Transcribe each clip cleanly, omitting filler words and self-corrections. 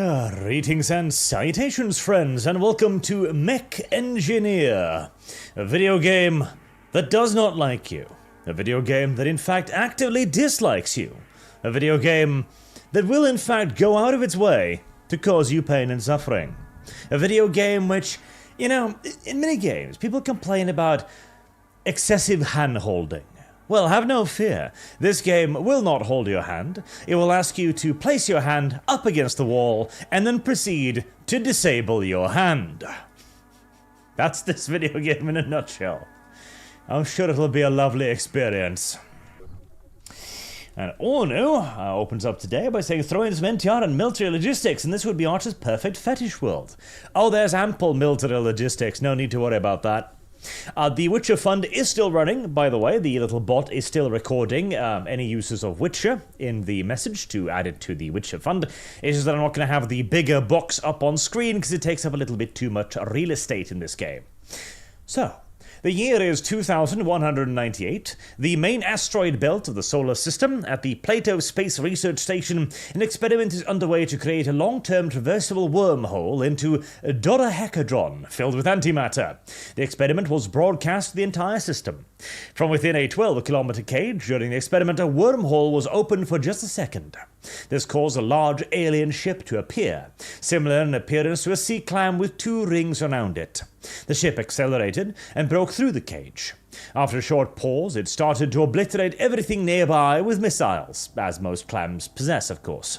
Greetings and salutations, friends, and welcome to Mech Engineer, a video game that does not like you, a video game that in fact actively dislikes you, a video game that will in fact go out of its way to cause you pain and suffering, a video game which, you know, in many games people complain about excessive hand-holding. Well, have no fear. This game will not hold your hand. It will ask you to place your hand up against the wall and then proceed to disable your hand. That's this video game in a nutshell. I'm sure it'll be a lovely experience. And Ornu opens up today by saying throw in some NTR and military logistics, and this would be Arch's perfect fetish world. Oh, there's ample military logistics. No need to worry about that. The Witcher Fund is still running, by the way. The little bot is still recording any uses of Witcher in the message to add it to the Witcher Fund. It's just that I'm not going to have the bigger box up on screen because it takes up a little bit too much real estate in this game. So, the year is 2198. The main asteroid belt of the solar system, at the Plato Space Research Station, an experiment is underway to create a long-term traversable wormhole into a dodecahedron filled with antimatter. The experiment was broadcast to the entire system. From within a 12-kilometer cage, during the experiment, a wormhole was opened for just a second. This caused a large alien ship to appear, similar in appearance to a sea clam with two rings around it. The ship accelerated and broke through the cage. After a short pause, it started to obliterate everything nearby with missiles, as most clams possess, of course.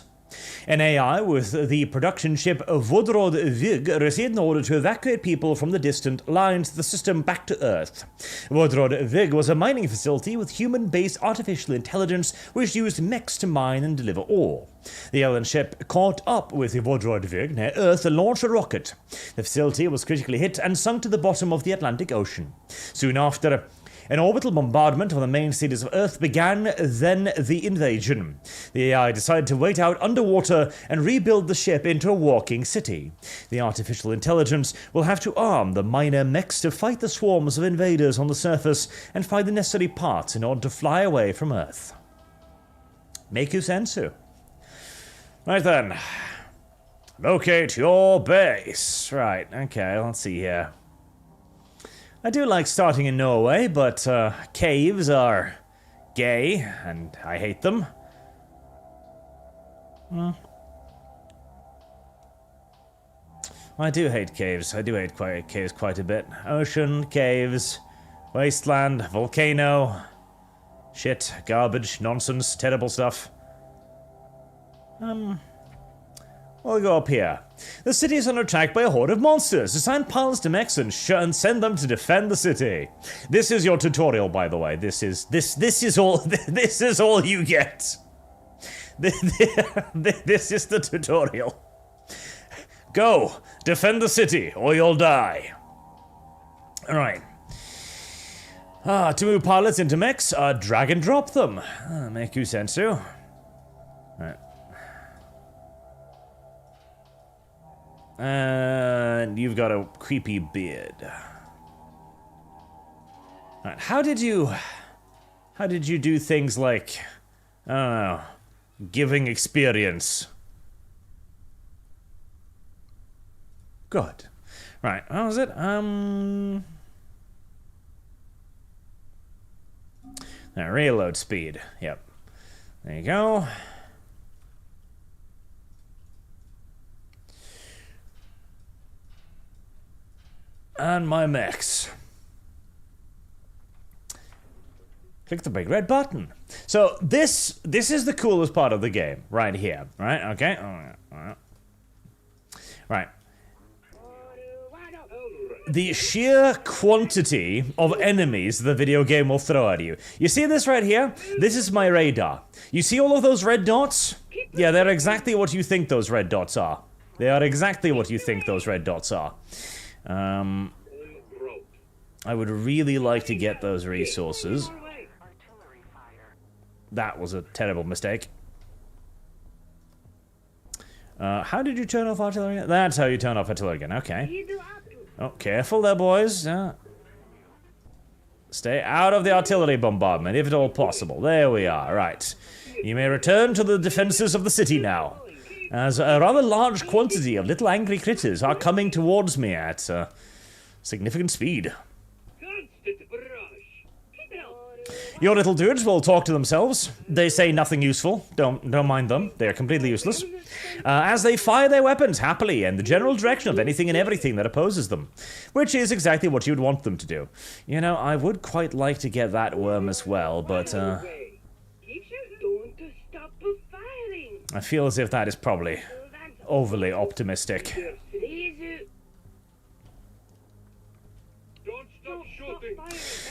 An AI with the production ship Vodrod Vig received an order to evacuate people from the distant lines of the system back to Earth. Vodrod Vig was a mining facility with human-based artificial intelligence which used mechs to mine and deliver ore. The alien ship caught up with Vodrod Vig near Earth and launched a rocket. The facility was critically hit and sunk to the bottom of the Atlantic Ocean. Soon after, an orbital bombardment of the main cities of Earth began, then the invasion. The AI decided to wait out underwater and rebuild the ship into a walking city. The artificial intelligence will have to arm the minor mechs to fight the swarms of invaders on the surface and find the necessary parts in order to fly away from Earth. Make sensu. Right then. Locate your base. Right, okay, let's see here. I do like starting in Norway, but caves are gay, and I hate them. I do hate caves. I do hate caves quite a bit. Ocean, caves, wasteland, volcano. Shit, garbage, nonsense, terrible stuff. We'll go up here. The city is under attack by a horde of monsters. Assign pilots to mechs and send them to defend the city. This is your tutorial, by the way. This is all you get. This is the tutorial. Go, defend the city, or you'll die. All right. To move pilots into mechs, drag and drop them. Make sensu. All right. And you've got a creepy beard. Right, how did you do things like, I don't know, giving experience? Good. Right, how was it? Reload speed. Yep. There you go. And my mechs. Click the big red button. So this is the coolest part of the game, right here, right? Okay. Right. The sheer quantity of enemies the video game will throw at you. You see this right here? This is my radar. You see all of those red dots? Yeah, they're exactly what you think those red dots are. They are exactly what you think those red dots are. I would really like to get those resources. That was a terrible mistake. How did you turn off artillery? That's how you turn off artillery again, okay. Oh, careful there, boys. Stay out of the artillery bombardment, if at all possible. There we are, right. You may return to the defenses of the city now. as a rather large quantity of little angry critters are coming towards me at significant speed. Your little dudes will talk to themselves. They say nothing useful. Don't mind them. They are completely useless. As they fire their weapons happily in the general direction of anything and everything that opposes them. Which is exactly what you'd want them to do. You know, I would quite like to get that worm as well, but I feel as if that is probably overly optimistic.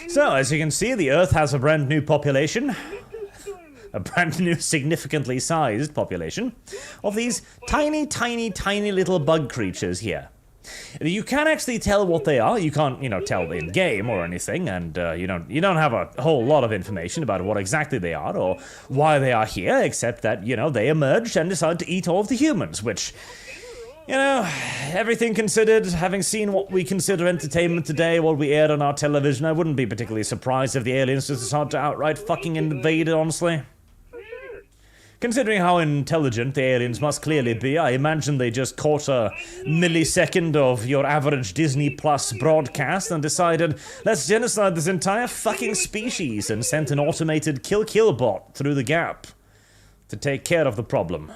So, as you can see, the Earth has a brand new population. A brand new, significantly sized population of these tiny, tiny, tiny little bug creatures here. You can't actually tell what they are. You can't, you know, tell in game or anything, and you don't have a whole lot of information about what exactly they are or why they are here, except that, you know, they emerged and decided to eat all of the humans, which, you know, everything considered, having seen what we consider entertainment today, what we aired on our television, I wouldn't be particularly surprised if the aliens just decided to outright fucking invade, honestly. Considering how intelligent the aliens must clearly be, I imagine they just caught a millisecond of your average Disney Plus broadcast and decided, let's genocide this entire fucking species, and sent an automated kill bot through the gap to take care of the problem.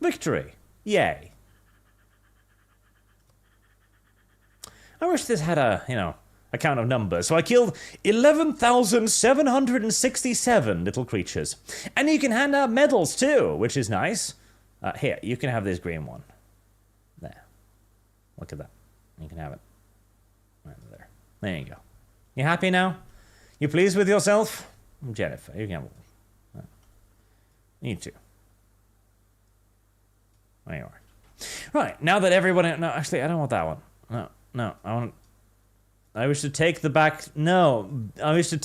Victory. Yay. I wish this had a, you know, a count of numbers. So I killed 11,767 little creatures. And you can hand out medals too, which is nice. Here, you can have this green one. There. Look at that. You can have it. Right there. There you go. You happy now? You pleased with yourself? Jennifer, you can... You too. There you are. Right, now that everyone... No, actually, I don't want that one. No, I want... I wish to take the back... No, I wish to...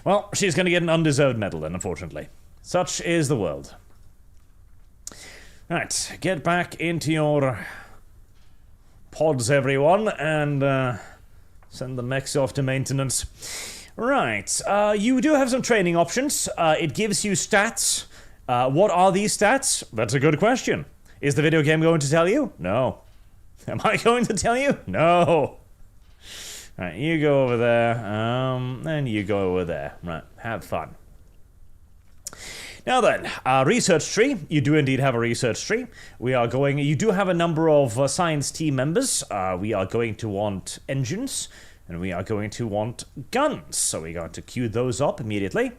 Well, she's going to get an undeserved medal then, unfortunately. Such is the world. Right, get back into your pods, everyone, and send the mechs off to maintenance. Right, you do have some training options. It gives you stats. What are these stats? That's a good question. Is the video game going to tell you? No. Am I going to tell you? No. Right, you go over there, and you go over there. Right, have fun. Now then, research tree. You do indeed have a research tree. We are going... You do have a number of science team members. We are going to want engines. And we are going to want guns, so we're going to queue those up immediately.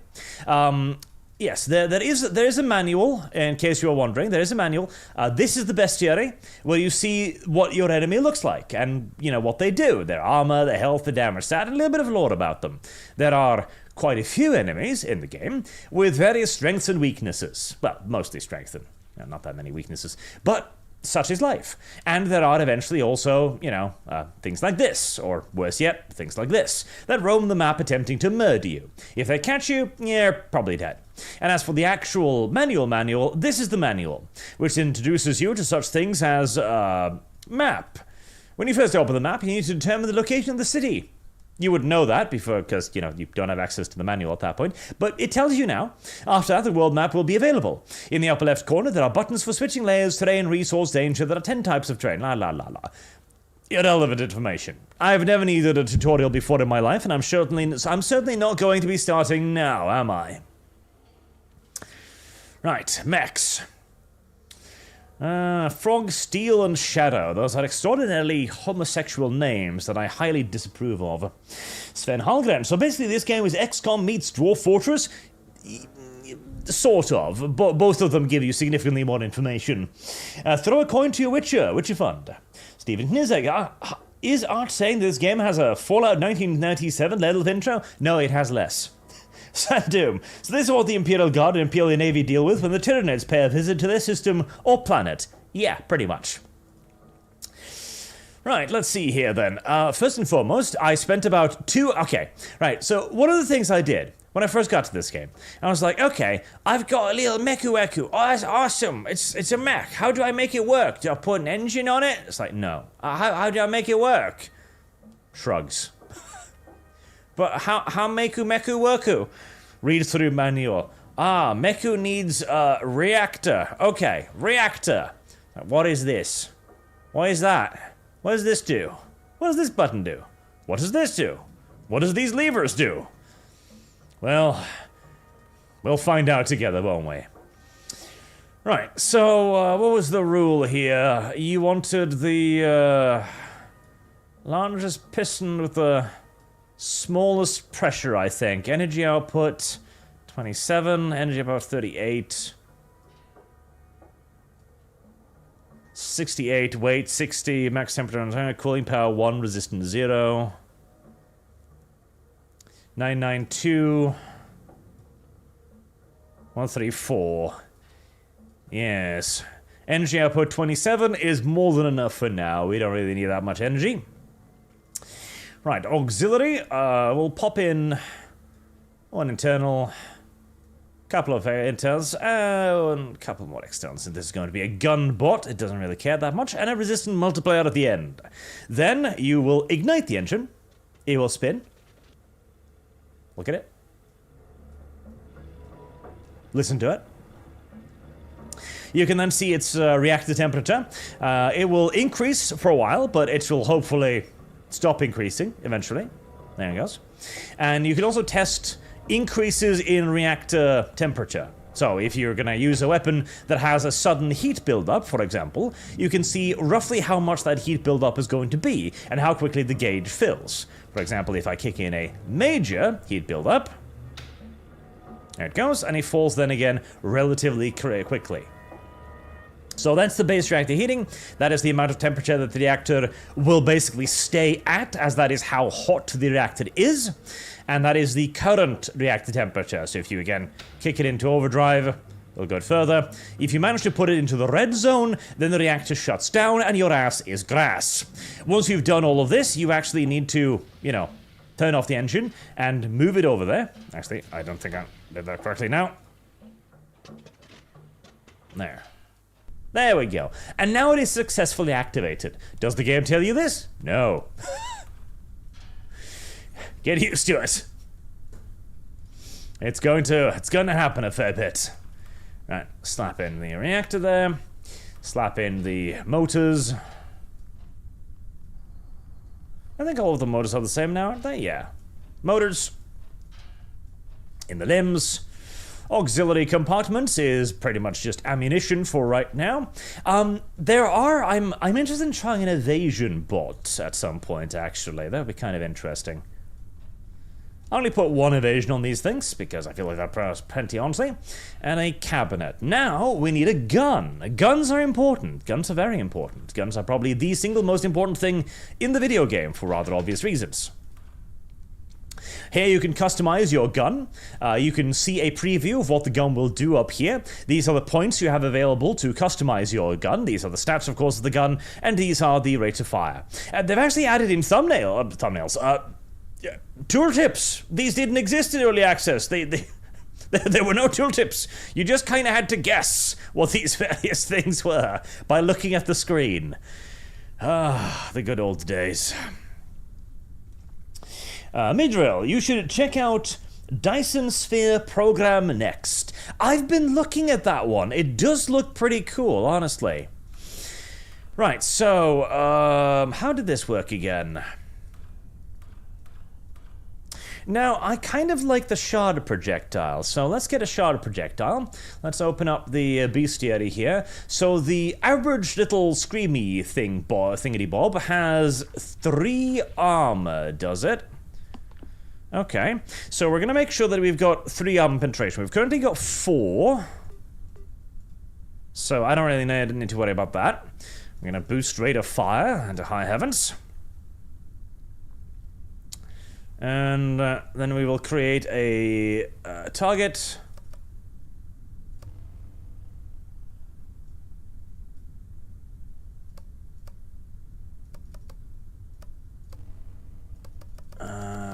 Yes, there is a manual, in case you are wondering. There is a manual. This is the bestiary, where you see what your enemy looks like, and, you know, what they do. Their armor, their health, their damage stat, and a little bit of lore about them. There are quite a few enemies in the game, with various strengths and weaknesses. Well, mostly strengths, and not that many weaknesses. But... such is life. And there are eventually also, you know, things like this, or worse yet, things like this, that roam the map attempting to murder you. If they catch you, you're probably dead. And as for the actual manual, this is the manual, which introduces you to such things as, map. When you first open the map, you need to determine the location of the city. You would know that before, because, you know, you don't have access to the manual at that point, but it tells you now. After that, the world map will be available. In the upper left corner, there are buttons for switching layers, terrain, resource, danger. There are 10 types of terrain. Irrelevant information. I've never needed a tutorial before in my life, and I'm certainly not going to be starting now, am I? Right, mechs. Frog, Steel, and Shadow. Those are extraordinarily homosexual names that I highly disapprove of. Sven Hallgren. So basically this game is XCOM meets Dwarf Fortress. Sort of. Both of them give you significantly more information. Throw a coin to your Witcher Fund. Stephen Knizek. Is Arch saying this game has a Fallout 1997 level of intro? No, it has less. Sad Doom. So this is what the Imperial Guard and Imperial Navy deal with when the Tyranids pay a visit to their system or planet. Yeah, pretty much. Right, let's see here then. First and foremost, I spent about okay, right, so one of the things I did when I first got to this game, I was like, okay, I've got a little mechu. Oh, that's awesome. It's a mech. How do I make it work? Do I put an engine on it? It's like, no. How do I make it work? Shrugs. But how Meku worku? Read through manual. Ah, Meku needs reactor. Okay, reactor. What is this? What is that? What does this do? What does this button do? What does this do? What does these levers do? Well, we'll find out together, won't we? Right, so what was the rule here? You wanted the largest piston with the smallest pressure, I think. Energy output 27, energy output 38. 68, weight 60, max temperature, cooling power 1, resistance 0. 992. 134. Yes. Energy output 27 is more than enough for now. We don't really need that much energy. Right, auxiliary. We'll pop in one internal, couple of internals, and a couple more externals. This is going to be a gun bot. It doesn't really care that much, and a resistant multiplier at the end. Then you will ignite the engine. It will spin. Look at it. Listen to it. You can then see its reactor temperature. It will increase for a while, but it will hopefully stop increasing eventually. There it goes. And you can also test increases in reactor temperature. So if you're going to use a weapon that has a sudden heat buildup, for example, you can see roughly how much that heat buildup is going to be and how quickly the gauge fills. For example, if I kick in a major heat buildup, there it goes, and it falls then again relatively quickly. So that's the base reactor heating. That is the amount of temperature that the reactor will basically stay at, as that is how hot the reactor is. And that is the current reactor temperature. So if you, again, kick it into overdrive, it'll go further. If you manage to put it into the red zone, then the reactor shuts down and your ass is grass. Once you've done all of this, you actually need to, you know, turn off the engine and move it over there. Actually, I don't think I did that correctly now. There. There we go. And now it is successfully activated. Does the game tell you this? No. Get used to it. It's going to happen a fair bit. Right, slap in the reactor there. Slap in the motors. I think all of the motors are the same now, aren't they? Yeah. Motors. In the limbs. Auxiliary compartments is pretty much just ammunition for right now. I'm interested in trying an evasion bot at some point, actually. That would be kind of interesting. I only put one evasion on these things, because I feel like that's plenty, honestly. And a cabinet. Now, we need a gun. Guns are important. Guns are very important. Guns are probably the single most important thing in the video game, for rather obvious reasons. Here you can customize your gun. You can see a preview of what the gun will do up here. These are the points you have available to customize your gun. These are the stats, of course, of the gun, and these are the rate of fire. They've actually added in thumbnails. Tooltips. These didn't exist in early access. There were no tooltips. You just kind of had to guess what these various things were by looking at the screen. Ah, the good old days. Midrill, you should check out Dyson Sphere Program Next. I've been looking at that one. It does look pretty cool, honestly. Right, so, how did this work again? Now, I kind of like the shard projectile, so let's get a shard projectile. Let's open up the bestiary here. So the average little screamy thingity bob has 3 armor, does it? Okay, so we're going to make sure that we've got 3 armor penetration. We've currently got 4. So I don't really need to worry about that. We're going to boost rate of fire into high heavens. And then we will create a target.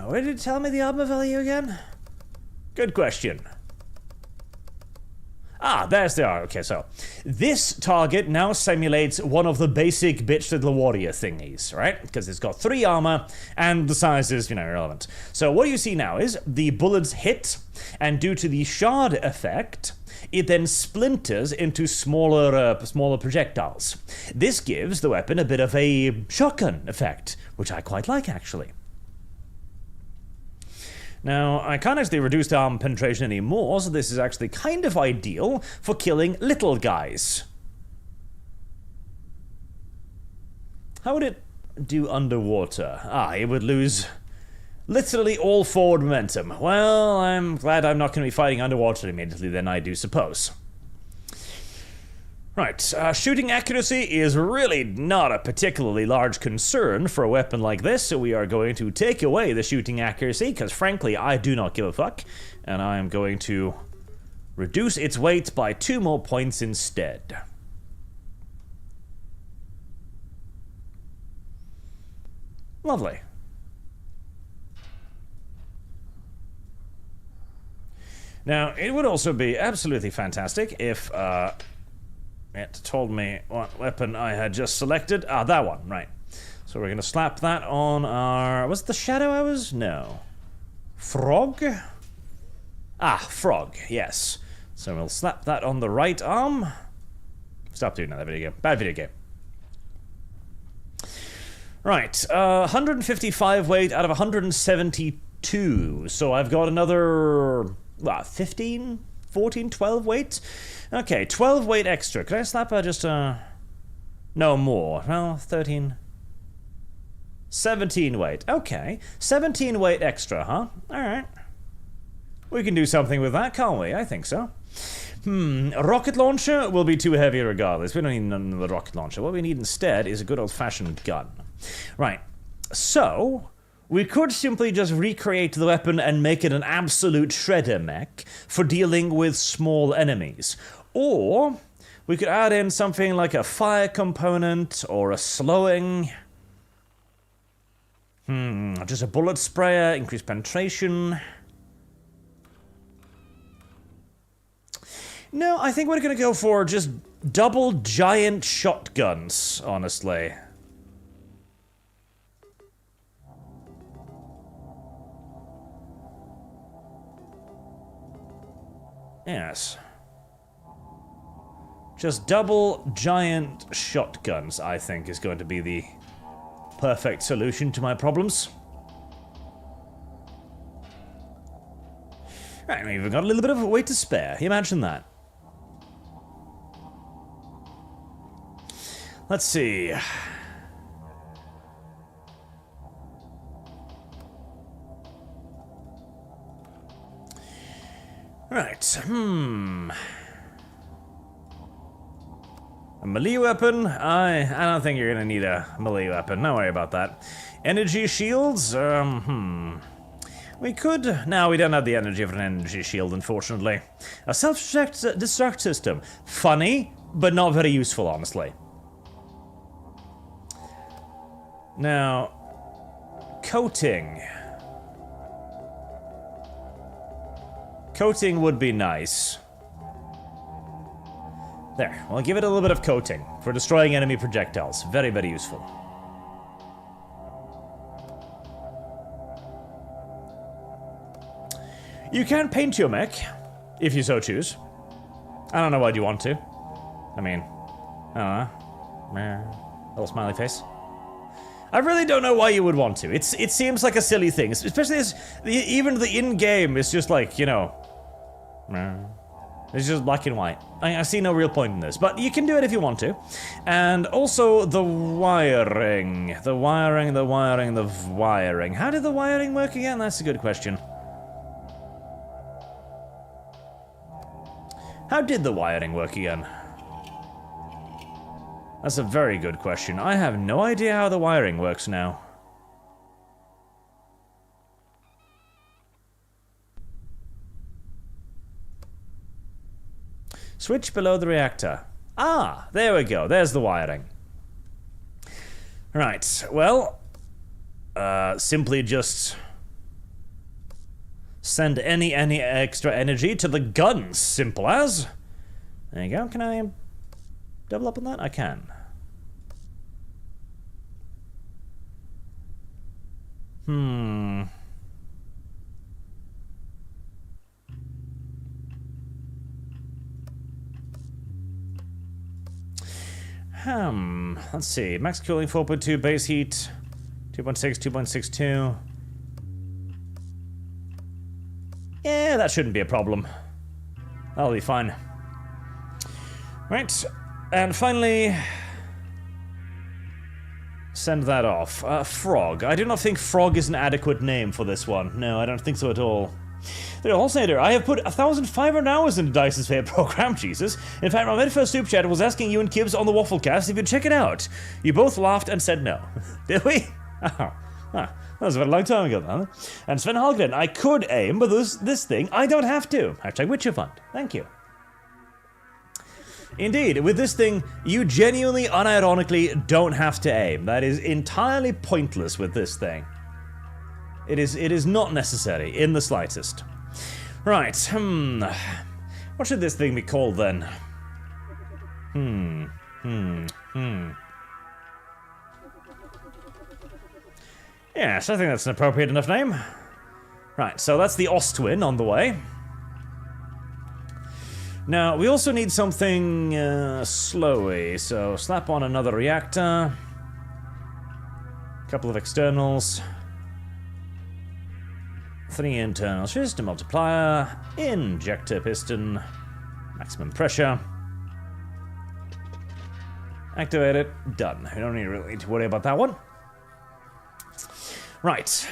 Where did it tell me the armor value again? Good question. Ah, there's they are. Okay, so this target now simulates one of the basic bitch little warrior thingies, right? Because it's got 3 armor and the size is, irrelevant. So what you see now is the bullets hit, and due to the shard effect, it then splinters into smaller projectiles. This gives the weapon a bit of a shotgun effect, which I quite like, actually. Now, I can't actually reduce the armor penetration anymore, so this is actually kind of ideal for killing little guys. How would it do underwater? Ah, it would lose literally all forward momentum. Well, I'm glad I'm not going to be fighting underwater immediately then, I do suppose. Right, shooting accuracy is really not a particularly large concern for a weapon like this, so we are going to take away the shooting accuracy, because frankly, I do not give a fuck, and I am going to reduce its weight by 2 more points instead. Lovely. Now, it would also be absolutely fantastic if, it told me what weapon I had just selected. Ah, that one, right. So we're gonna slap that on our... Was it the shadow I was? No. Frog? Ah, frog, yes. So we'll slap that on the right arm. Stop doing that video game. Bad video game. Right, 155 weight out of 172. So I've got another... 15? 14? 12 weight? Okay, 12 weight extra. Could I slap her just, no more. Well, 13... 17 weight. Okay. 17 weight extra, huh? Alright. We can do something with that, can't we? I think so. A rocket launcher will be too heavy regardless. We don't need another rocket launcher. What we need instead is a good old-fashioned gun. Right. So... we could simply just recreate the weapon and make it an absolute shredder mech for dealing with small enemies. Or we could add in something like a fire component or a slowing. Just a bullet sprayer, increased penetration. No, I think we're gonna go for just double giant shotguns, honestly. Yes. Just double giant shotguns, I think, is going to be the perfect solution to my problems. Right, we've got a little bit of a weight to spare. Imagine that. Let's see. Right, A melee weapon? I don't think you're gonna need a melee weapon. Don't worry about that. Energy shields? We could... No, we don't have the energy of an energy shield, unfortunately. A self-destruct system. Funny, but not very useful, honestly. Now... coating. Coating would be nice. There, we'll give it a little bit of coating for destroying enemy projectiles. Very, very useful. You can paint your mech, if you so choose. I don't know why you want to. I mean, I don't know. Little smiley face. I really don't know why you would want to. It seems like a silly thing, especially as even the in-game is just like, you know, it's just black and white. I see no real point in this, but you can do it if you want to. And also the wiring. The wiring. How did the wiring work again? That's a good question. How did the wiring work again? That's a very good question. I have no idea how the wiring works now. Switch below the reactor. Ah, there we go. There's the wiring. Right, well, simply just send any extra energy to the guns, simple as. There you go. Can I double up on that? I can. Let's see. Max cooling 4.2, base heat 2.6, 2.62. Yeah, that shouldn't be a problem. That'll be fine. Right, and finally, send that off. Frog. I do not think frog is an adequate name for this one. No, I don't think so at all. The Holsader, I have put 1,500 hours into Dice's favorite program, Jesus. In fact, my very first super chat was asking you and Kibbs on the Wafflecast if you'd check it out. You both laughed and said no. Did we? Oh. That was a very long time ago, huh? And Sven Hallgren, I could aim, but this thing, I don't have to. Hashtag Witcher Fund. Thank you. Indeed, with this thing, you genuinely, unironically don't have to aim. That is entirely pointless with this thing. It is not necessary, in the slightest. Right, what should this thing be called, then? Yes, I think that's an appropriate enough name. Right, so that's the Ostwin on the way. Now, we also need something slowy, so slap on another reactor. A couple of externals. 3 internals, just a multiplier, injector piston, maximum pressure. Activate it, done. We don't really need to worry about that one. Right.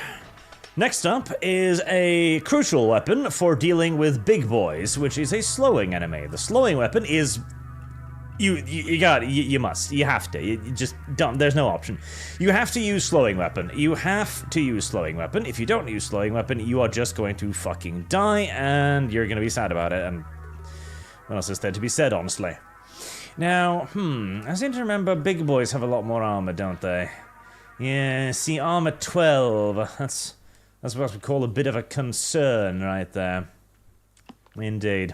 Next up is a crucial weapon for dealing with big boys, which is a slowing enemy. The slowing weapon is... You have to. You just don't, there's no option. You have to use slowing weapon. You have to use slowing weapon. If you don't use slowing weapon, you are just going to fucking die, and you're gonna be sad about it, and what else is there to be said, honestly? Now, I seem to remember big boys have a lot more armor, don't they? Yeah, see, armor 12. That's what we call a bit of a concern right there. Indeed.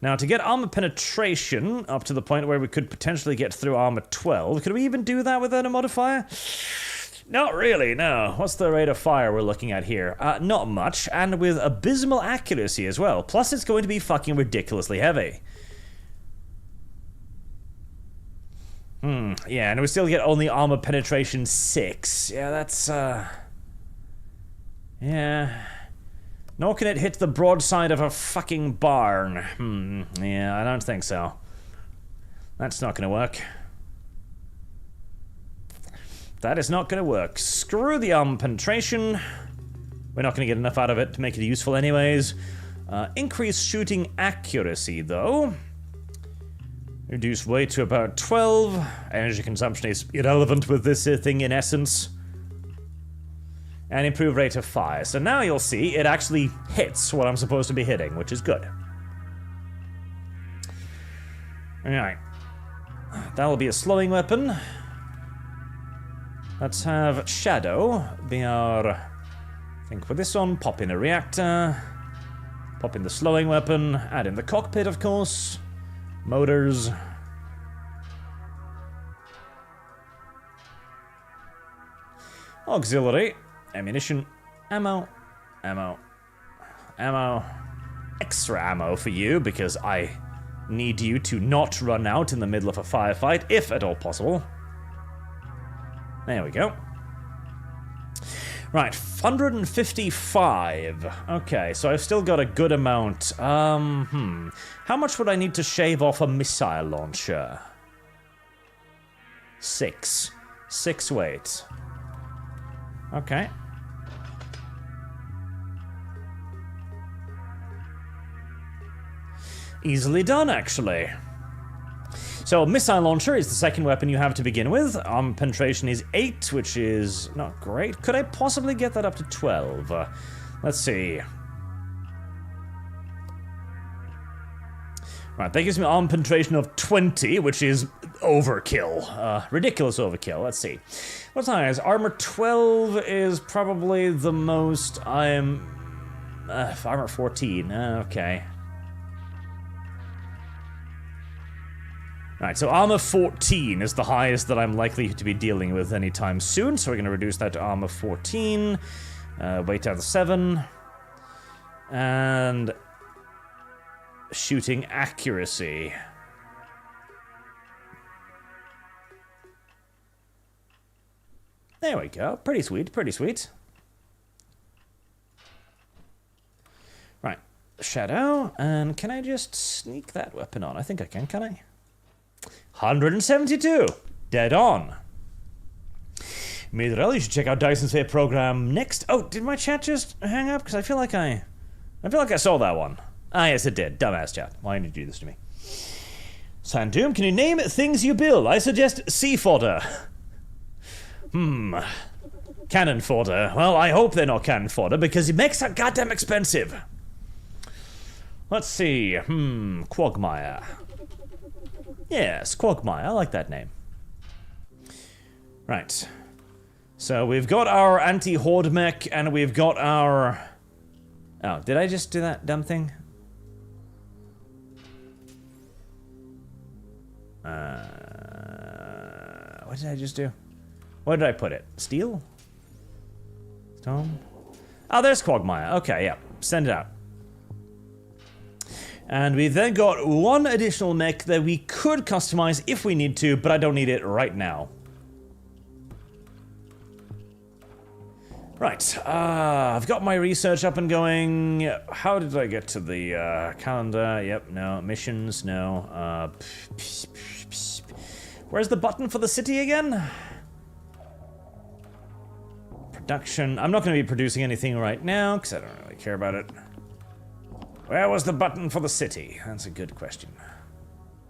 Now, to get armor penetration up to the point where we could potentially get through armor 12, could we even do that without a modifier? Not really, no. What's the rate of fire we're looking at here? Not much, and with abysmal accuracy as well. Plus, it's going to be fucking ridiculously heavy. Yeah, and we still get only armor penetration 6. Yeah, that's, yeah... Nor can it hit the broadside of a fucking barn. Yeah, I don't think so. That's not gonna work. That is not gonna work. Screw the armor penetration. We're not gonna get enough out of it to make it useful anyways. Increase shooting accuracy, though. Reduce weight to about 12. Energy consumption is irrelevant with this thing in essence. And improve rate of fire. So now you'll see it actually hits what I'm supposed to be hitting, which is good. Alright. That will be a slowing weapon. Let's have Shadow be our... I think for this one, pop in a reactor. Pop in the slowing weapon. Add in the cockpit, of course. Motors. Auxiliary. Ammunition, ammo, extra ammo for you, because I need you to not run out in the middle of a firefight, if at all possible. There we go. Right, 155. Okay, so I've still got a good amount. How much would I need to shave off a missile launcher? 6. 6 weight. Okay. Easily done, actually. So, missile launcher is the second weapon you have to begin with. Armor penetration is 8, which is not great. Could I possibly get that up to 12? Let's see. Right, that gives me armor penetration of 20, which is overkill. Ridiculous overkill. Let's see. What's high? Armor 12 is probably the most I'm... armor 14. Okay. Right, so armor 14 is the highest that I'm likely to be dealing with anytime soon, so we're going to reduce that to armor 14. Weight down to 7. And shooting accuracy. There we go. Pretty sweet, pretty sweet. Right, shadow, and can I just sneak that weapon on? I think I can I? 172! Dead on. Midrel, you should check out Dyson's favorite program next. Oh, did my chat just hang up? Because I feel like I saw that one. Ah, yes, it did. Dumbass chat. Why did you do this to me? Sandoom, can you name things you build? I suggest sea fodder. Cannon fodder. Well, I hope they're not cannon fodder because it makes that goddamn expensive. Let's see. Quagmire. Yes, Quagmire. I like that name. Right. So we've got our anti-horde mech and we've got our... Oh, did I just do that dumb thing? What did I just do? Where did I put it? Steel? Stone? Oh, there's Quagmire. Okay, yeah. Send it out. And we've then got one additional mech that we could customize if we need to, but I don't need it right now. Right, I've got my research up and going. How did I get to the calendar? Yep, no. Missions, no. Where's the button for the city again? Production. I'm not going to be producing anything right now, because I don't really care about it. Where was the button for the city? That's a good question.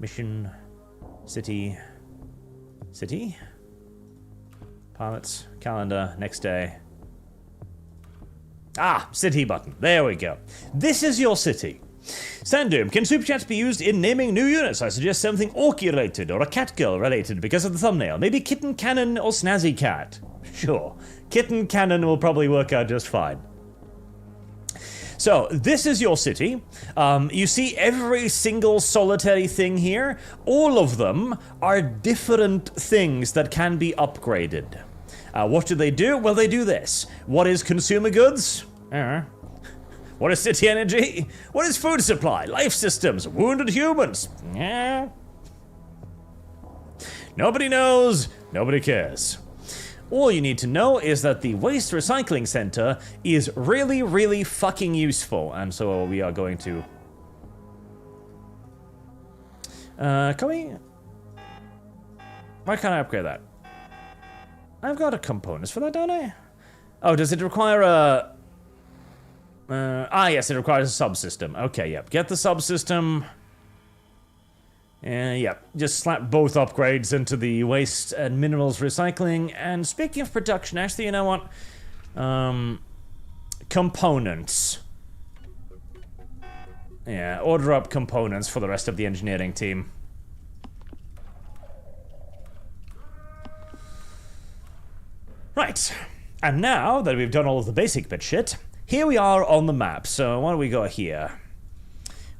Mission. City. City? Pilots. Calendar. Next day. Ah, city button. There we go. This is your city. Sandoom, can super chats be used in naming new units? I suggest something orky related or a cat girl related because of the thumbnail. Maybe Kitten Cannon or Snazzy Cat. Sure. Kitten Cannon will probably work out just fine. So, this is your city. You see every single solitary thing here. All of them are different things that can be upgraded. What do? Well, they do this. What is consumer goods? What is city energy? What is food supply? Life systems? Wounded humans? Nobody knows. Nobody cares. All you need to know is that the Waste Recycling Center is really, really fucking useful. And so we are going to... can we... Why can't I upgrade that? I've got a components for that, don't I? Oh, does it require a... yes, it requires a subsystem. Okay, yep. Get the subsystem. Yep. Just slap both upgrades into the waste and minerals recycling. And speaking of production, actually, you know what? Components. Yeah, order up components for the rest of the engineering team. Right. And now that we've done all of the basic bit shit, here we are on the map. So what do we got here?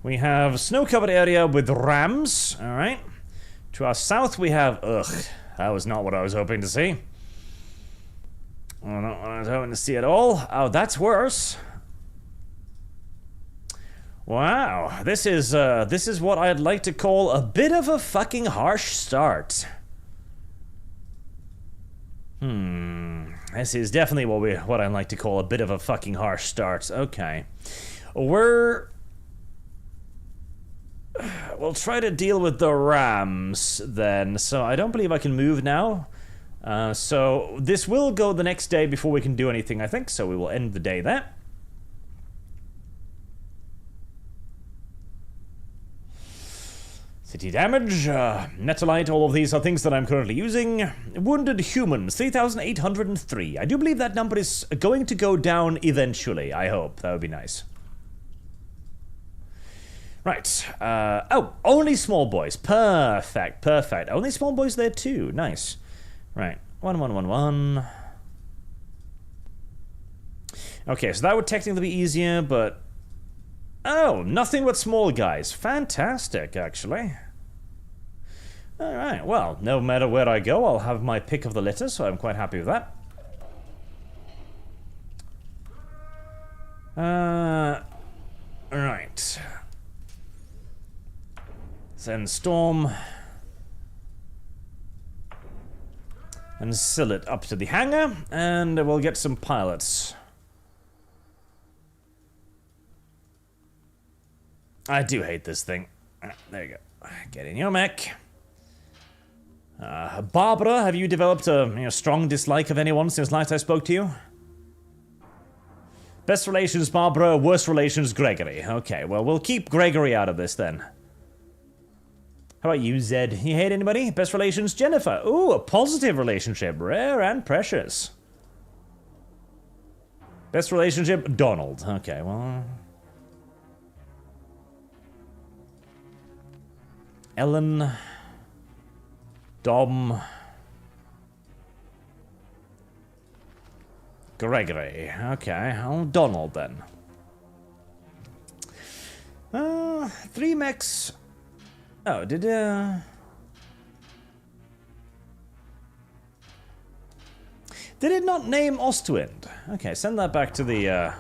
We have snow-covered area with rams. All right. To our south we have... Ugh. That was not what I was hoping to see. Well, not what I was hoping to see at all. Oh, that's worse. Wow. This is what I'd like to call a bit of a fucking harsh start. This is definitely what I'd like to call a bit of a fucking harsh start. Okay. We'll try to deal with the rams then. So I don't believe I can move now. So this will go the next day before we can do anything, I think. So we will end the day there. City damage, Netolite, all of these are things that I'm currently using. Wounded humans, 3,803. I do believe that number is going to go down eventually, I hope. That would be nice. Right, oh, only small boys. Perfect, perfect. Only small boys there too, nice. Right, 1111. Okay, so that would technically be easier, but... Oh, nothing but small guys. Fantastic, actually. Alright, well, no matter where I go, I'll have my pick of the litter, so I'm quite happy with that. Right. Send Storm. And seal it up to the hangar, and we'll get some pilots. I do hate this thing. There you go. Get in your mech. Barbara, have you developed a strong dislike of anyone since last I spoke to you? Best relations, Barbara. Worst relations, Gregory. Okay, well, we'll keep Gregory out of this then. How about you, Zed? You hate anybody? Best relations, Jennifer. Ooh, a positive relationship. Rare and precious. Best relationship, Donald. Okay, well... Ellen... Dom... Gregory. Okay, I'll Donald then. 3 mechs... Oh, did it not name Ostwind? Okay, send that back to the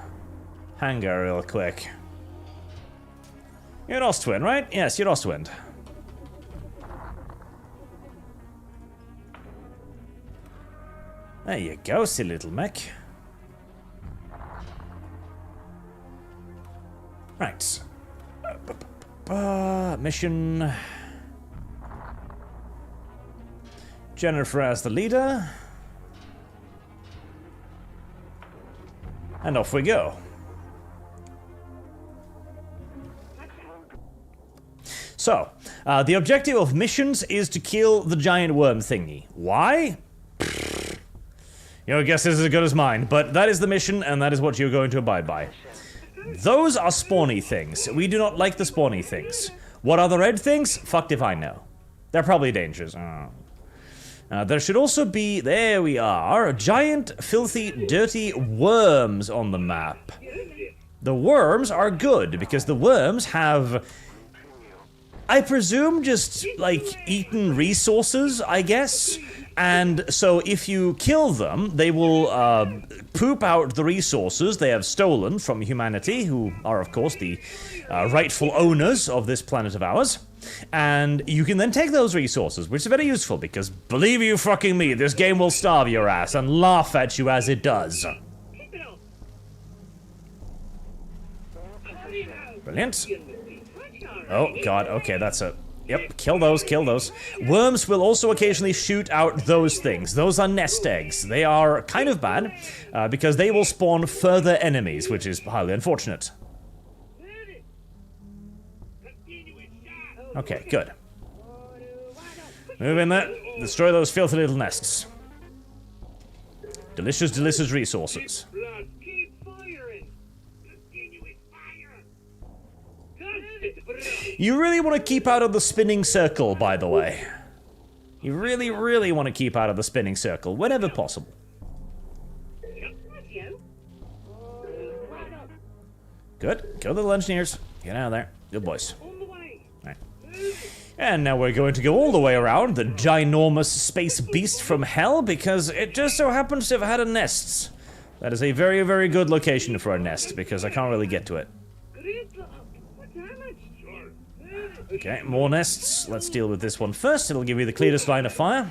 hangar real quick. You're Ostwind, right? Yes, you're Ostwind. There you go, silly little mech. Right. Mission. Jennifer as the leader. And off we go. So, the objective of missions is to kill the giant worm thingy. Why? Your guess is as good as mine, but that is the mission, and that is what you're going to abide by. Those are spawny things. We do not like the spawny things. What are the red things? Fucked if I know. They're probably dangerous. There should also be, there we are, giant, filthy, dirty worms on the map. The worms are good, because the worms have, I presume, just, like, eaten resources, I guess? And so if you kill them, they will poop out the resources they have stolen from humanity, who are, of course, the rightful owners of this planet of ours. And you can then take those resources, which is very useful, because believe you fucking me, this game will starve your ass and laugh at you as it does. Brilliant. Oh, God, okay, that's a... Yep, kill those, kill those. Worms will also occasionally shoot out those things. Those are nest eggs. They are kind of bad, because they will spawn further enemies, which is highly unfortunate. Okay, good. Move in there. Destroy those filthy little nests. Delicious, delicious resources. You really want to keep out of the spinning circle, by the way. You really, really want to keep out of the spinning circle, whenever possible. Good. Kill the little engineers. Get out of there. Good boys. Right. And now we're going to go all the way around the ginormous space beast from hell, because it just so happens to have had a nest. That is a very, very good location for a nest, because I can't really get to it. Okay, more nests. Let's deal with this one first. It'll give you the clearest line of fire.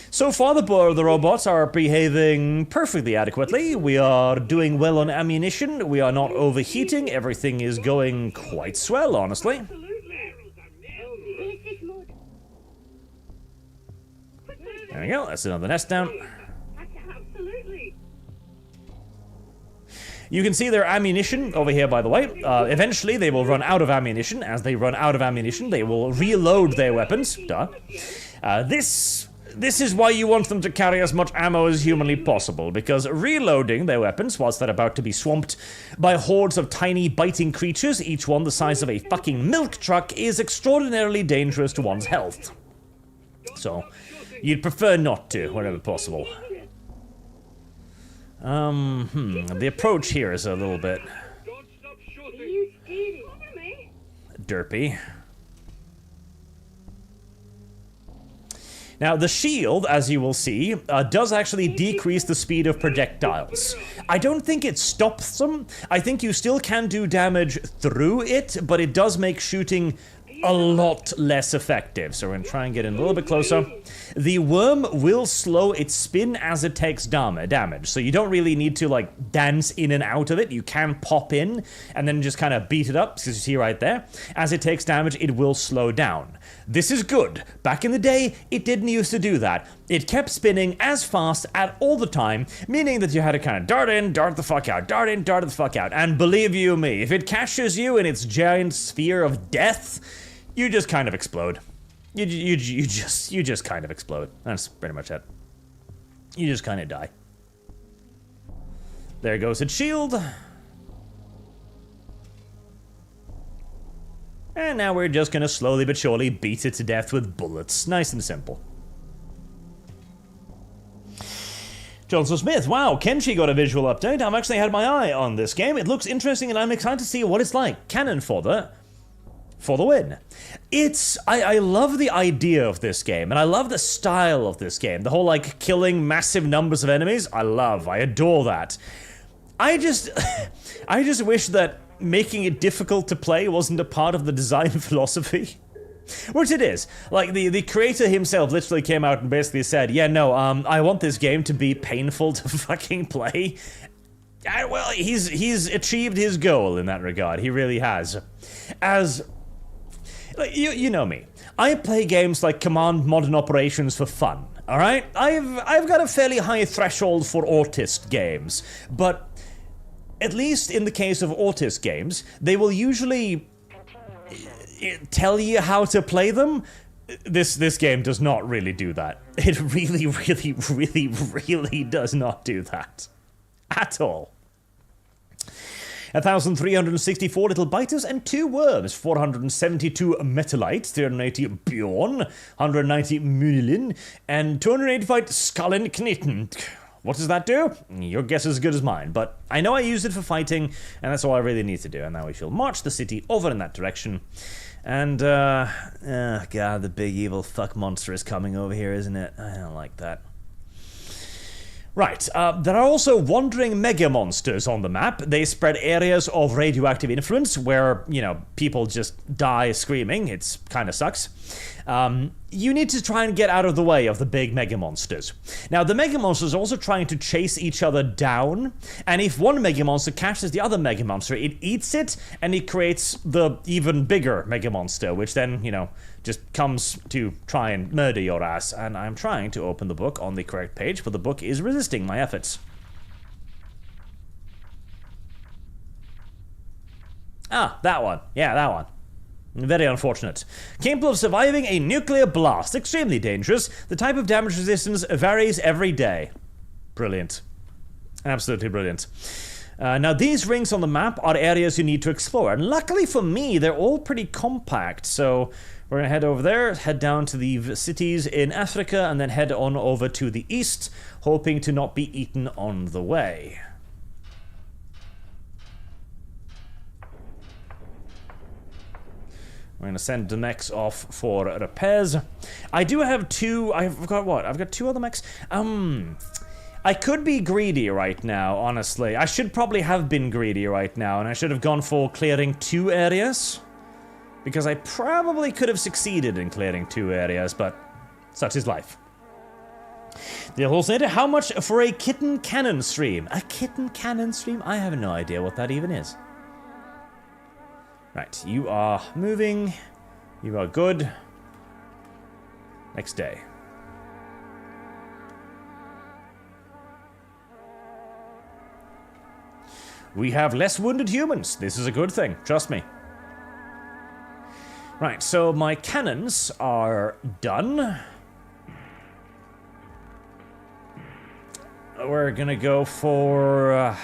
So far, the robots are behaving perfectly adequately. We are doing well on ammunition. We are not overheating. Everything is going quite swell, honestly. There we go. That's another nest down. You can see their ammunition over here, by the way. Eventually, they will run out of ammunition. As they run out of ammunition, they will reload their weapons. Duh. This is why you want them to carry as much ammo as humanly possible, because reloading their weapons whilst they're about to be swamped by hordes of tiny biting creatures, each one the size of a fucking milk truck, is extraordinarily dangerous to one's health. So, you'd prefer not to, whenever possible. The approach here is a little bit derpy. Now, the shield, as you will see, does actually decrease the speed of projectiles. I don't think it stops them. I think you still can do damage through it, but it does make shooting a lot less effective. So we're gonna try and get in a little bit closer. The worm will slow its spin as it takes damage, so you don't really need to like dance in and out of it. You can pop in and then just kind of beat it up, because you see right there, as it takes damage, it will slow down. This is good. Back in the day, it didn't used to do that. It kept spinning as fast at all the time, meaning that you had to kind of dart in, dart the fuck out, dart in, dart the fuck out. And believe you me, if it catches you in its giant sphere of death, you just kind of explode. You just kind of explode. That's pretty much it. You just kind of die. There goes its shield. And now we're just gonna slowly but surely beat it to death with bullets. Nice and simple. Johnson Smith, wow, Kenshi got a visual update. I've actually had my eye on this game. It looks interesting and I'm excited to see what it's like. Cannon fodder for the win. I love the idea of this game, and I love the style of this game. The whole, like, killing massive numbers of enemies, I adore that. I just wish that making it difficult to play wasn't a part of the design philosophy. Which it is. Like, the creator himself literally came out and basically said, yeah, no, I want this game to be painful to fucking play. And, well, he's achieved his goal in that regard. He really has. You know me. I play games like Command Modern Operations for fun, alright? I've got a fairly high threshold for autist games, but at least in the case of autist games, they will usually tell you how to play them. This game does not really do that. It really, really, really, really does not do that. At all. 1,364 little biters and 2 worms, 472 metallite, 380 bjorn, 190 mulin, and 285 skallen knitten. What does that do? Your guess is as good as mine, but I know I used it for fighting, and that's all I really need to do. And now we shall march the city over in that direction. And, God, the big evil fuck monster is coming over here, isn't it? I don't like that. Right, there are also wandering mega monsters on the map. They spread areas of radioactive influence where, you know, people just die screaming. It's kind of sucks. You need to try and get out of the way of the big mega monsters. Now, the mega monsters are also trying to chase each other down, and if one mega monster catches the other mega monster, it eats it, and it creates the even bigger mega monster, which then, you know, just comes to try and murder your ass. And I'm trying to open the book on the correct page, but the book is resisting my efforts. Ah, that one. Yeah, that one. Very unfortunate. Capable of surviving a nuclear blast. Extremely dangerous. The type of damage resistance varies every day. Brilliant. Absolutely brilliant. Now, these rings on the map are areas you need to explore. And luckily for me, they're all pretty compact. So we're going to head over there, head down to the cities in Africa, and then head on over to the east, hoping to not be eaten on the way. We're going to send the mechs off for repairs. I do have 2... I've got what? I've got 2 other mechs. I could be greedy right now, honestly. I should probably have been greedy right now, and I should have gone for clearing 2 areas. Because I probably could have succeeded in clearing 2 areas, but such is life. The hallucinator, how much for a kitten cannon stream? A kitten cannon stream? I have no idea what that even is. Right, you are moving. You are good. Next day. We have less wounded humans. This is a good thing, trust me. Right, so my cannons are done. We're gonna go for...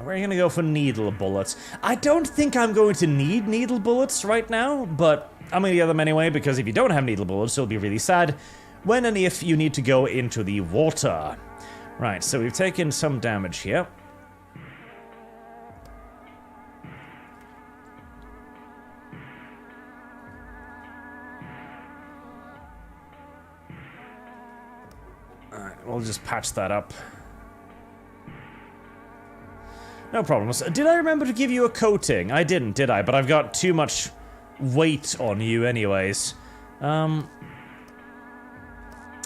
we're gonna go for needle bullets. I don't think I'm going to need needle bullets right now, but I'm gonna get them anyway, because if you don't have needle bullets, it'll be really sad when and if you need to go into the water. Right, so we've taken some damage here. we'll just patch that up. No problems. Did I remember to give you a coating? I didn't, did I? But I've got too much weight on you anyways. I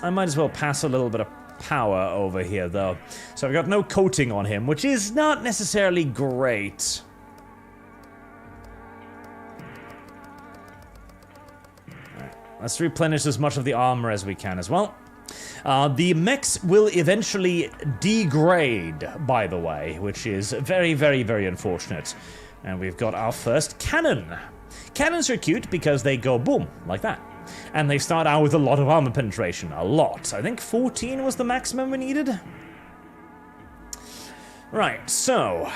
might as well pass a little bit of power over here, though. So I've got no coating on him, which is not necessarily great. Right, let's replenish as much of the armor as we can as well. The mechs will eventually degrade, by the way, which is very, very, very unfortunate. And we've got our first cannon. Cannons are cute because they go boom, like that. And they start out with a lot of armor penetration. A lot. I think 14 was the maximum we needed. Right, so,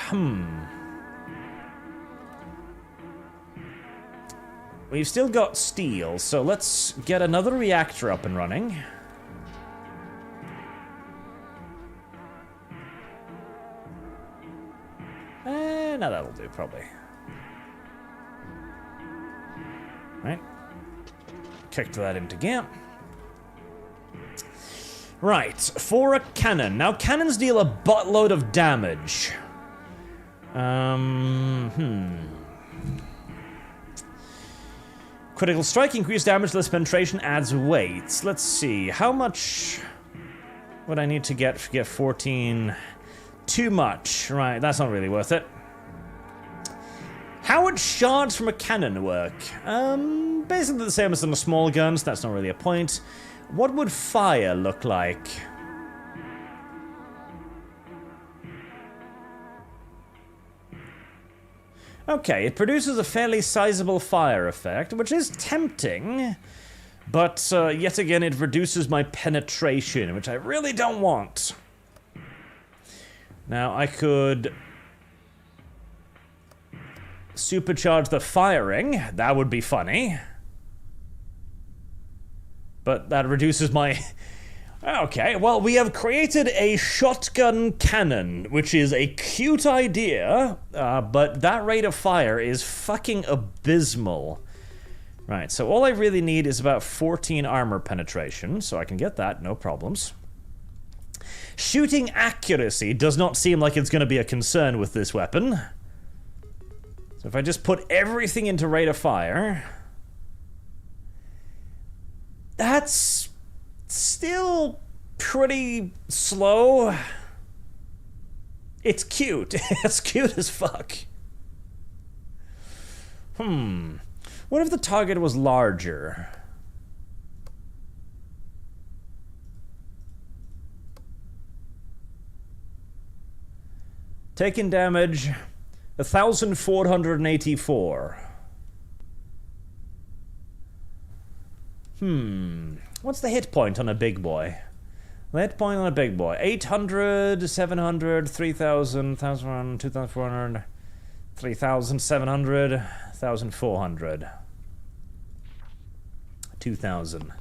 we've still got steel, so let's get another reactor up and running. No, that'll do, probably. Right. Kicked that into gear. Right, for a cannon. Now, cannons deal a buttload of damage. Critical strike, increased damage, less penetration, adds weight. Let's see, how much would I need to get 14? Too much. Right, that's not really worth it. How would shards from a cannon work? Basically the same as on the small guns, that's not really a point. What would fire look like? Okay, it produces a fairly sizable fire effect, which is tempting, but yet again it reduces my penetration, which I really don't want. Now I could supercharge the firing, that would be funny. But that reduces my... Okay, well, we have created a shotgun cannon, which is a cute idea, but that rate of fire is fucking abysmal. Right, so all I really need is about 14 armor penetration, so I can get that, no problems. Shooting accuracy does not seem like it's going to be a concern with this weapon. So if I just put everything into rate of fire... That's still pretty slow. It's cute. It's cute as fuck. What if the target was larger? Taking damage 1,484. What's the hit point on a big boy? The hit point on a big boy. 800, 700, 3,000, 1,000, 2,400, 3,700, 1,400. 2,000.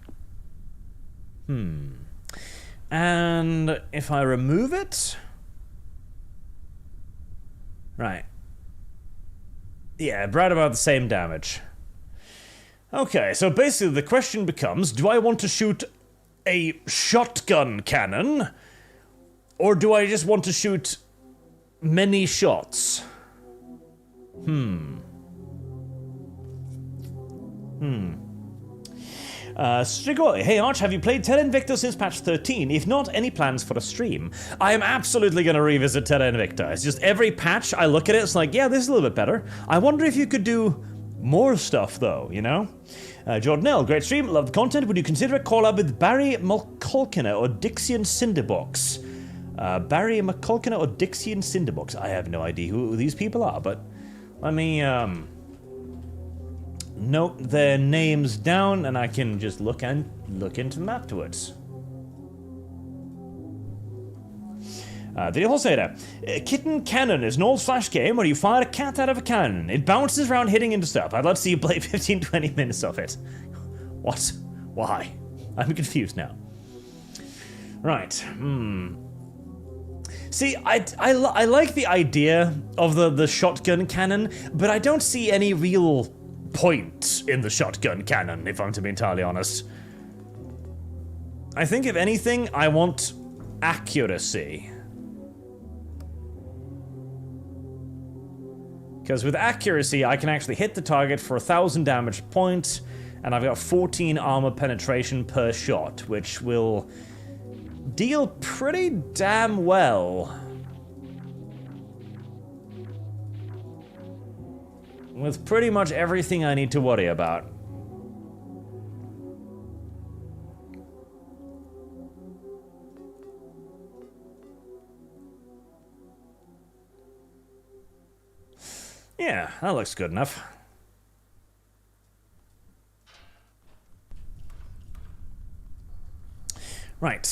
And if I remove it... Right. Yeah, right about the same damage. Okay, so basically the question becomes, do I want to shoot a shotgun cannon? Or do I just want to shoot many shots? Strigoi, hey Arch, have you played Terra Invicta since patch 13? If not, any plans for a stream? I am absolutely going to revisit Terra Invicta. It's just every patch I look at it, it's like, yeah, this is a little bit better. I wonder if you could do more stuff, though, you know? Jordan L, great stream, love the content. Would you consider a collab with Barry McCulkina or Dixian Cinderbox? Barry McCulkina or Dixian Cinderbox? I have no idea who these people are, but let me note their names down, and I can just look into them afterwards. The Wholesaler. Kitten Cannon is an old Flash game where you fire a cat out of a cannon. It bounces around hitting into stuff. I'd love to see you play 15-20 minutes of it. What? Why? I'm confused now. Right. See, I like the idea of the shotgun cannon, but I don't see any real point in the shotgun cannon, if I'm to be entirely honest. I think, if anything, I want accuracy. Because with accuracy, I can actually hit the target for 1,000 damage points, and I've got 14 armor penetration per shot, which will deal pretty damn well. With pretty much everything I need to worry about. Yeah, that looks good enough. Right,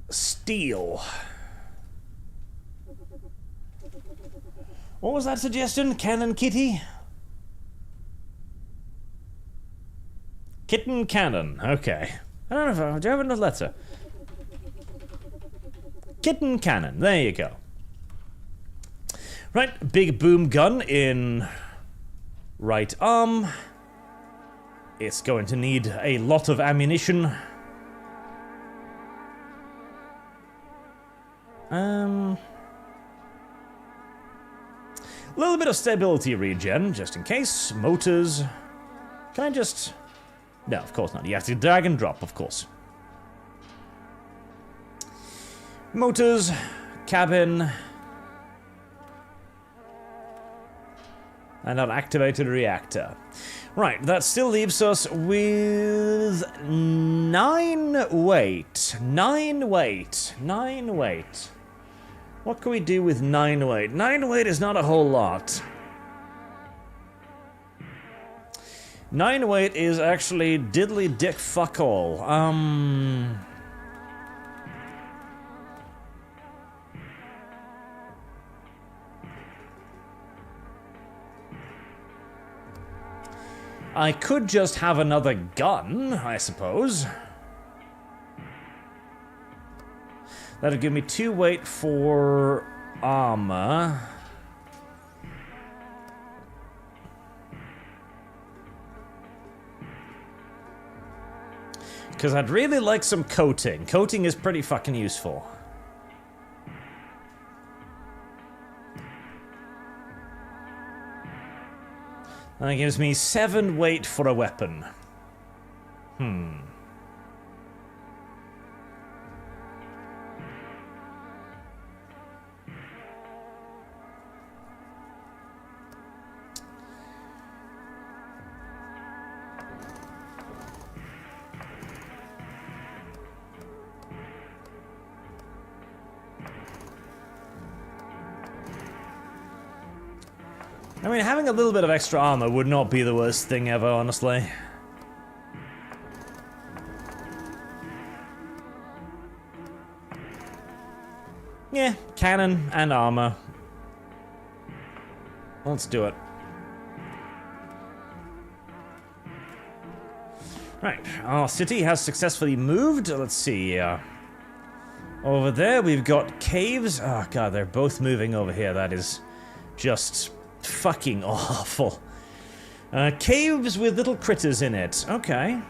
steel. What was that suggestion? Cannon Kitty? Kitten Cannon, okay. I don't know if do you have another letter? Kitten Cannon, there you go. Right, big boom gun in right arm. It's going to need a lot of ammunition. A little bit of stability regen, just in case. Motors. Can I just... No, of course not. You have to drag and drop, of course. Motors. Cabin. And an activated reactor. Right, that still leaves us with 9 weight. 9 weight. 9 weight. What can we do with 9 weight? 9 weight is not a whole lot. 9 weight is actually diddly dick fuck all. I could just have another gun, I suppose. That'll give me 2 weight for armor. Because I'd really like some coating. Coating is pretty fucking useful. And it gives me 7 weight for a weapon. I mean, having a little bit of extra armor would not be the worst thing ever, honestly. Yeah, cannon and armor. Let's do it. Right, our city has successfully moved. Let's see. Over there, we've got caves. Oh, God, they're both moving over here. That is just... fucking awful. Caves with little critters in it. Okay.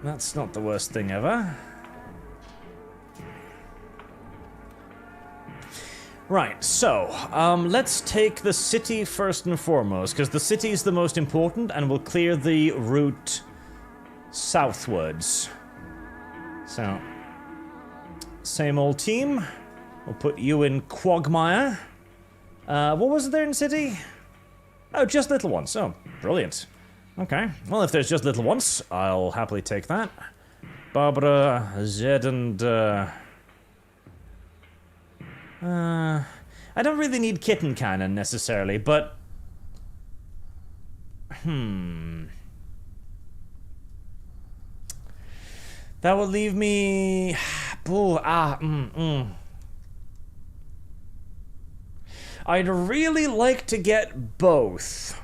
That's not the worst thing ever. Right, so, let's take the city first and foremost, because the city is the most important and will clear the route southwards. So, same old team. We'll put you in Quagmire. What was there in city? Oh, just little ones. Oh, brilliant. Okay. Well, if there's just little ones, I'll happily take that. Barbara, Zed, and I don't really need kitten cannon necessarily, but that will leave me... I'd really like to get both.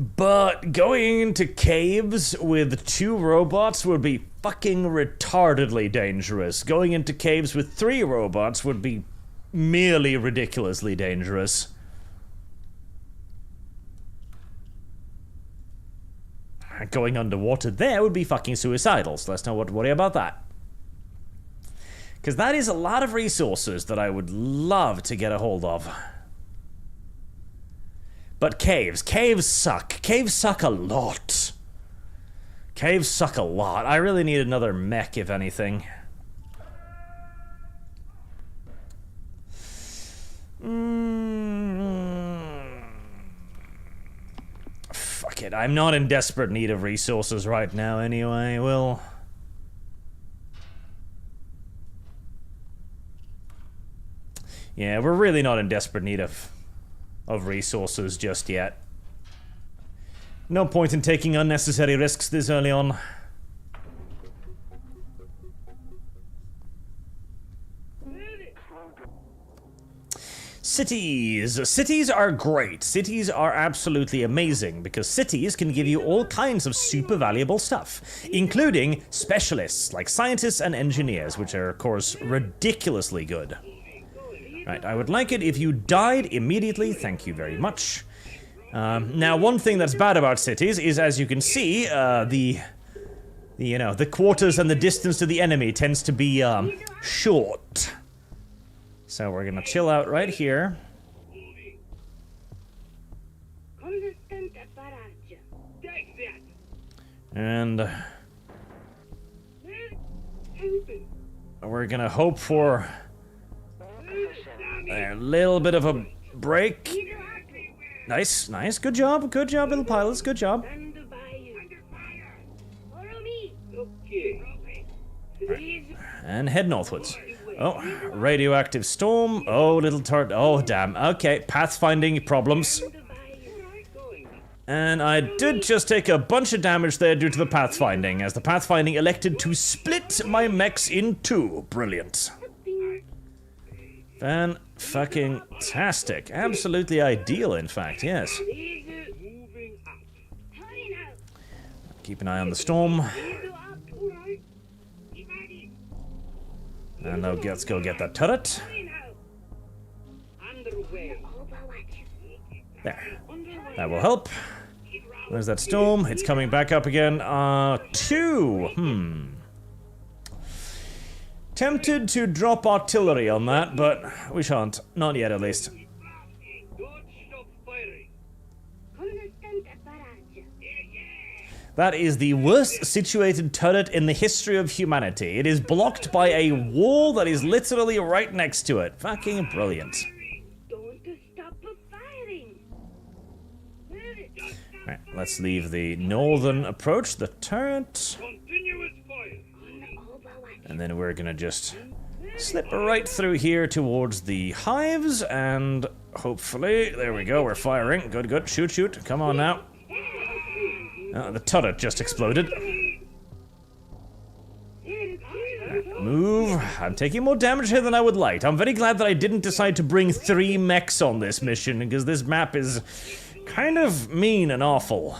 But going into caves with 2 robots would be fucking retardedly dangerous. Going into caves with 3 robots would be merely ridiculously dangerous. Going underwater there would be fucking suicidal, so let's not worry about that. Because that is a lot of resources that I would love to get a hold of. But caves suck. Caves suck a lot. Caves suck a lot. I really need another mech, if anything. Fuck it, I'm not in desperate need of resources right now anyway, well... Yeah, we're really not in desperate need of resources just yet. No point in taking unnecessary risks this early on. Cities. Cities are great. Cities are absolutely amazing because cities can give you all kinds of super valuable stuff, including specialists like scientists and engineers, which are, of course, ridiculously good. Right, I would like it if you died immediately. Thank you very much. Now, one thing that's bad about cities is, as you can see, the quarters and the distance to the enemy tends to be short. So we're gonna chill out right here. And we're gonna hope for a little bit of a break. Nice, nice, good job, little pilots, good job. And head northwards. Oh, radioactive storm. Oh, little turret. Oh, damn. Okay, pathfinding problems. And I did just take a bunch of damage there due to the pathfinding, as the pathfinding elected to split my mechs in 2. Brilliant. Fan-fucking-tastic. Absolutely ideal, in fact, yes. Keep an eye on the storm. And now let's go get that turret. There. That will help. Where's that storm? It's coming back up again. 2. Tempted to drop artillery on that, but we shan't. Not yet, at least. That is the worst situated turret in the history of humanity. It is blocked by a wall that is literally right next to it. Fucking brilliant. Right, let's leave the northern approach, the turret. And then we're gonna just slip right through here towards the hives, and hopefully, there we go, we're firing. Good, good, shoot, shoot, come on now. The turret just exploded. Move. I'm taking more damage here than I would like. I'm very glad that I didn't decide to bring 3 mechs on this mission, because this map is kind of mean and awful.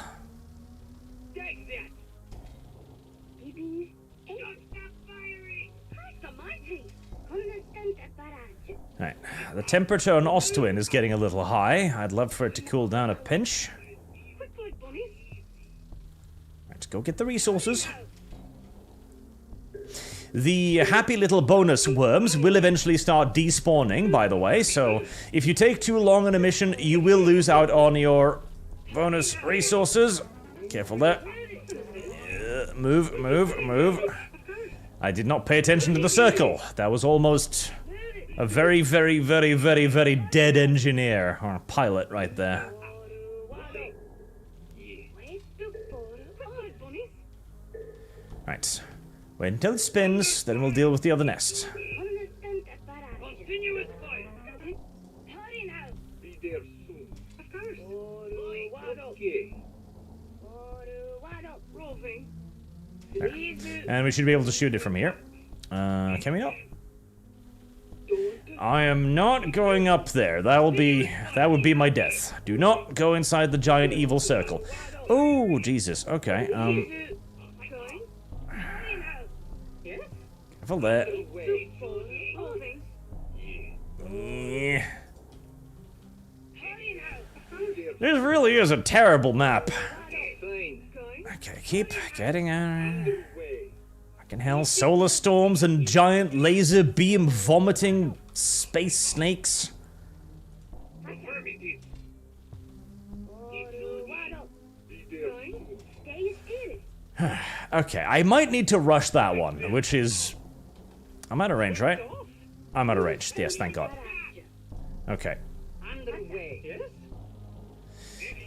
Right. The temperature on Ostwin is getting a little high. I'd love for it to cool down a pinch. Let's go get the resources. The happy little bonus worms will eventually start despawning, by the way, so if you take too long on a mission, you will lose out on your bonus resources. Careful there. Move, move, move. I did not pay attention to the circle. That was almost a very, very, very, very, very dead engineer, or pilot right there. Right. Wait until it spins, then we'll deal with the other nest. There. And we should be able to shoot it from here. Can we not? I am not going up there. That would be my death. Do not go inside the giant evil circle. Oh, Jesus. Okay, careful there. Yeah. This really is a terrible map. Okay, keep getting out. Fucking hell, solar storms and giant laser beam vomiting space snakes. Okay, I might need to rush that one, which is... I'm out of range, right? I'm out of range. Yes, thank God. Okay.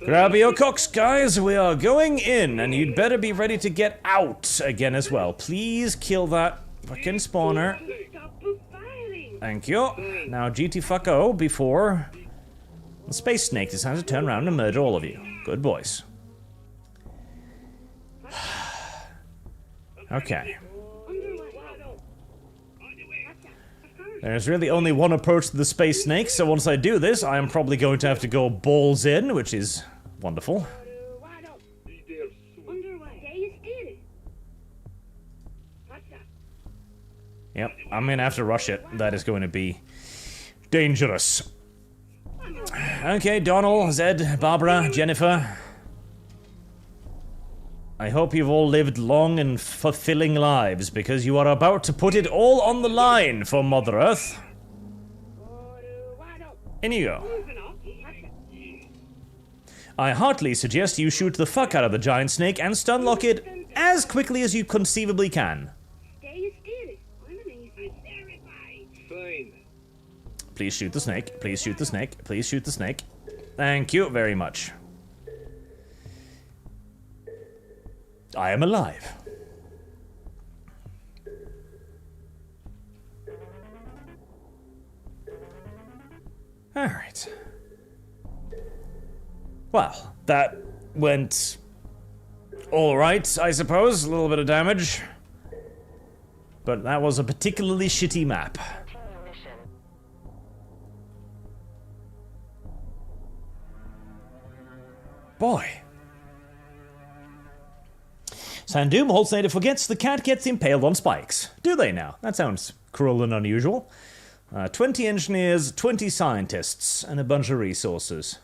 Grab your cocks, guys. We are going in, and you'd better be ready to get out again as well. Please kill that fucking spawner. Thank you. Now GT-fuck-O before the space snake decides to turn around and murder all of you. Good boys. Okay. There's really only one approach to the space snake, so once I do this, I am probably going to have to go balls in, which is wonderful. Yep, I'm gonna have to rush it. That is going to be dangerous. Okay, Donald, Zed, Barbara, Jennifer. I hope you've all lived long and fulfilling lives, because you are about to put it all on the line for Mother Earth. In you go. I heartily suggest you shoot the fuck out of the giant snake and stunlock it as quickly as you conceivably can. Please shoot the snake. Please shoot the snake. Please shoot the snake. Thank you very much. I am alive. All right. Well, that went all right, I suppose. A little bit of damage. But that was a particularly shitty map. Boy. Sandoom Holznader forgets the cat gets impaled on spikes. Do they now? That sounds cruel and unusual. 20 engineers, 20 scientists, and a bunch of resources.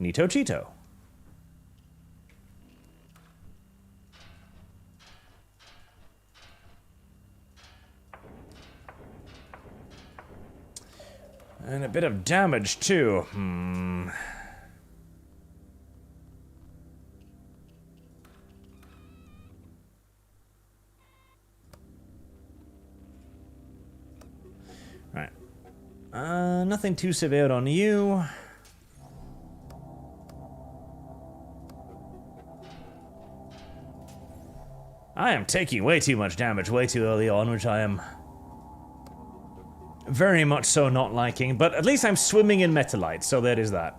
Neato Cheeto. And a bit of damage, too. Right. Nothing too severe on you. I am taking way too much damage way too early on, which I am very much so not liking, but at least I'm swimming in metalite, so there is that.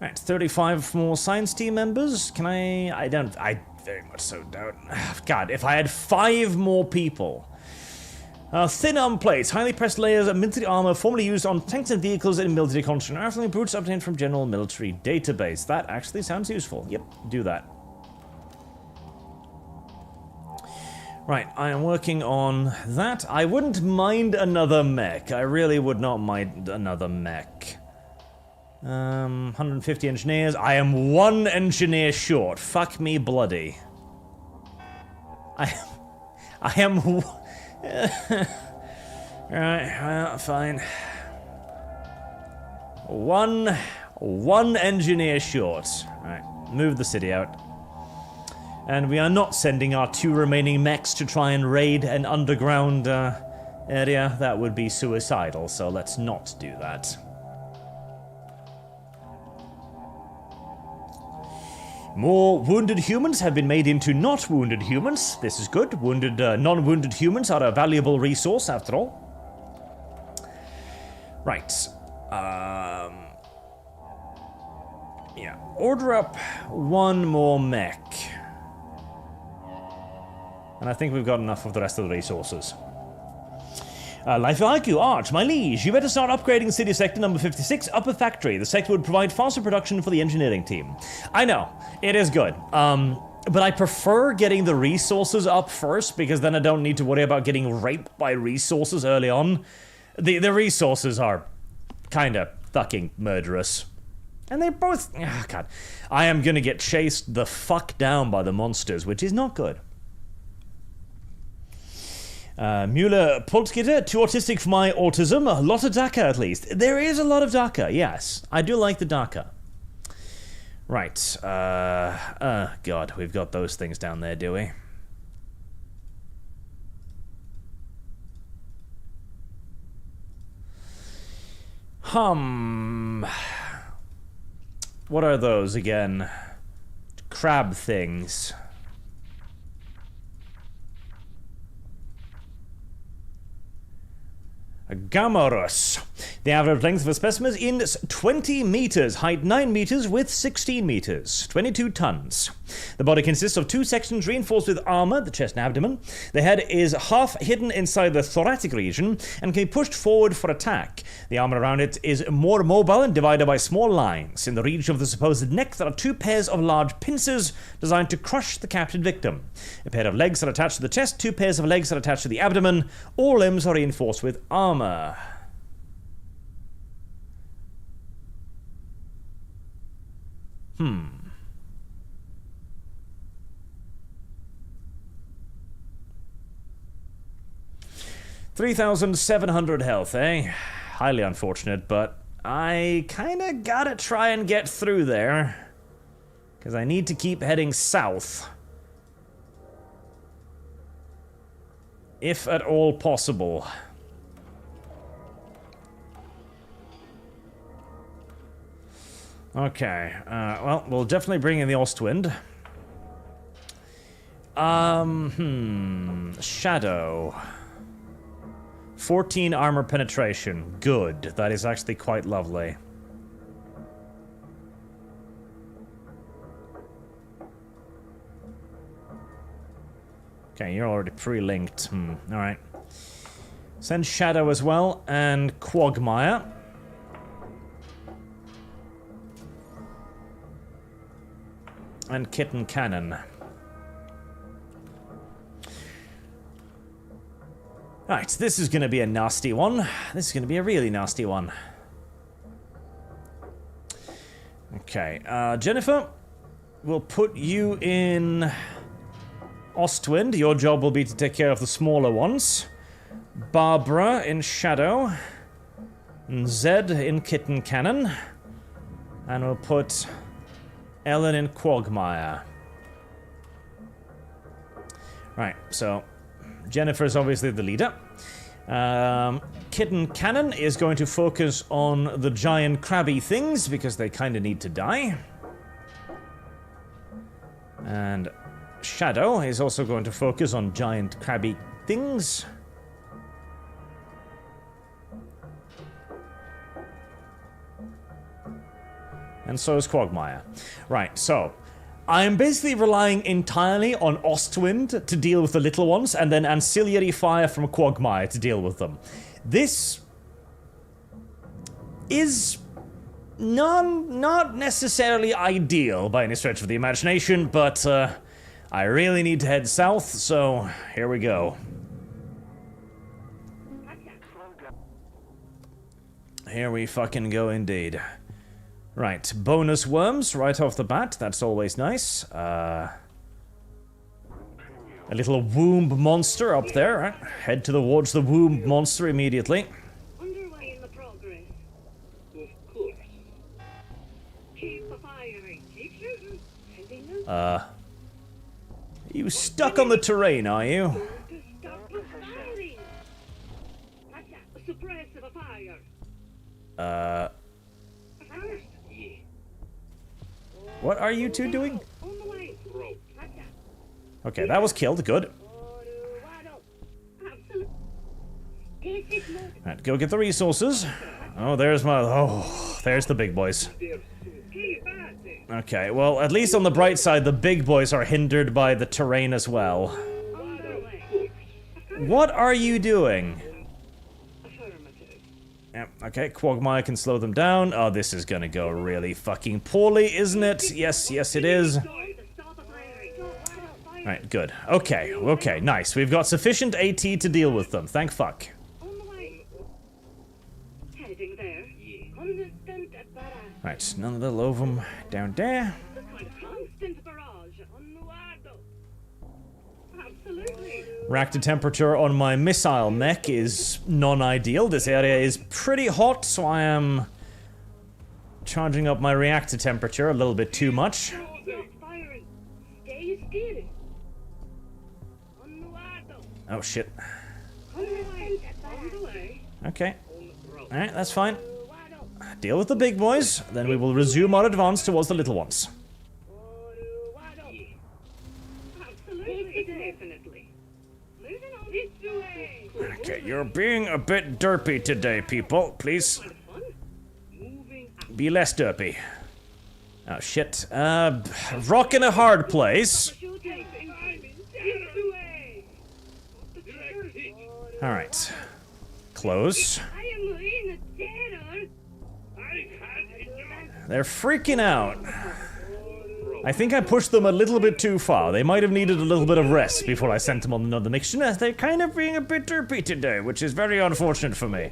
Right, 35 more science team members. Can I very much so don't. God, if I had 5 more people. Thin arm plates, highly pressed layers of military armor formerly used on tanks and vehicles in military construction. Earthling brutes obtained from general military database. That actually sounds useful. Yep, do that. Right, I am working on that. I wouldn't mind another mech. I really would not mind another mech. 150 engineers. I am 1 engineer short. Fuck me bloody. I am Alright, well, fine. One engineer short. Alright, move the city out. And we are not sending our 2 remaining mechs to try and raid an underground area. That would be suicidal, so let's not do that. More wounded humans have been made into not wounded humans. This is good. Non-wounded humans are a valuable resource, after all. Right. Yeah. Order up 1 more mech. And I think we've got enough of the rest of the resources. Life IQ, Arch, my liege, you better start upgrading city sector number 56, Upper Factory. The sector would provide faster production for the engineering team. I know, it is good. But I prefer getting the resources up first, because then I don't need to worry about getting raped by resources early on. The resources are kinda fucking murderous. And they both... Oh, God. I am gonna get chased the fuck down by the monsters, which is not good. Mueller Poltgitter, too autistic for my autism. A lot of DACA, at least. There is a lot of DACA, yes. I do like the DACA. Right. God, we've got those things down there, do we? What are those again? Crab things. A Gamorus. The average length of a specimen is 20 meters, height 9 meters, width 16 meters, 22 tons. The body consists of 2 sections reinforced with armor, the chest and abdomen. The head is half hidden inside the thoracic region and can be pushed forward for attack. The armor around it is more mobile and divided by small lines. In the region of the supposed neck, there are 2 pairs of large pincers designed to crush the captured victim. A pair of legs are attached to the chest, 2 pairs of legs are attached to the abdomen. All limbs are reinforced with armor. 3,700 health, eh? Highly unfortunate, but I kinda gotta try and get through there. Because I need to keep heading south. If at all possible. Okay, well, we'll definitely bring in the Ostwind. Shadow. 14 armor penetration. Good. That is actually quite lovely. Okay, you're already pre-linked. Alright. Send Shadow as well, and Quagmire. And Kitten Cannon. Right, this is gonna be a nasty one. This is gonna be a really nasty one. Okay, Jennifer, we'll put you in Ostwind. Your job will be to take care of the smaller ones. Barbara in Shadow. And Zed in Kitten Cannon. And we'll put Ellen in Quagmire. Right, so Jennifer's obviously the leader. Kitten Cannon is going to focus on the giant crabby things because they kind of need to die. And Shadow is also going to focus on giant crabby things. And so is Quagmire. Right, so I'm basically relying entirely on Ostwind to deal with the little ones, and then ancillary fire from Quagmire to deal with them. This is not necessarily ideal by any stretch of the imagination, but I really need to head south, so here we go. Here we fucking go indeed. Right, bonus worms right off the bat, that's always nice. A little womb monster up there, right? Head towards the womb monster immediately. Underway in the progress. Of course. Keep firing, keep shooting. You stuck on the terrain, are you? Stop the firing. Suppress the fire. First. What are you two doing? On the way. Okay, that was killed, good. Right, go get the resources. Oh, there's there's the big boys. Okay, well, at least on the bright side, the big boys are hindered by the terrain as well. What are you doing? Affirmative. Yep, okay, Quagmire can slow them down. Oh, this is gonna go really fucking poorly, isn't it? Yes, yes it is. Stop the firing. Right, good. Okay, okay, nice. We've got sufficient AT to deal with them, thank fuck. On the way. Heading there. Constant barrage. Right, none of the them down there. Constant barrage. Onward. Absolutely. Reactor temperature on my missile mech is non-ideal. This area is pretty hot, so I am charging up my reactor temperature a little bit too much. Stop firing. Stay still. Onward. Oh shit. On the way. Okay. Alright, that's fine. Deal with the big boys, then we will resume our advance towards the little ones. Absolutely. Definitely. Moving on this way. Okay, you're being a bit derpy today, people. Please Fun. Moving up. be less derpy. Oh shit. Rock in a hard place. Shooting. This way. Alright. Close. I am in terror. I can't. They're freaking out. I think I pushed them a little bit too far. They might have needed a little bit of rest before I sent them on another mission. They're kind of being a bit derpy today, which is very unfortunate for me.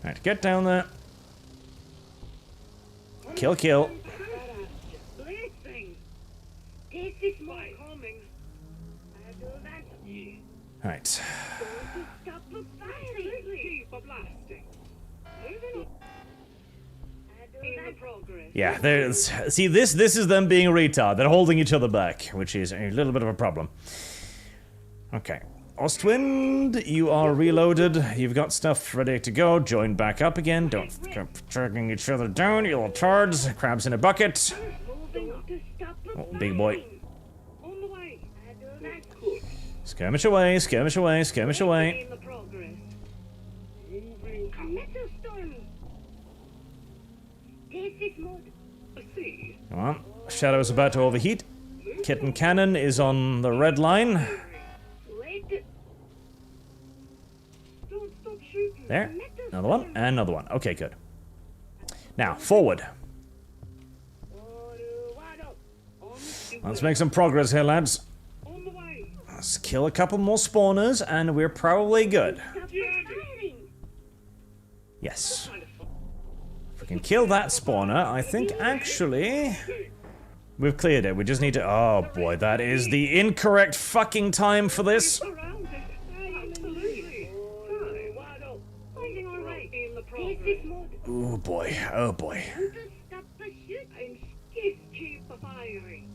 Alright, get down there. Kill, kill. Blessing. This is my coming. I do that. Alright. Going to stop the firing. Keep a blasting. Moving on. I do in the progress. Yeah, there's... See, this is them being retard. They're holding each other back, which is a little bit of a problem. Okay. Ostwind, you are reloaded. You've got stuff ready to go. Join back up again. Don't keep dragging each other down, you little tards. Crabs in a bucket. Moving on to stop the Oh, big boy. firing. On the way. I do that. Skirmish away, skirmish away, skirmish away. In the progress. Moving. Metal storm. This is mode. I see. Come on. Shadow's about to overheat. Kitten Cannon is on the red line. Wait. Don't stop shooting. There. Metal Another one, and another one. Okay, good. Now, forward. Let's make some progress here, lads. On the way. Let's kill a couple more spawners, and we're probably good. Stop firing. Yes. If we can kill that spawner, I think actually we've cleared it. We just need to... Oh boy, that is the incorrect fucking time for this. Around it. Absolutely. Finding our way in the progress. This is mode. Oh boy, oh boy. To stop the shoot. I'm scared. Keep the firing.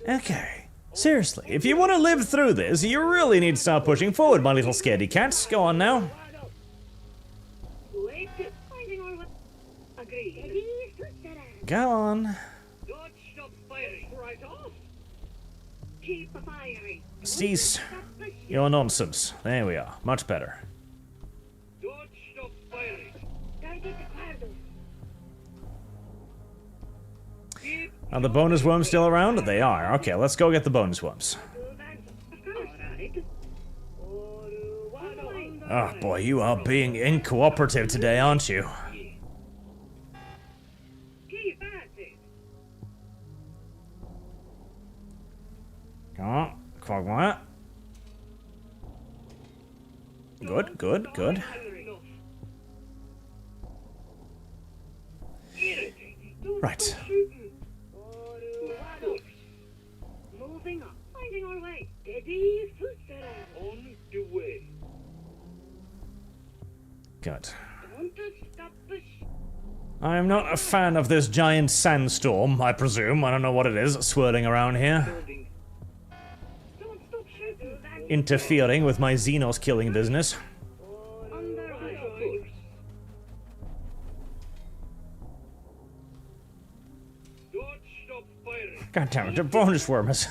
Okay. Seriously, if you want to live through this, you really need to start pushing forward, my little scaredy cats. Go on now. Wait. Finding our way. Agreed. Go on. Don't stop firing. Right off. Keep the firing. Cease Stop the shoot. your nonsense. There we are. Much better. Don't stop firing. Target acquired. Keep Are the bonus worms still around? They are. Okay, let's go get the bonus worms. Oh boy, you are being incooperative today, aren't you? Keep at it. Come on, Quagmire. Good, good, good. Right. Moving on. Finding our way. Steady footsteps. On the way. Good. Don't stop the I'm not a fan of this giant sandstorm, I presume. I don't know what it is, swirling around here. Don't stop shooting. Interfering with my Xenos killing business. Under way. Don't stop firing. God damn it, the bonus worms.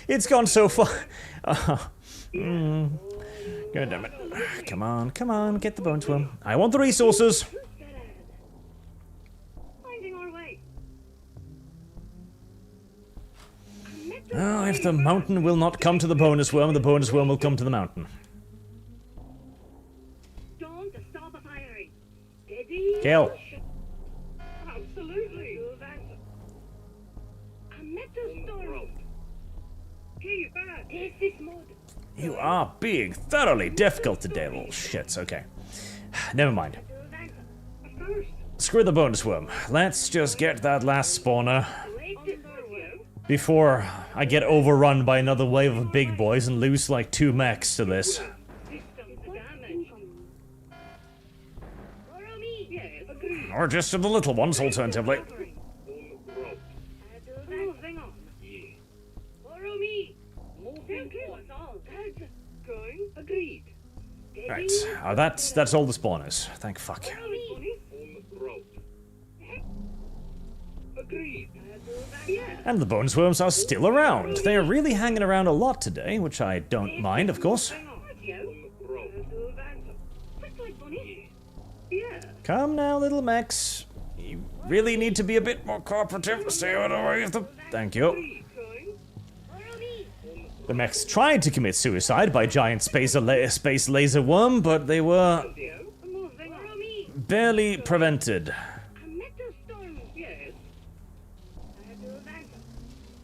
It's gone so far. God damn it. Come on, come on, get the bonus worm. I want the resources. Finding our way. Oh, if the mountain will not come to the bonus worm will come to the mountain. Don't stop firing. Steady. Kill. Absolutely. A metal storm. Hey, back. Take this mode. You are being thoroughly difficult today, little shits. Okay. Never mind. Of course. Screw the bonus worm. Let's just get that last spawner Wait this for you. before I get overrun by another wave of big boys and lose like 2 mechs to this. System damage. Follow me. Yes, agreed. Or just to the little ones, alternatively. Moving on. Follow me. Moving towards all. Going. Agreed. Right. That's all the spawners. Thank fuck. Follow me. Agreed. Yeah. And the bonus worms are still around. They are really hanging around a lot today, which I don't mind, of course. Yeah. Come now, little mechs. You really need to be a bit more cooperative. Stay out of the way of them. Thank you. Follow me. The mechs tried to commit suicide by giant space laser worm, but they were Moving on. Follow me. barely prevented. A metal storm. Yes.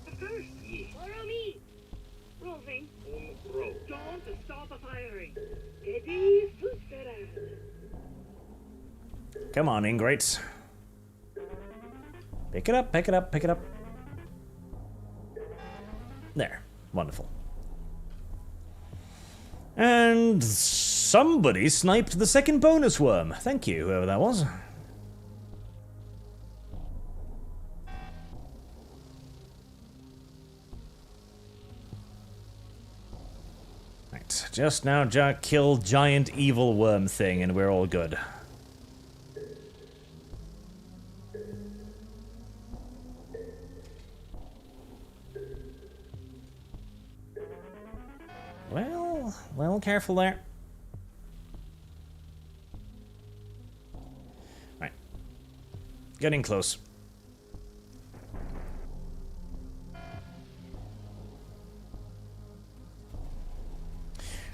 Of course. Follow me. Roving. Don't stop firing. Steady. Come on, ingrates. Pick it up, pick it up, pick it up. There. Wonderful. And somebody sniped the second bonus worm. Thank you, whoever that was. Right, just now kill giant evil worm thing and we're all good. Well, careful there. Right. Getting close.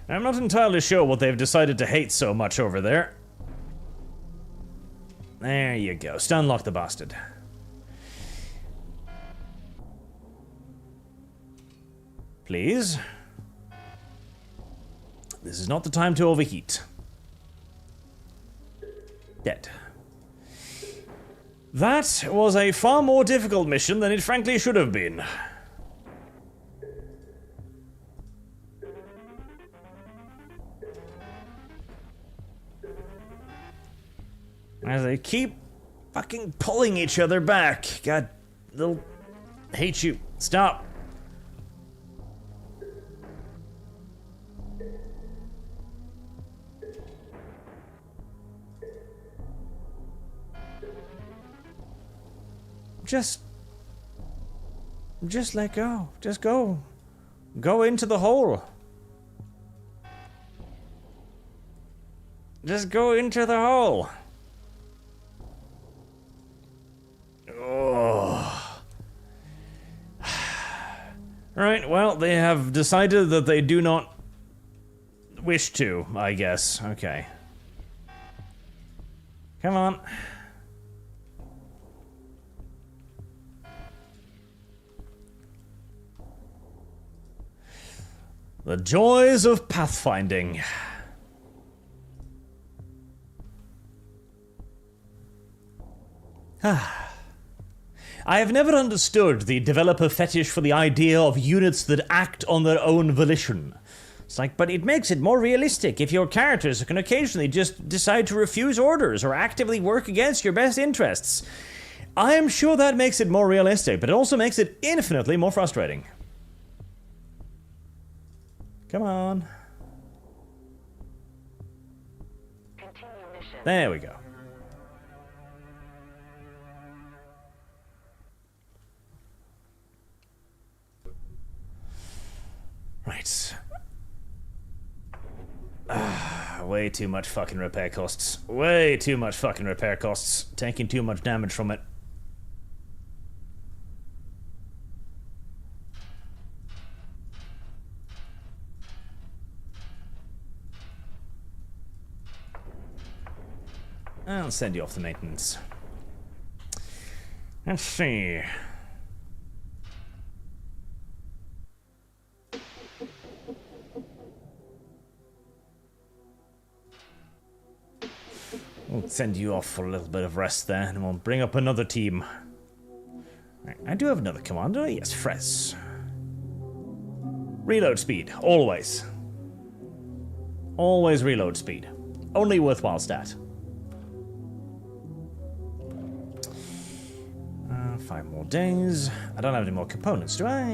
I'm not entirely sure what they've decided to hate so much over there. There you go. Stunlock the bastard. Please. This is not the time to overheat. Dead. That was a far more difficult mission than it frankly should have been. As they keep fucking pulling each other back. God, they'll hate you. Stop. Just let go. Just go. Go into the hole. Just go into the hole. Oh. Right, well, they have decided that they do not wish to, I guess. Okay. Come on. The joys of pathfinding. I have never understood the developer fetish for the idea of units that act on their own volition. It's like, but it makes it more realistic if your characters can occasionally just decide to refuse orders or actively work against your best interests. I am sure that makes it more realistic, but it also makes it infinitely more frustrating. Come on. There we go. Right. Way too much fucking repair costs. Way too much fucking repair costs. Taking too much damage from it. I'll send you off to maintenance. Let's see. We'll send you off for a little bit of rest there, and we'll bring up another team. Right, I do have another commander. Yes, Frez. Reload speed, always. Always reload speed. Only worthwhile stat. 5 more days. I don't have any more components, do I?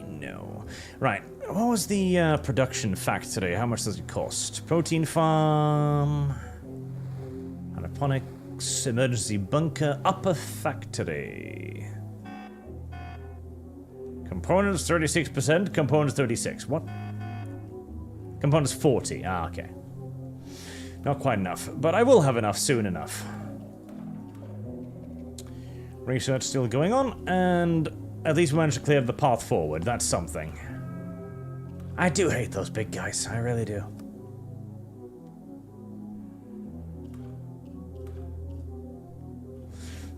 No. Right, what was the production factory? How much does it cost? Protein farm... Hydroponics, emergency bunker, upper factory. Components 36%, components 36. What? Components 40. Ah, okay. Not quite enough, but I will have enough soon enough. Research still going on, and at least we managed to clear the path forward. That's something. I do hate those big guys. I really do.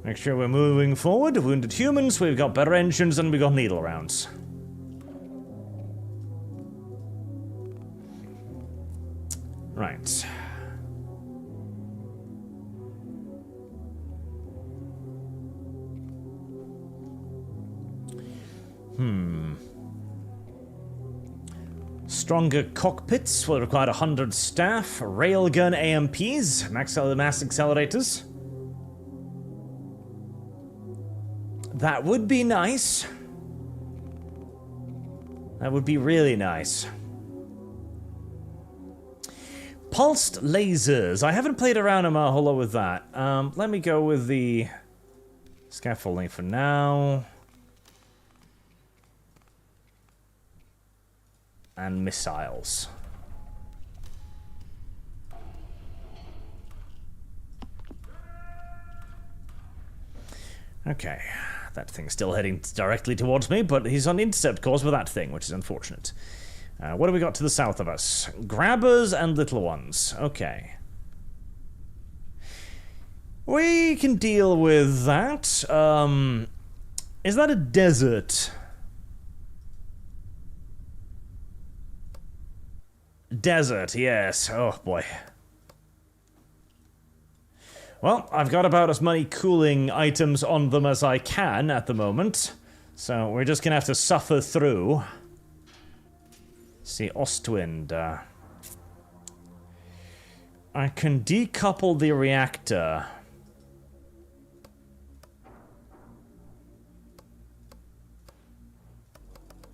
Make sure we're moving forward. Wounded humans, we've got better engines, and we've got needle rounds. Right. Stronger cockpits will require 100 staff, railgun AMPs, mass accelerators. That would be nice. That would be really nice. Pulsed lasers. I haven't played around a whole lot with that. Let me go with the scaffolding for now. And missiles. Okay. That thing's still heading directly towards me, but he's on intercept course with that thing, which is unfortunate. What do we got to the south of us? Grabbers and little ones. Okay. We can deal with that. Is that a desert? Desert, yes. Oh, boy. Well, I've got about as many cooling items on them as I can at the moment. So we're just gonna have to suffer through. See, Ostwind. I can decouple the reactor.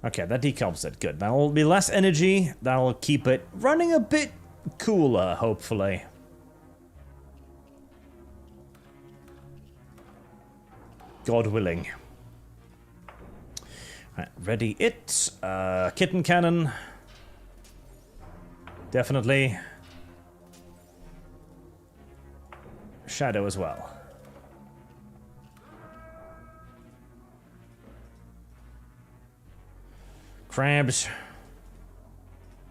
Okay, that decouples it. Good. That'll be less energy. That'll keep it running a bit cooler, hopefully. God willing. Right, ready it. Kitten cannon. Definitely. Shadow as well. Crabs.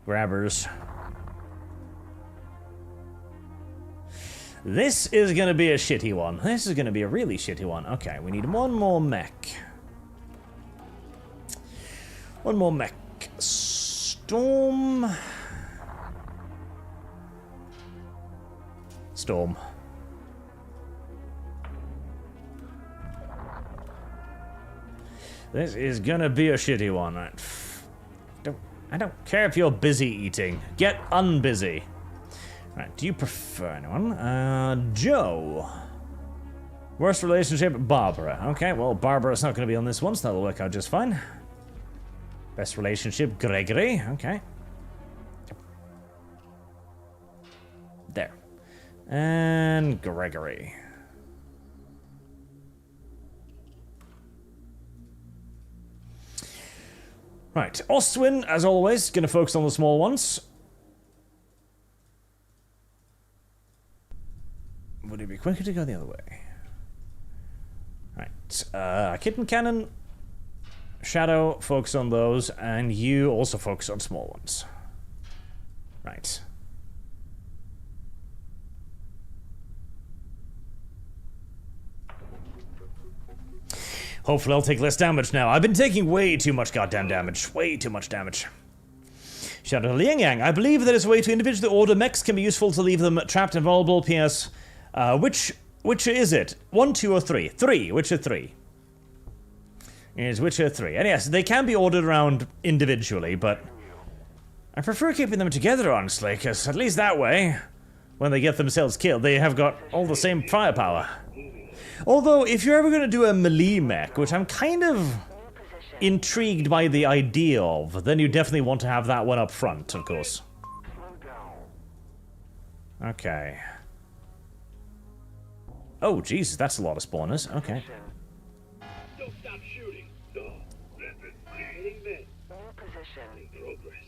Grabbers. This is gonna be a shitty one. This is gonna be a really shitty one. Okay, we need one more mech. One more mech. Storm. Storm. This is gonna be a shitty one. I don't care if you're busy eating. Get unbusy. Right, do you prefer anyone? Joe. Worst relationship, Barbara. Okay, well, Barbara's not going to be on this one, so that'll work out just fine. Best relationship, Gregory. Okay. There. And Gregory. Right, Ostwin, as always, going to focus on the small ones. Would it be quicker to go the other way? Right, Kitten Cannon, Shadow, focus on those, and you also focus on small ones. Right. Hopefully I'll take less damage now. I've been taking way too much goddamn damage. Way too much damage. Shout out to Liang Yang. I believe that as a way to individually order mechs can be useful to leave them trapped and vulnerable. PS. Which is it? 1, 2, or 3? 3. Which are 3? Is Witcher 3. And yes, they can be ordered around individually, but I prefer keeping them together, honestly, because at least that way, when they get themselves killed, they have got all the same firepower. Although, if you're ever going to do a melee mech, which I'm kind of intrigued by the idea of, then you definitely want to have that one up front, of course. Okay. Oh, Jesus, that's a lot of spawners. Okay. Don't stop shooting. Hitting mid.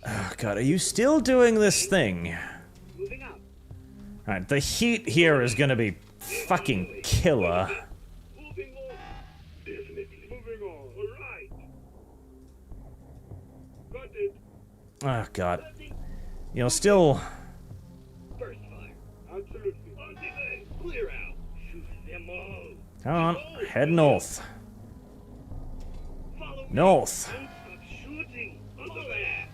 Oh, God, are you still doing this thing? Moving up. Alright, the heat here is gonna be fucking killer. Moving on. Definitely. Moving on. Alright. Got it. Oh, God. You know, still... First fire. Absolutely. On the way. Clear out. Shoot them all. Come on, head north. Follow me. North. Don't stop shooting. On the way.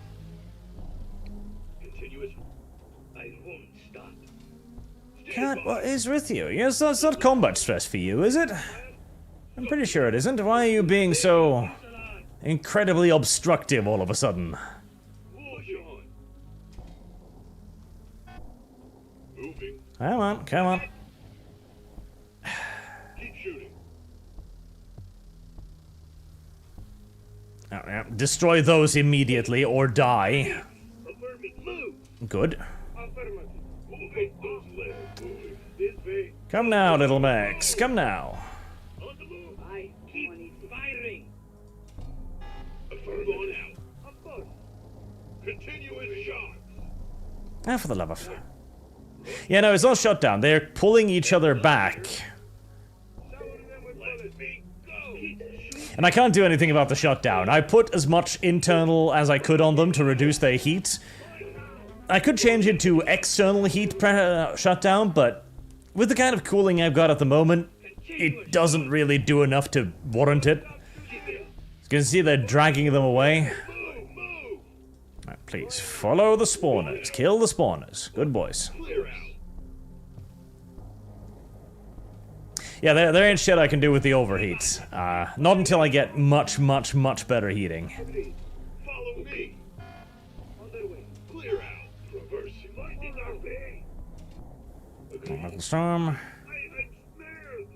Continuous. I won't stop. God, what is with you? Yes, that's not combat stress for you, is it? I'm pretty sure it isn't. Why are you being so incredibly obstructive all of a sudden? Push on. Moving. Come on, come on. Keep shooting. Oh, yeah. Destroy those immediately or die. Affirming. Move. Good. Affirmative. Moving those legs. Moving. This way. Come now, little Max. Come now. On the move. I keep firing. Affirmative. Go now. Of course. Continuous shots. Ah, for the love of... Yeah, no, it's not shut down. They're pulling each other back. Let me go. Keep shooting. And I can't do anything about the shutdown. I put as much internal as I could on them to reduce their heat. I could change it to external heat shutdown, but with the kind of cooling I've got at the moment, it doesn't really do enough to warrant it. You can see they're dragging them away. Move. Move. Right, please, follow the spawners. Kill the spawners. Good boys. Clear out. Yeah, there ain't shit I can do with the overheats. Not until I get much, much, much better heating. Follow me. On their way. Clear out. Traversing. Finding our way. Little storm. I'm snared.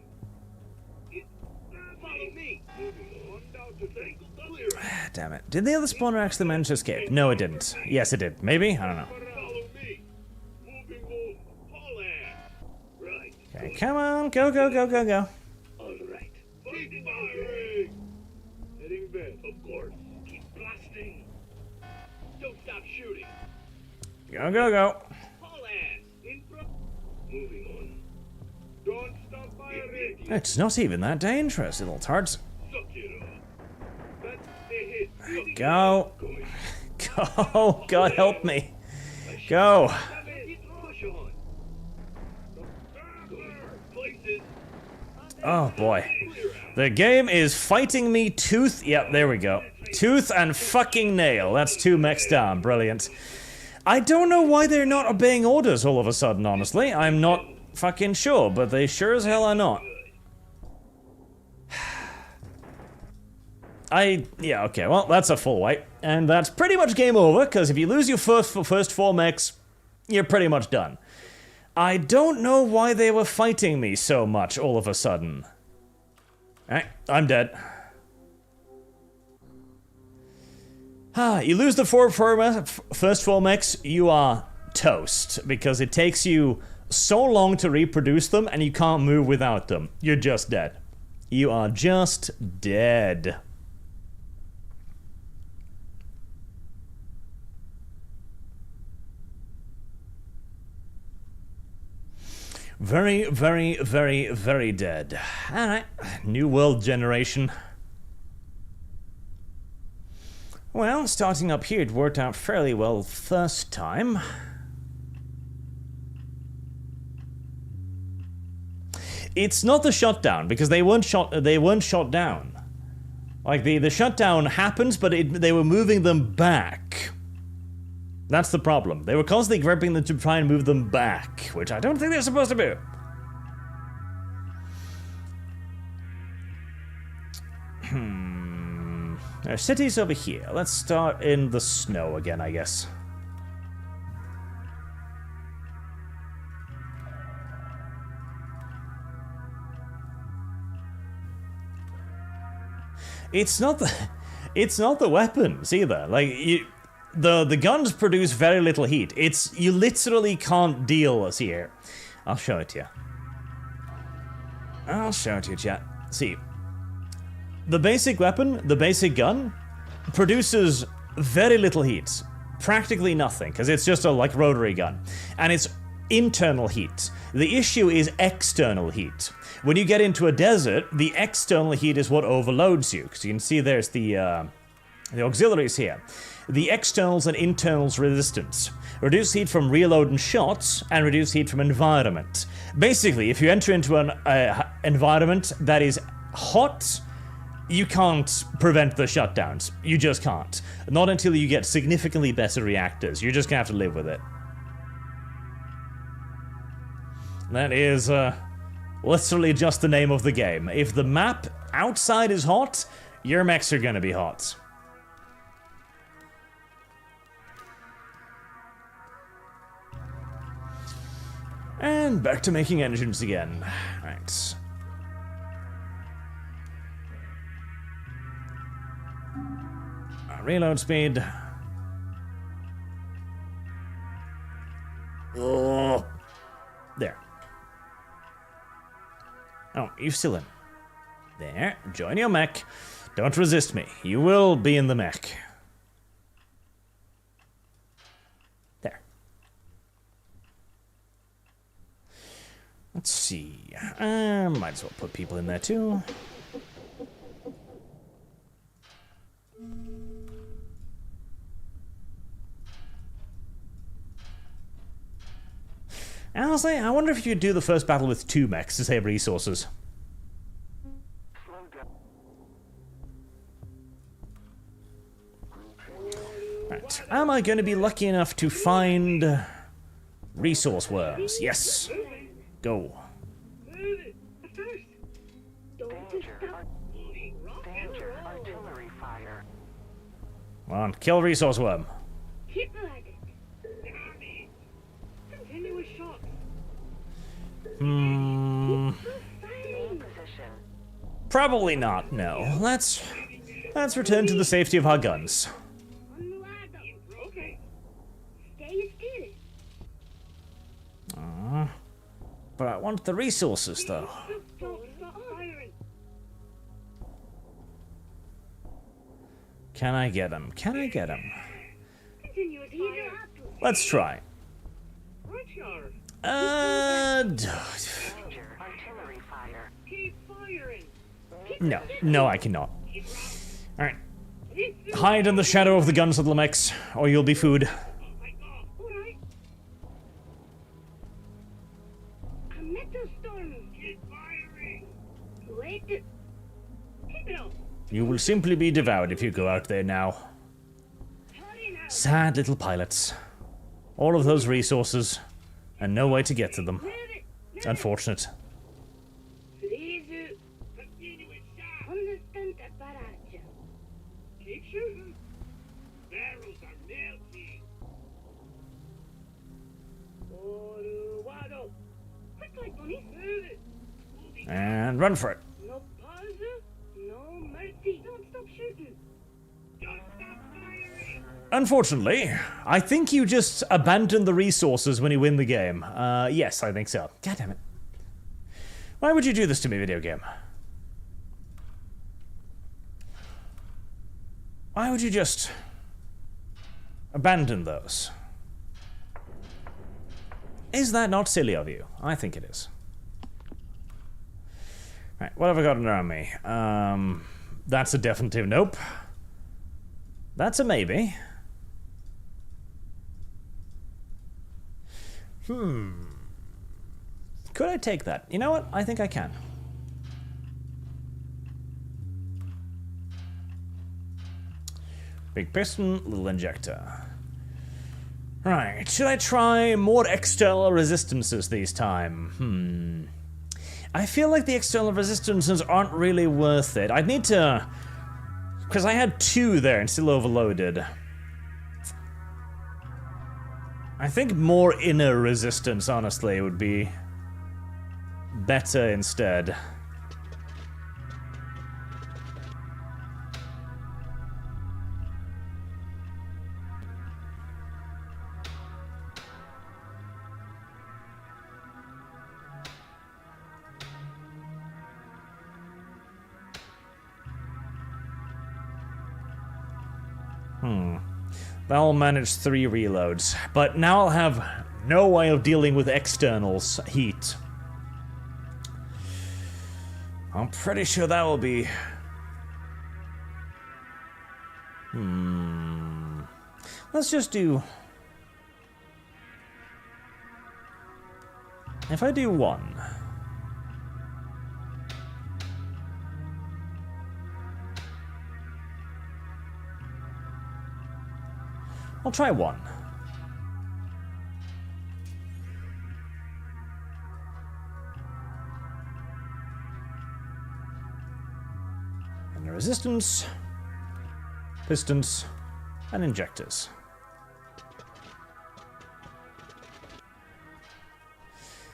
Follow me. Moving on down to tangle. Clear out. Damn it. Did the other spawner actually manage to escape? No, it didn't. Yes, it did. Maybe? I don't know. Follow me. Moving on. Haul ass. Right. Okay, come on. Go, go, go, go, go. All right. Keep firing. Hitting bed. Of course. Keep blasting. Don't stop shooting. Go, go, go. Haul ass. In front. Moving on. Don't stop firing. It's not even that dangerous, little tarts. Suck it up. That's the hit. Go. Going. Go. God help me. Go. Push on. Places. Oh boy. Clear out. The game is fighting me tooth. Yep, there we go. Tooth and fucking nail. That's 2 mechs down. Brilliant. I don't know why they're not obeying orders all of a sudden, honestly. I'm not fucking sure, but they sure as hell are not. Yeah, okay, well, that's a full wipe. And that's pretty much game over, because if you lose your first 4 mechs, you're pretty much done. I don't know why they were fighting me so much all of a sudden. Alright, I'm dead. You lose the first 4 mechs, you are toast, because it takes you so long to reproduce them, and you can't move without them. You're just dead. You are just dead. Very, very, very, very dead. Alright, New World generation. Well, starting up here, it worked out fairly well first time. It's not the shutdown, because they weren't shot down. Like, the shutdown happened, but they were moving them back. That's the problem. They were constantly gripping them to try and move them back, which I don't think they're supposed to do. Our city's over here. Let's start in the snow again, I guess. It's not the weapons either. Like, the guns produce very little heat. You literally can't deal with here. I'll show it to you. I'll show it to you, chat. See, the basic weapon, the basic gun, produces very little heat. Practically nothing, because it's just a, like, rotary gun. And it's internal heat. The issue is external heat. When you get into a desert, the external heat is what overloads you. Because you can see there's the auxiliaries here. The externals and internals resistance. Reduce heat from reloading shots, and reduce heat from environment. Basically, if you enter into an environment that is hot, you can't prevent the shutdowns. You just can't. Not until you get significantly better reactors. You're just gonna have to live with it. That is, literally just the name of the game. If the map outside is hot, your mechs are gonna be hot. And back to making engines again. Right. Reload speed. Oh. There. Oh, you're still in. There. Join your mech. Don't resist me. You will be in the mech. There. Let's see. Might as well put people in there too. Honestly, I wonder if you could do the first battle with 2 mechs to save resources. Right. Am I going to be lucky enough to find resource worms? Yes. Go. Danger, artillery fire. Come on, kill resource worm. Keep like it. Continuous shock. Probably not, no. Let's return to the safety of our guns. Okay. Stay still. But I want the resources, though. Don't stop firing. Can I get them? Can I get them? Continuous fire. Let's try. Danger, artillery fire. Keep firing. No, I cannot. Alright. Hide in the shadow of the guns, little mechs, or you'll be food. Alright. A metal storm. Keep firing. Wait. Keep it up. You will simply be devoured if you go out there now. Hurry now. Sad little pilots. All of those resources, and no way to get to them. Unfortunate. Please. Continuous shot. Constant barrage. Keep shooting. Barrels are melting. Forward. Quick like bunny. And run for it. No pause. No mercy. Don't stop shooting. Don't stop firing. Unfortunately, I think you just abandon the resources when you win the game. Yes, I think so. God damn it. Why would you do this to me, video game? Why would you just abandon those? Is that not silly of you? I think it is. Right, what have I got around me? That's a definitive nope. That's a maybe. Could I take that? You know what? I think I can. Big piston, little injector. Right, should I try more external resistances this time? I feel like the external resistances aren't really worth it. I'd need to... because I had 2 there and still overloaded. I think more inner resistance, honestly, would be better instead. That'll manage 3 reloads, but now I'll have no way of dealing with externals heat. I'm pretty sure that will be... Let's just do... if I do 1... I'll try 1. And the resistance, pistons, and injectors.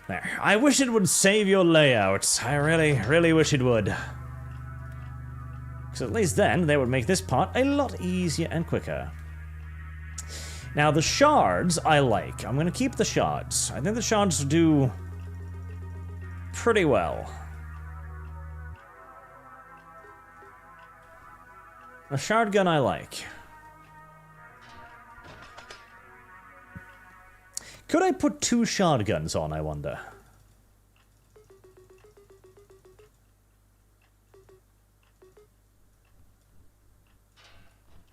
There. I wish it would save your layouts. I really wish it would. Because at least then they would make this part a lot easier and quicker. Now, the shards I like. I'm going to keep the shards. I think the shards do pretty well. A shard gun I like. Could I put 2 shard guns on, I wonder?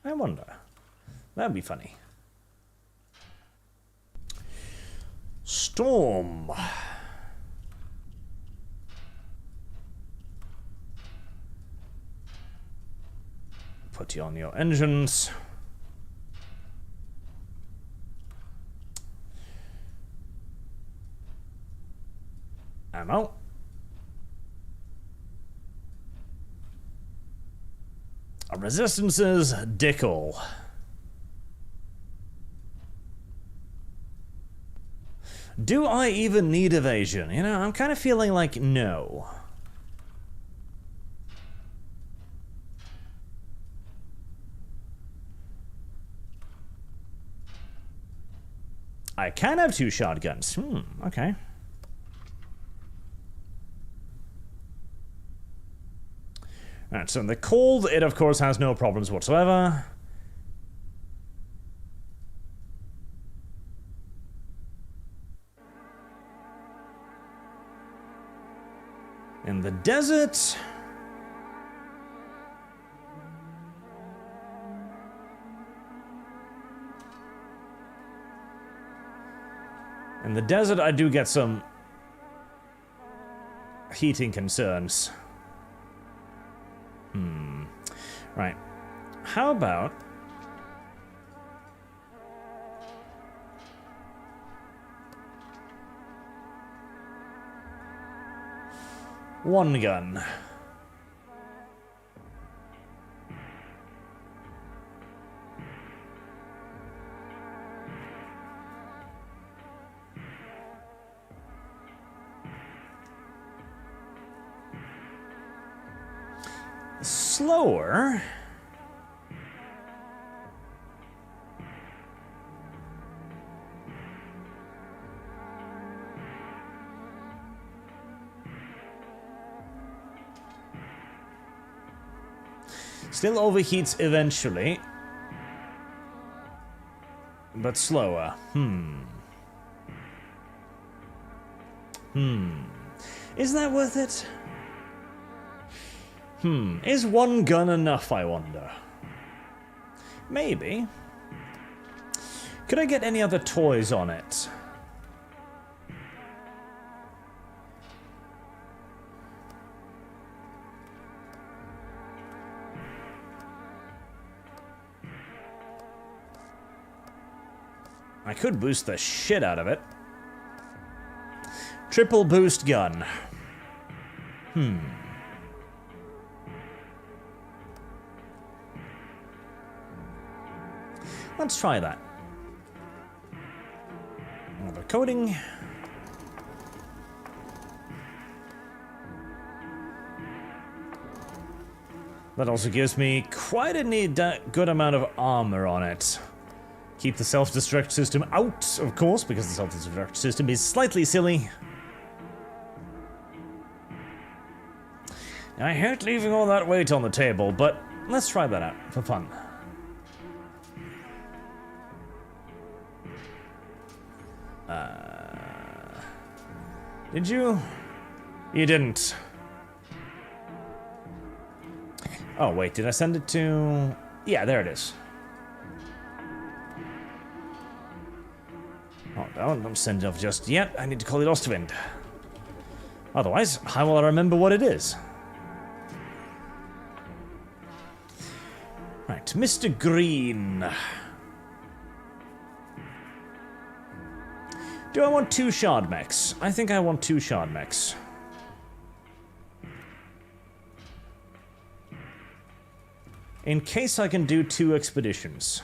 I wonder. That'd be funny. Storm. Put you on your engines. Ammo. Resistances, Dickle. Do I even need evasion? You know, I'm kind of feeling like no. I can have 2 shotguns. Okay. Alright, so in the cold, it of course has no problems whatsoever. In the desert... in the desert, I do get some heating concerns. Right. How about... one gun. Slower. Still overheats eventually. But slower. Is that worth it? Is one gun enough, I wonder? Maybe. Could I get any other toys on it? I could boost the shit out of it. Triple boost gun. Let's try that. Another coating. That also gives me quite a good amount of armor on it. Keep the self-destruct system out, of course, because the self-destruct system is slightly silly. I hate leaving all that weight on the table, but let's try that out for fun. Did you? You didn't. Oh, wait, did I send it to... Yeah, there it is. Oh, no, don't send it off just yet. I need to call it Ostwind. Otherwise, how will I remember what it is? Right, Mr. Green. Do I want 2 shard mechs? I think I want 2 shard mechs. In case I can do 2 expeditions.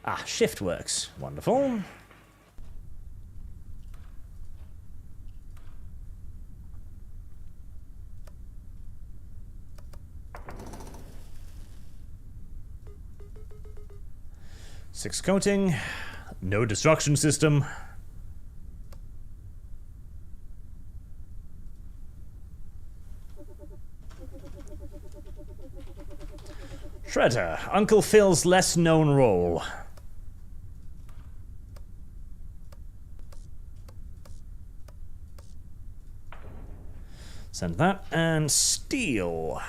Ah, shift works. Wonderful. Six coating. No destruction system. Shredder, Uncle Phil's less known role. Send that, and steel.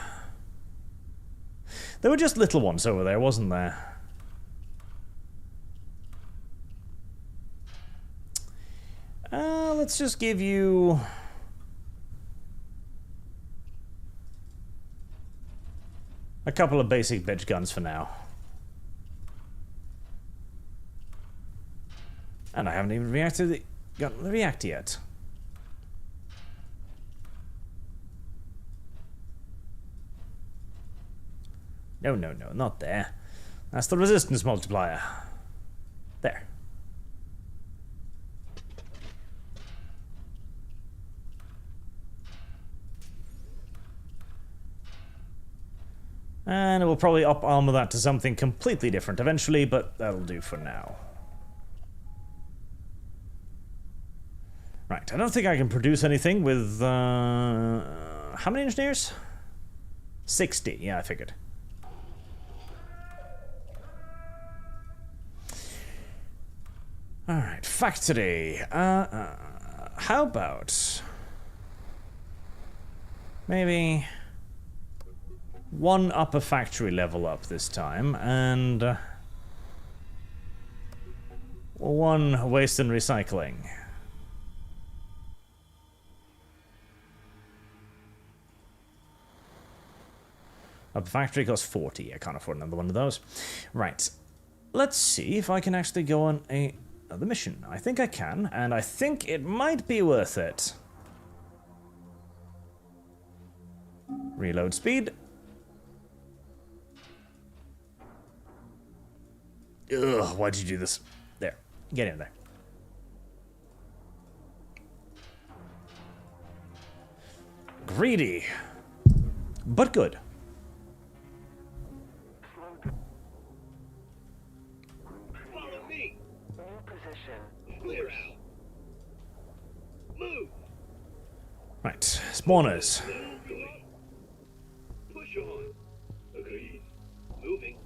There were just little ones over there, wasn't there? Let's just give you... a couple of basic bitch guns for now. And I haven't even gotten the reactor yet. No, no, no, not there. That's the resistance multiplier. There. And we'll probably up-armor that to something completely different eventually, but that'll do for now. Right, I don't think I can produce anything with, how many engineers? 60, yeah, I figured. Alright, factory. How about... maybe... 1 upper factory level up this time, and... 1 waste and recycling. Upper factory costs 40, I can't afford another one of those. Right, let's see if I can actually go on another mission. I think I can, and I think it might be worth it. Reload speed. Ugh, why'd you do this? There. Get in there. Greedy. But good. Follow me. New position. Clear out. Move. Right. Spawners. Push on. Agreed. Moving.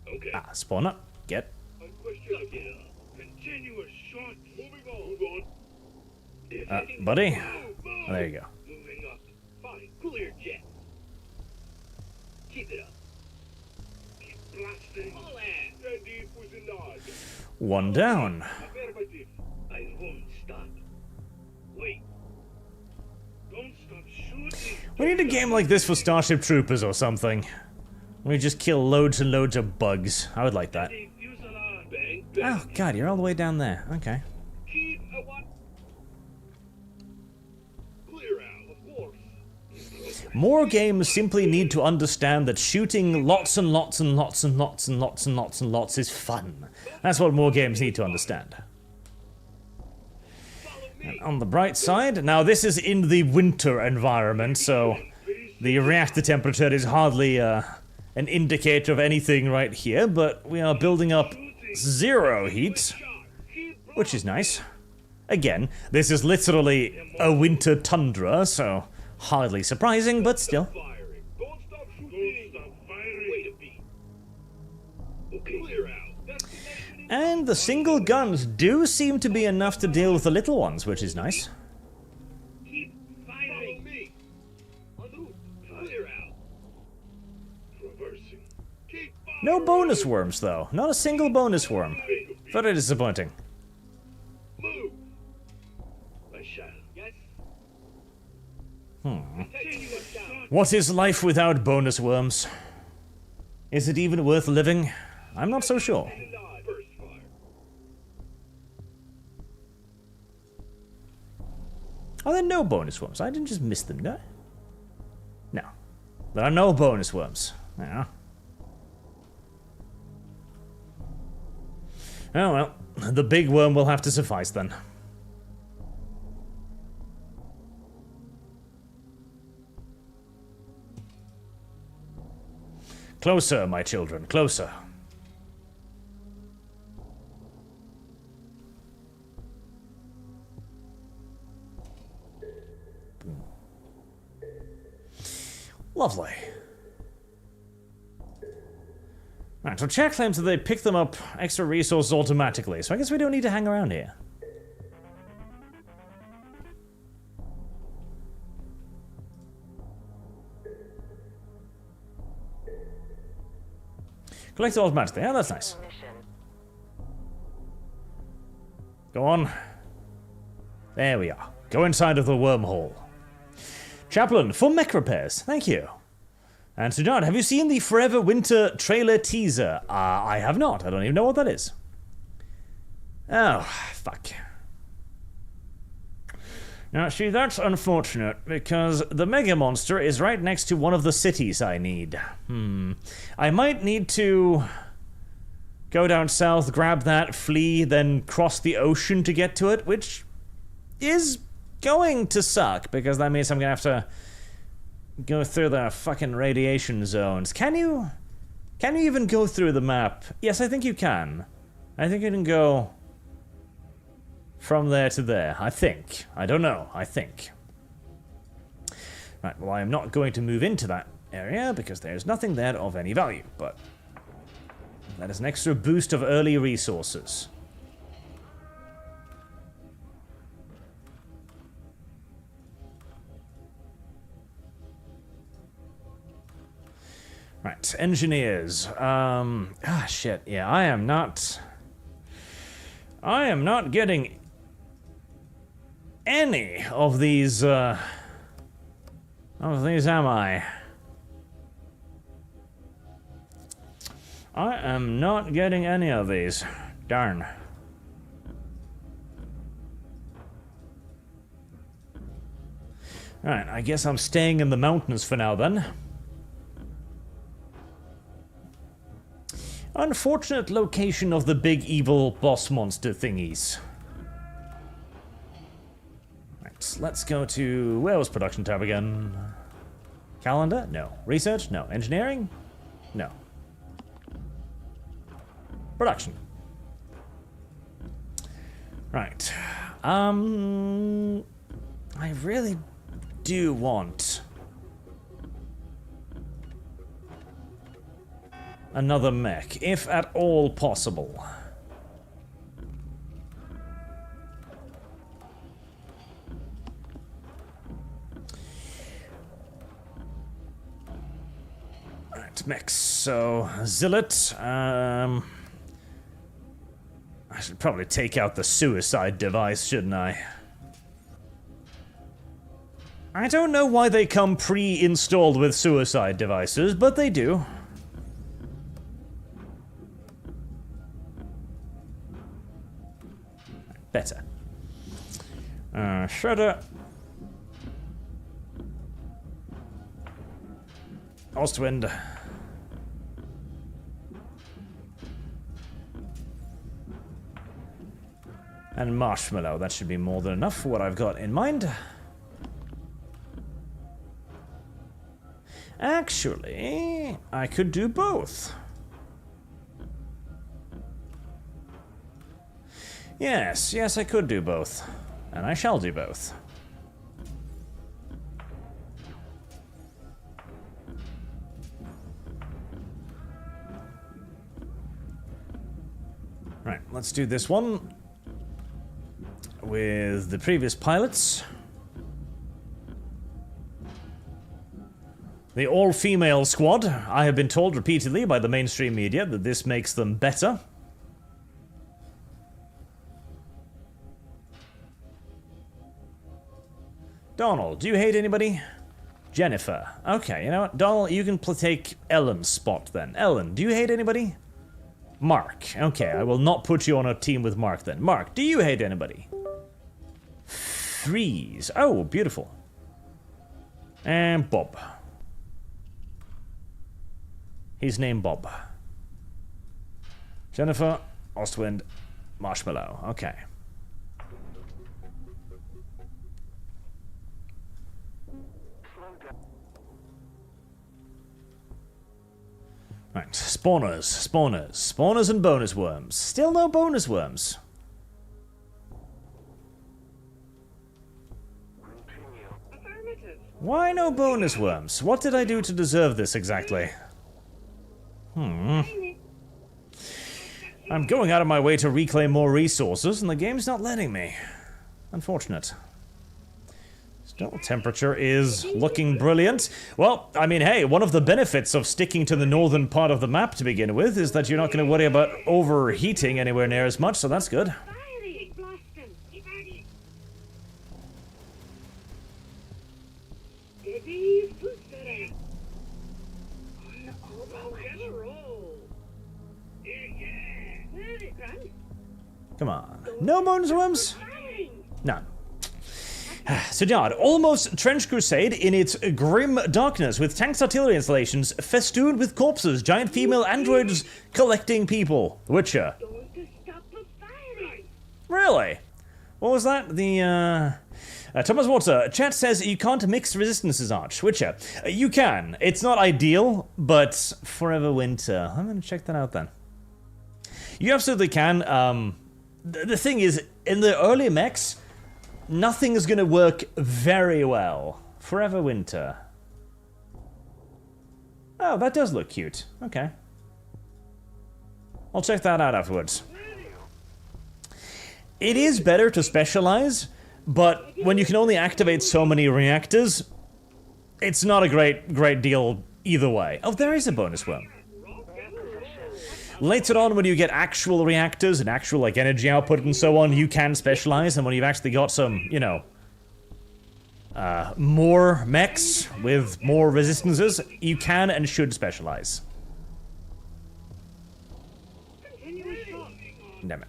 Okay. Ah, spawn up. Get. Unquestionable. Continuous shot. Moving on. Move on. Buddy. Move, move. Oh, there you go. Moving up. Fine. Clear jet. Keep it up. Keep blasting. All hands. Steady fusilade. 1 down. Affirmative. I won't stop. Wait. Don't stop shooting. need a game like this for Starship Troopers or something. We just kill loads and loads of bugs. I would like that. Oh god, you're all the way down there. Okay. Keep a one. Clear out, of course. More games simply need to understand that shooting lots and lots and lots and lots and lots and lots and lots is fun. That's what more games need to understand. And on the bright side, now this is in the winter environment, so the reactor temperature is hardly an indicator of anything right here, but we are building up 0 heat, which is nice. Again, this is literally a winter tundra, so hardly surprising, but still. Firing. Don't stop shooting. Don't stop firing. Wait a beat. Okay. Clear out. Destination. And the single guns do seem to be enough to deal with the little ones, which is nice. Keep firing. Follow me. Clear out. Traversing. Keep firing. No bonus worms, though. Not a single bonus worm. Very disappointing. Move. I shall. Yes. Continuous down. What is life without bonus worms? Is it even worth living? I'm not so sure. First fire. Are there no bonus worms? I didn't just miss them, did I? No. There are no bonus worms. Yeah. Oh well, the big worm will have to suffice then. Closer, my children, closer. Lovely. Right, so chat claims that they pick them up extra resources automatically, so I guess we don't need to hang around here. Collect automatically, yeah, that's nice. Mission. Go on. There we are. Go inside of the wormhole. Chaplain, for mech repairs, thank you. And Sujad, have you seen the Forever Winter trailer teaser? I have not. I don't even know what that is. Oh, fuck. Now, see, that's unfortunate, because the Mega Monster is right next to one of the cities I need. I might need to go down south, grab that, flee, then cross the ocean to get to it, which is going to suck, because that means I'm gonna have to go through the fucking radiation zones. Can you even go through the map? Yes, I think you can. I think you can go from there to there. I think. I don't know. I think. Right, well, I am not going to move into that area because there's nothing there of any value, but that is an extra boost of early resources. Right, engineers. Shit. Yeah, I am not getting any of these, am I? I am not getting any of these. Darn. Alright, I guess I'm staying in the mountains for now then. Unfortunate location of the big evil boss monster thingies. Right, let's go to... where was production tab again? Calendar? No. Research? No. Engineering? No. Production. Right. I really do want another mech, if at all possible. Right, mechs. So, Zillet, I should probably take out the suicide device, shouldn't I? I don't know why they come pre-installed with suicide devices, but they do. Better. Shredder. Ostwind. And marshmallow. That should be more than enough for what I've got in mind. Actually, I could do both. Yes, I could do both. And I shall do both. Right, let's do this one with the previous pilots. The all-female squad. I have been told repeatedly by the mainstream media that this makes them better. Donald, do you hate anybody? Jennifer. Okay, you know what? Donald, you can take Ellen's spot then. Ellen, do you hate anybody? Mark. Okay, I will not put you on a team with Mark then. Mark, do you hate anybody? Freeze. Oh, beautiful. And Bob. He's named Bob. Jennifer, Ostwind, Marshmallow. Okay. Right, spawners and bonus worms. Still no bonus worms. Affirmative. Why no bonus worms? What did I do to deserve this exactly? I'm going out of my way to reclaim more resources, and the game's not letting me. Unfortunate. Still, temperature is looking brilliant. Well, I mean, hey, one of the benefits of sticking to the northern part of the map to begin with is that you're not going to worry about overheating anywhere near as much, so that's good. Come on. No bonus worms? None. Sejad, almost Trench Crusade in its grim darkness, with tanks, artillery installations festooned with corpses, giant female androids collecting people. Witcher. Really? What was that? The, Thomas Water, chat says you can't mix resistances, Arch. Witcher. You can. It's not ideal, but Forever Winter. I'm gonna check that out then. You absolutely can. The thing is, in the early mechs, nothing is going to work very well. Forever Winter. Oh, that does look cute. Okay. I'll check that out afterwards. It is better to specialize, but when you can only activate so many reactors, it's not a great deal either way. Oh, there is a bonus worm. Later on, when you get actual reactors and actual, like, energy output and so on, you can specialize, and when you've actually got some, you know, more mechs with more resistances, you can and should specialize. Damn it.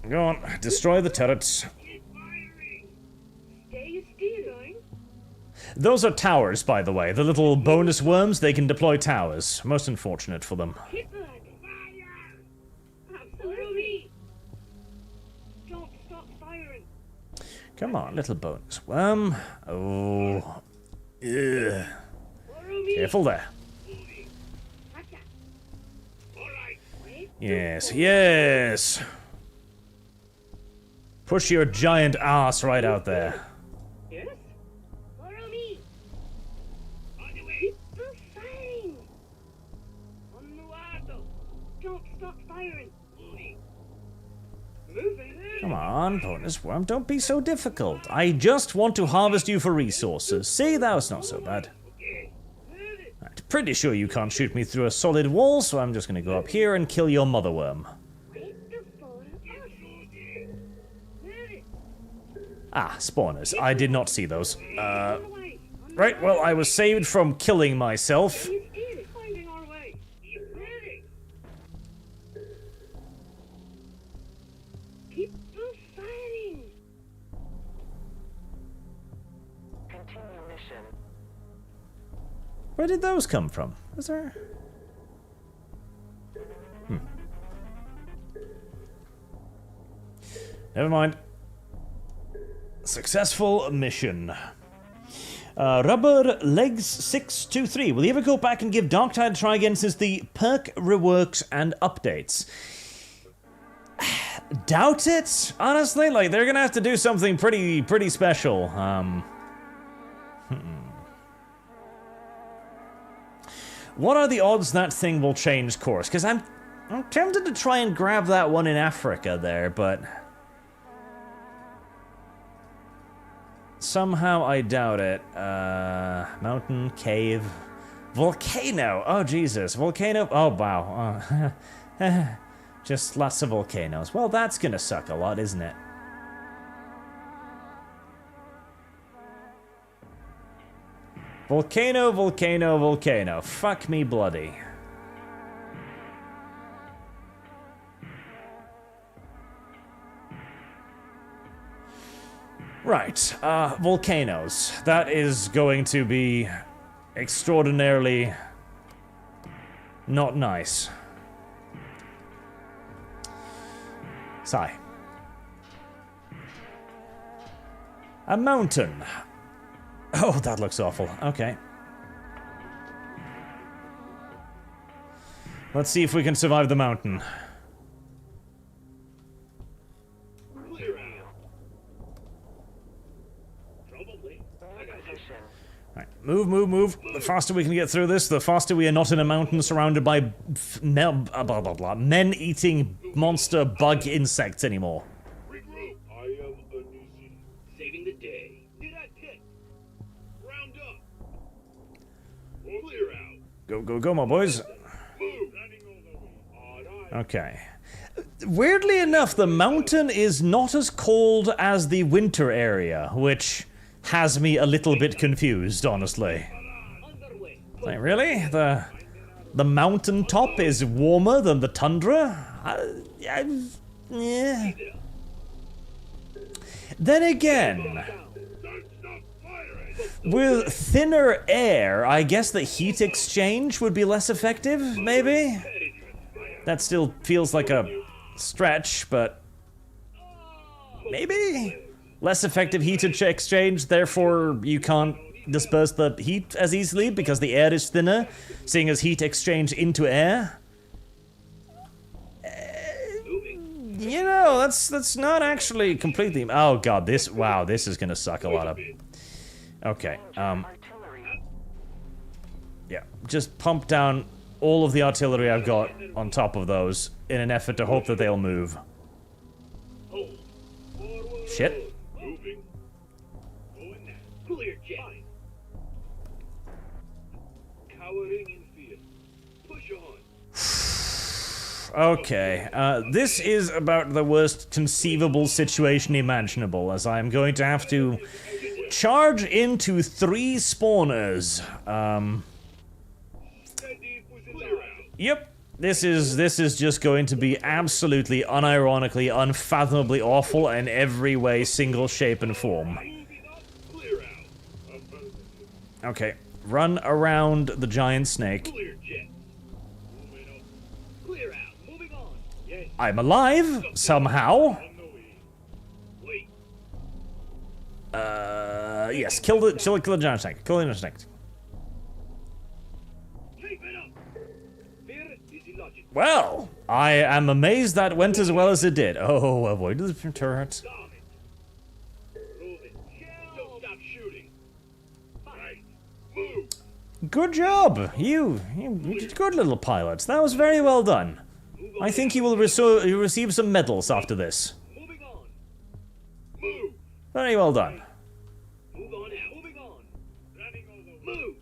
Go on, destroy the turrets. Those are towers, by the way. The little bonus worms, they can deploy towers. Most unfortunate for them. Come on, little bonus worm. Oh. Ugh. Careful there. Yes, yes. Push your giant ass right out there. Come on, bonus worm, don't be so difficult. I just want to harvest you for resources. See, that was not so bad. Right, pretty sure you can't shoot me through a solid wall, so I'm just gonna go up here and kill your mother worm. Ah, spawners. I did not see those. Right, well, I was saved from killing myself. Finding our way. Keep moving. Keep on firing. Continue mission. Where did those come from? Was there... Never mind. Successful mission. Rubber Legs 623. Will you ever go back and give Darktide a try again since the perk reworks and updates? Doubt it, honestly. Like, they're gonna have to do something pretty special. What are the odds that thing will change course? Because I'm tempted to try and grab that one in Africa there, but... somehow I doubt it. Mountain, cave, volcano. Oh, Jesus. Volcano. Oh, wow. Just lots of volcanoes. Well, that's gonna suck a lot, isn't it? Volcano, volcano, volcano. Fuck me bloody. Right, volcanoes. That is going to be extraordinarily not nice. Sigh. A mountain. Oh, that looks awful. Okay. Let's see if we can survive the mountain. Clear out. Probably. I got you. Position. Right, move, move, move. The faster we can get through this, the faster we are not in a mountain surrounded by men-eating monster bug insects anymore. Regroup. I am uneasy. Saving the day. Did I pick? Round up. Clear out. Go, go, go, my boys. Move. Running all the way. Odd eye. Okay. Weirdly enough, the mountain is not as cold as the winter area, which has me a little bit confused, honestly. Underway. Like, really? The mountain top is warmer than the tundra? Yeah. Then again, Don't stop firing. with thinner air, I guess the heat exchange would be less effective, maybe? That still feels like a stretch, but maybe? Less effective heat exchange, therefore you can't disperse the heat as easily because the air is thinner, seeing as heat exchange into air. You know, that's not actually completely... Oh god, this is gonna suck a lot of... Okay, Artillery. yeah, just pump down all of the artillery I've got on top of those in an effort to hope that they'll move. Hold. Forward. Shit. Moving. Going now. Clear jet. Cowering in fear. Push on. Okay, this is about the worst conceivable situation imaginable, as I'm going to have to charge into 3 spawners. Steady clear out. Yep, this is just going to be absolutely, unironically, unfathomably awful in every way, single shape and form. Moving up. Clear out. Affirmative. Okay, run around the giant snake. Clear jet. Moving up. Clear out. Moving on. Yes. I'm alive, somehow. On the way. Wait. Yes, kill the giant snake. Kill the giant snake. Keep it up. Fear is illogical. Well, I am amazed that went as well as it did. Oh, avoid the turret. Bomb it. Move it. Don't stop shooting. Right. Move. Good job. You did good, little pilots. That was very well done. I think you will receive some medals after this. Moving on. Move. Very well done. Move on out. Moving on. Running all the way. Move.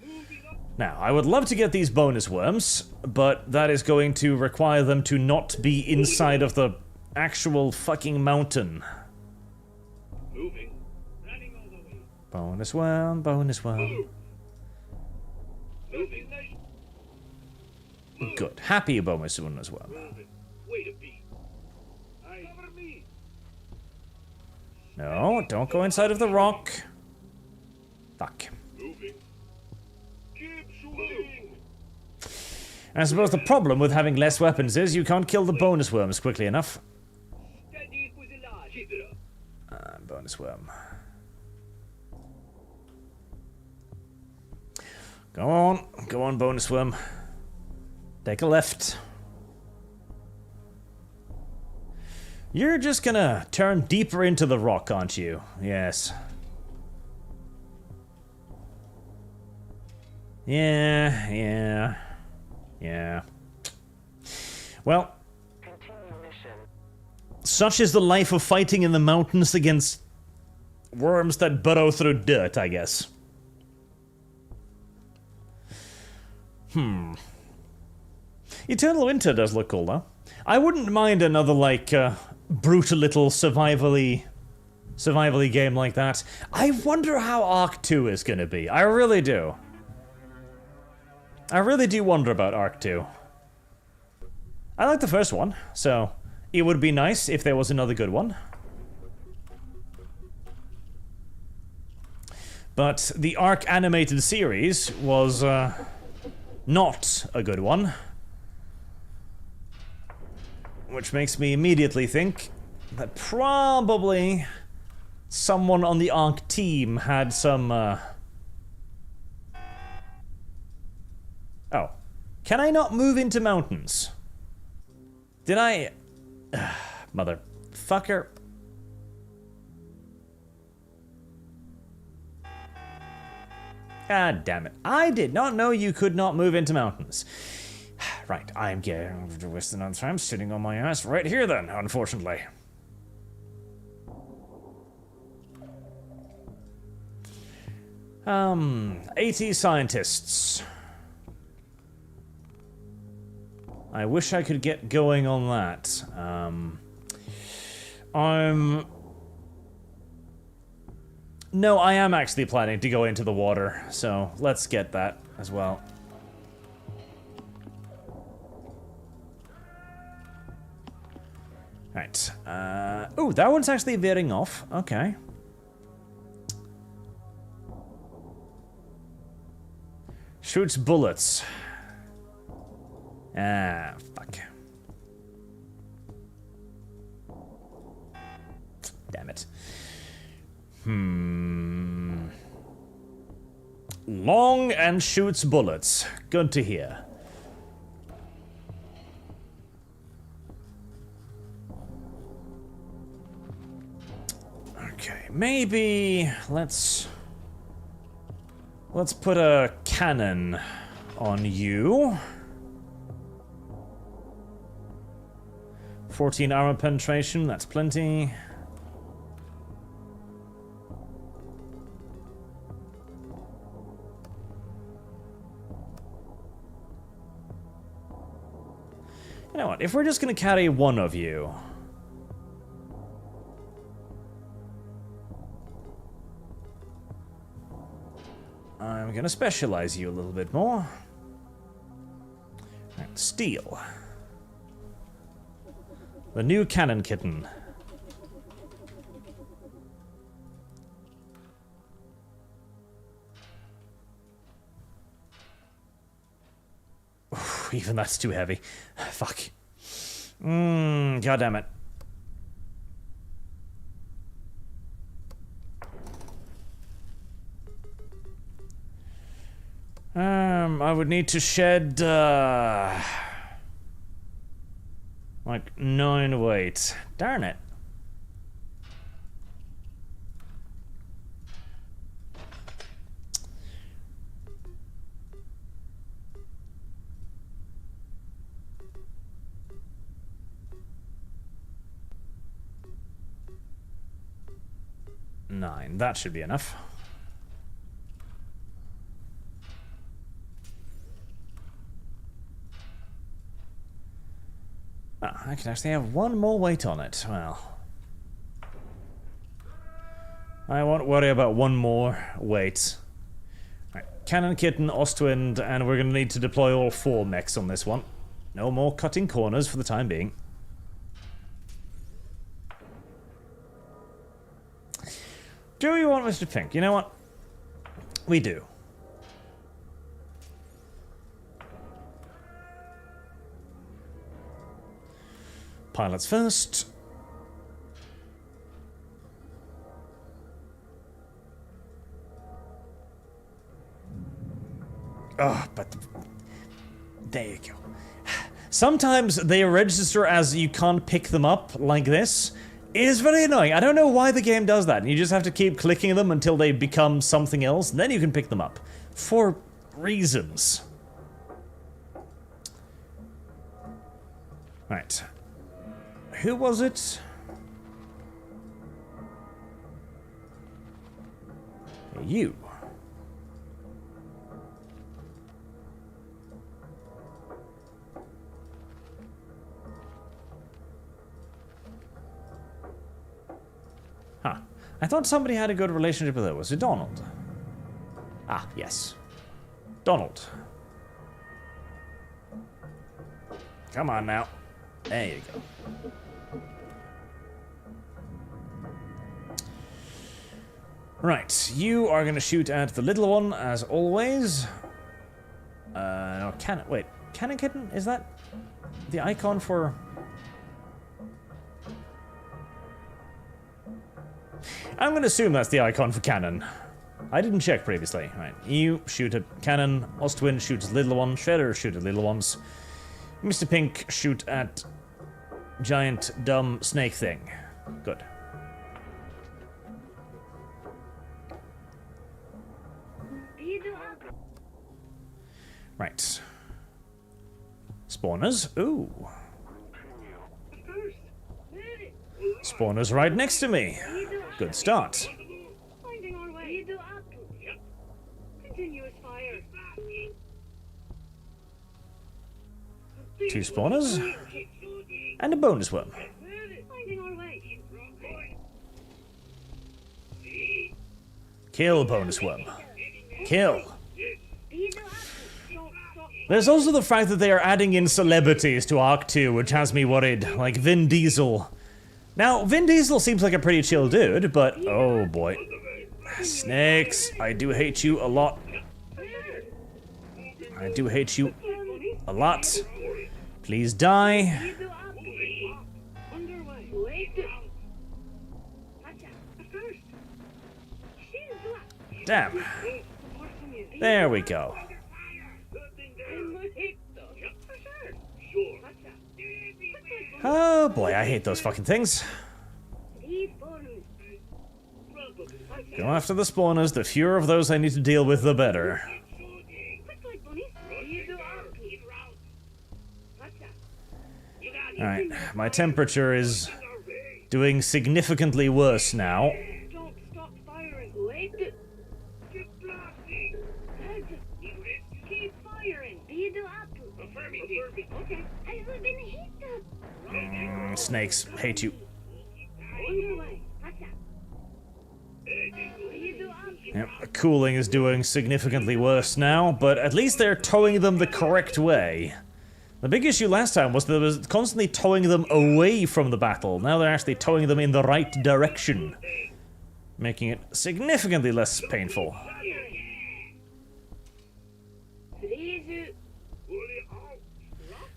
Moving up. Now, I would love to get these bonus worms, but that is going to require them to not be inside of the actual fucking mountain. Bonus one, bonus one. Move. Moving. Good. Happy bonus one as well. Moving. Wait a beat. Cover me. No, don't go inside of the rock. Fuck. Moving. Keep shooting. I suppose the problem with having less weapons is you can't kill the bonus worms quickly enough. Steady fuselage. Keep it up. Bonus worm. Go on, bonus worm. Take a left. You're just gonna turn deeper into the rock, aren't you? Yes. Yeah. Well, Continue mission. such is the life of fighting in the mountains against worms that burrow through dirt, I guess. Eternal Winter does look cool, though. I wouldn't mind another, like, brutal little survivally game like that. I wonder how Arc 2 is gonna be. I really do. I really do wonder about Arc 2. I like the first one, so it would be nice if there was another good one. But the Arc animated series was, not a good one. Which makes me immediately think that probably someone on the Arc team had some, Oh. Can I not move into mountains? Did I... Motherfucker. God damn it. I did not know you could not move into mountains. Right, I'm getting wasting on time sitting on my ass right here then, unfortunately. AT scientists. I wish I could get going on that. No, I am actually planning to go into the water, so let's get that as well. Right. Ooh, that one's actually veering off. Okay. Shoots bullets. Ah, fuck. Damn it. Long and shoots bullets. Good to hear. Okay, maybe let's put a cannon on you. 14 armor penetration, that's plenty. You know what, if we're just gonna carry one of you... I'm gonna specialize you a little bit more. Right, steel. The new cannon kitten. Oof, even that's too heavy. Fuck. God damn it. I would need to shed, like 9 weight. Darn it. Nine. That should be enough. Oh, I can actually have 1 more weight on it. Well. I won't worry about one more. Wait. Right. Cannon, Kitten, Ostwind, and we're gonna need to deploy all 4 mechs on this one. No more cutting corners for the time being. Do we want Mr. Pink? You know what? We do. Pilots first. Oh, but... there you go. Sometimes they register as you can't pick them up, like this. It is very annoying. I don't know why the game does that. You just have to keep clicking them until they become something else, and then you can pick them up. For reasons. Right. Who was it? You. Huh. I thought somebody had a good relationship with her. Was it Donald? Ah, yes. Donald. Come on now. There you go. Right, you are gonna shoot at the little one, as always. No, Cannon... wait, Cannon Kitten? Is that the icon for... I'm gonna assume that's the icon for Cannon. I didn't check previously. Right, you shoot at Cannon, Ostwind shoots at little one, Shredder shoot at little ones. Mr. Pink shoot at giant dumb snake thing. Good. Right. Spawners. Ooh. Spawners right next to me. Good start. Finding our way. Continuous fire. 2 spawners. And a bonus worm. Finding our way. Kill bonus worm. Kill. There's also the fact that they are adding in celebrities to Arc 2, which has me worried, like Vin Diesel. Now, Vin Diesel seems like a pretty chill dude, but oh boy. Snakes, I do hate you a lot. I do hate you a lot. Please die. Damn. There we go. Oh boy, I hate those fucking things. Go after the spawners. The fewer of those I need to deal with, the better. Alright, my temperature is doing significantly worse now. Snakes, hate you. Yep, the cooling is doing significantly worse now, but at least they're towing them the correct way. The big issue last time was that it was constantly towing them away from the battle. Now they're actually towing them in the right direction, making it significantly less painful.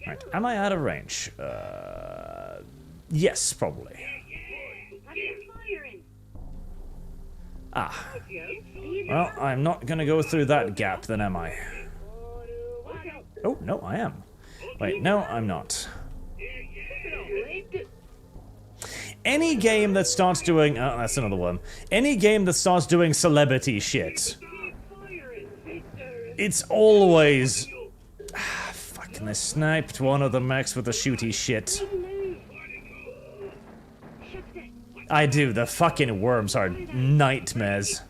Right, am I out of range? Yes, probably. Ah. Well, I'm not gonna go through that gap then, am I? Oh, no, I am. Wait, no, I'm not. Any game that starts doing... oh, that's another one. Any game that starts doing celebrity shit. It's always... ah, fucking, they sniped one of the mechs with the shooty shit. I do, the fucking worms are nightmares.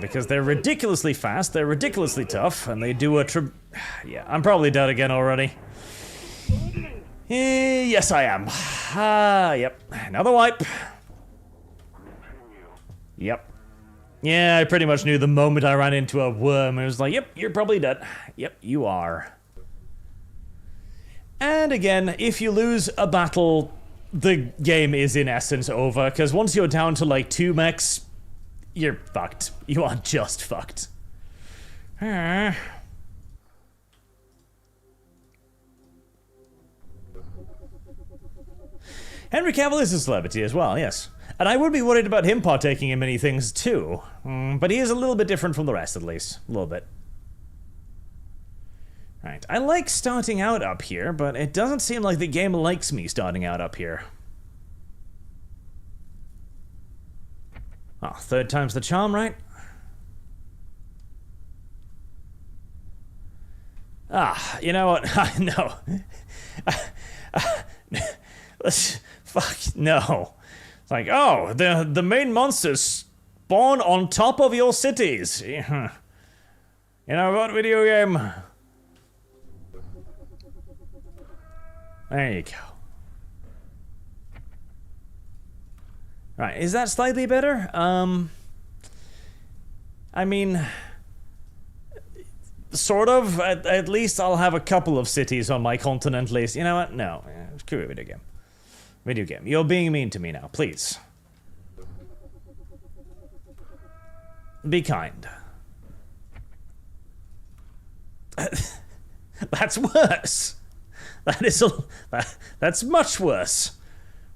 Because they're ridiculously fast, they're ridiculously tough, and they do a yeah, I'm probably dead again already. Yes, I am. Yep. Another wipe. Yep. Yeah, I pretty much knew the moment I ran into a worm. I was like, yep, you're probably dead. Yep, you are. And again, if you lose a battle, the game is in essence over, because once you're down to like 2 mechs, you're fucked. You are just fucked. Henry Cavill is a celebrity as well, yes. And I would be worried about him partaking in many things too. But he is a little bit different from the rest, at least. A little bit. Right, I like starting out up here, but it doesn't seem like the game likes me starting out up here. Oh, 3rd time's the charm, right? Ah, you know what? I know. Let's... Fuck, no. It's like, oh, the main monsters spawn on top of your cities. You know what, video game? There you go. Right, is that slightly better? I mean... Sort of. At least I'll have a couple of cities on my continent list. You know what? No. Screw it, video game. Video game. You're being mean to me now, please. Be kind. That's worse. That is that's much worse.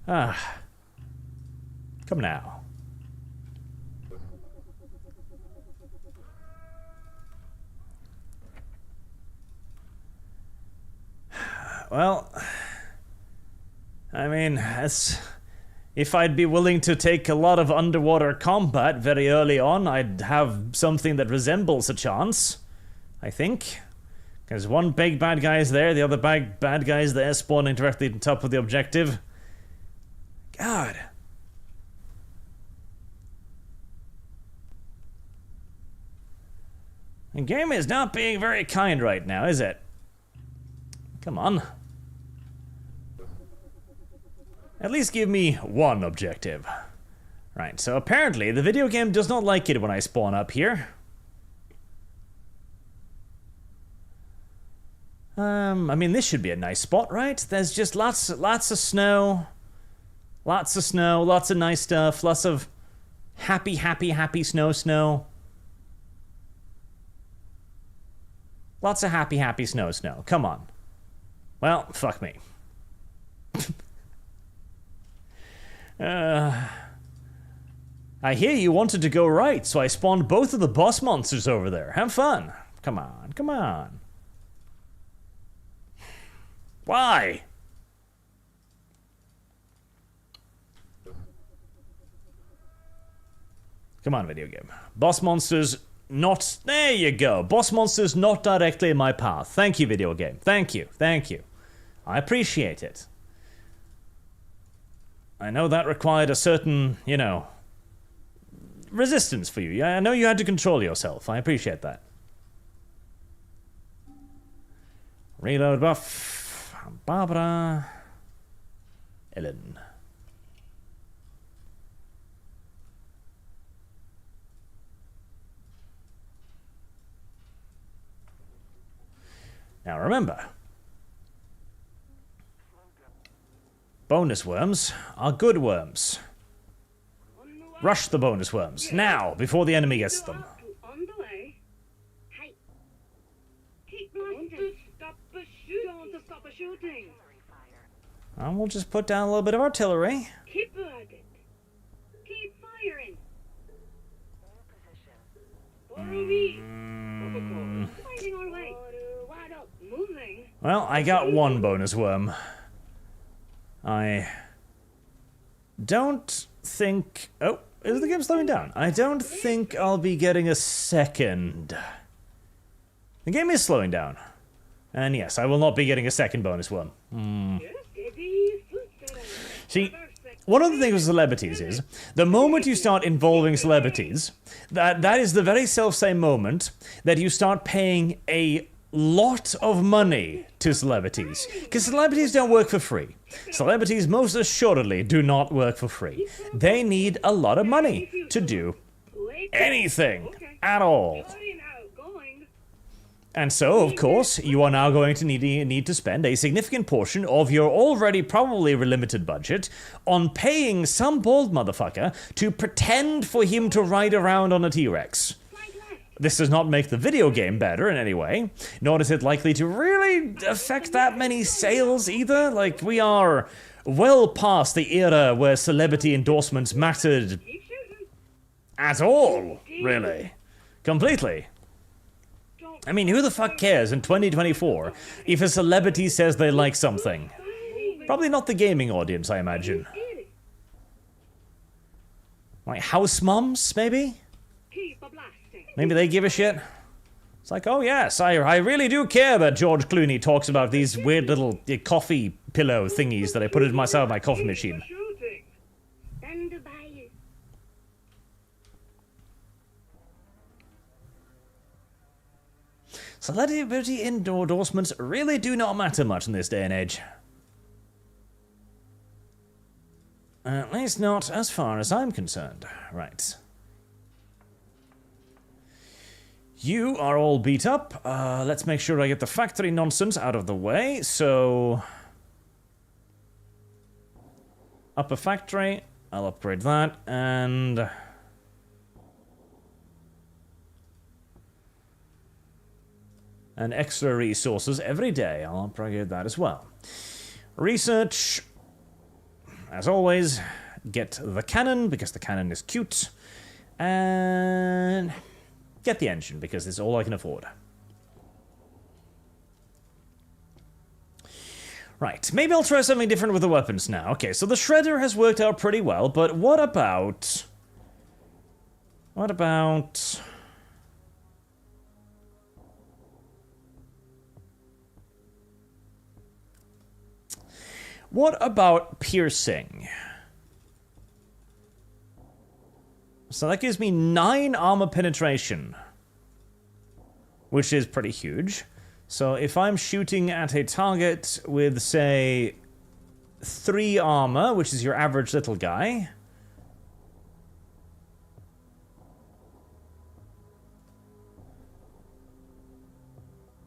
Ah. Come now. Well, I mean, if I'd be willing to take a lot of underwater combat very early on, I'd have something that resembles a chance, I think. Because one big bad guy's there, the other bad guy's there, spawning directly on top of the objective. God. The game is not being very kind right now, is it? Come on. At least give me one objective. Right, so apparently the video game does not like it when I spawn up here. I mean, this should be a nice spot, right? There's just lots of snow. Lots of snow, lots of nice stuff, lots of happy snow. Lots of happy snow. Come on. Well, fuck me. I hear you wanted to go right, so I spawned both of the boss monsters over there. Have fun. Come on, come on. Why? Come on, video game. Boss monsters not... There you go. Boss monsters not directly in my path. Thank you, video game. Thank you. Thank you. I appreciate it. I know that required a certain, you know, resistance for you. I know you had to control yourself. I appreciate that. Reload buff. Barbara. Ellen. Now remember, bonus worms are good worms. Rush the bonus worms, now, before the enemy gets them. On the way. Hey. Keep blasting. Don't stop the shooting. And we'll just put down a little bit of artillery. Keep at it. Keep firing. Follow me. Finding our way. Moving. Well, I got one bonus worm. I don't think... Oh, is the game slowing down? I don't think I'll be getting a second. The game is slowing down. And yes, I will not be getting a second bonus worm. See, one of the things with celebrities is, the moment you start involving celebrities, that is the very self-same moment that you start paying a lot of money to celebrities. Because celebrities don't work for free. Celebrities most assuredly do not work for free. They need a lot of money to do anything at all. And so, of course, you are now going to need to spend a significant portion of your already probably limited budget on paying some bald motherfucker to pretend for him to ride around on a T-Rex. This does not make the video game better in any way, nor is it likely to really affect that many sales either. Like, we are well past the era where celebrity endorsements mattered at all, really. Completely. I mean, who the fuck cares in 2024 if a celebrity says they like something? Probably not the gaming audience, I imagine. Like house moms, maybe? Maybe they give a shit. It's like, oh yes, I really do care that George Clooney talks about these weird little coffee pillow thingies that I put in my coffee machine. Celebrity endorsements really do not matter much in this day and age. At least not as far as I'm concerned. Right. You are all beat up. Let's make sure I get the factory nonsense out of the way. So, upper factory. I'll upgrade that and extra resources every day. I'll upgrade that as well. Research, as always. Get the cannon because the cannon is cute, and get the engine, because it's all I can afford. Right, maybe I'll try something different with the weapons now. Okay, so the shredder has worked out pretty well, but what about... What about piercing? So that gives me 9 armor penetration, which is pretty huge. So if I'm shooting at a target with, say, 3 armor, which is your average little guy,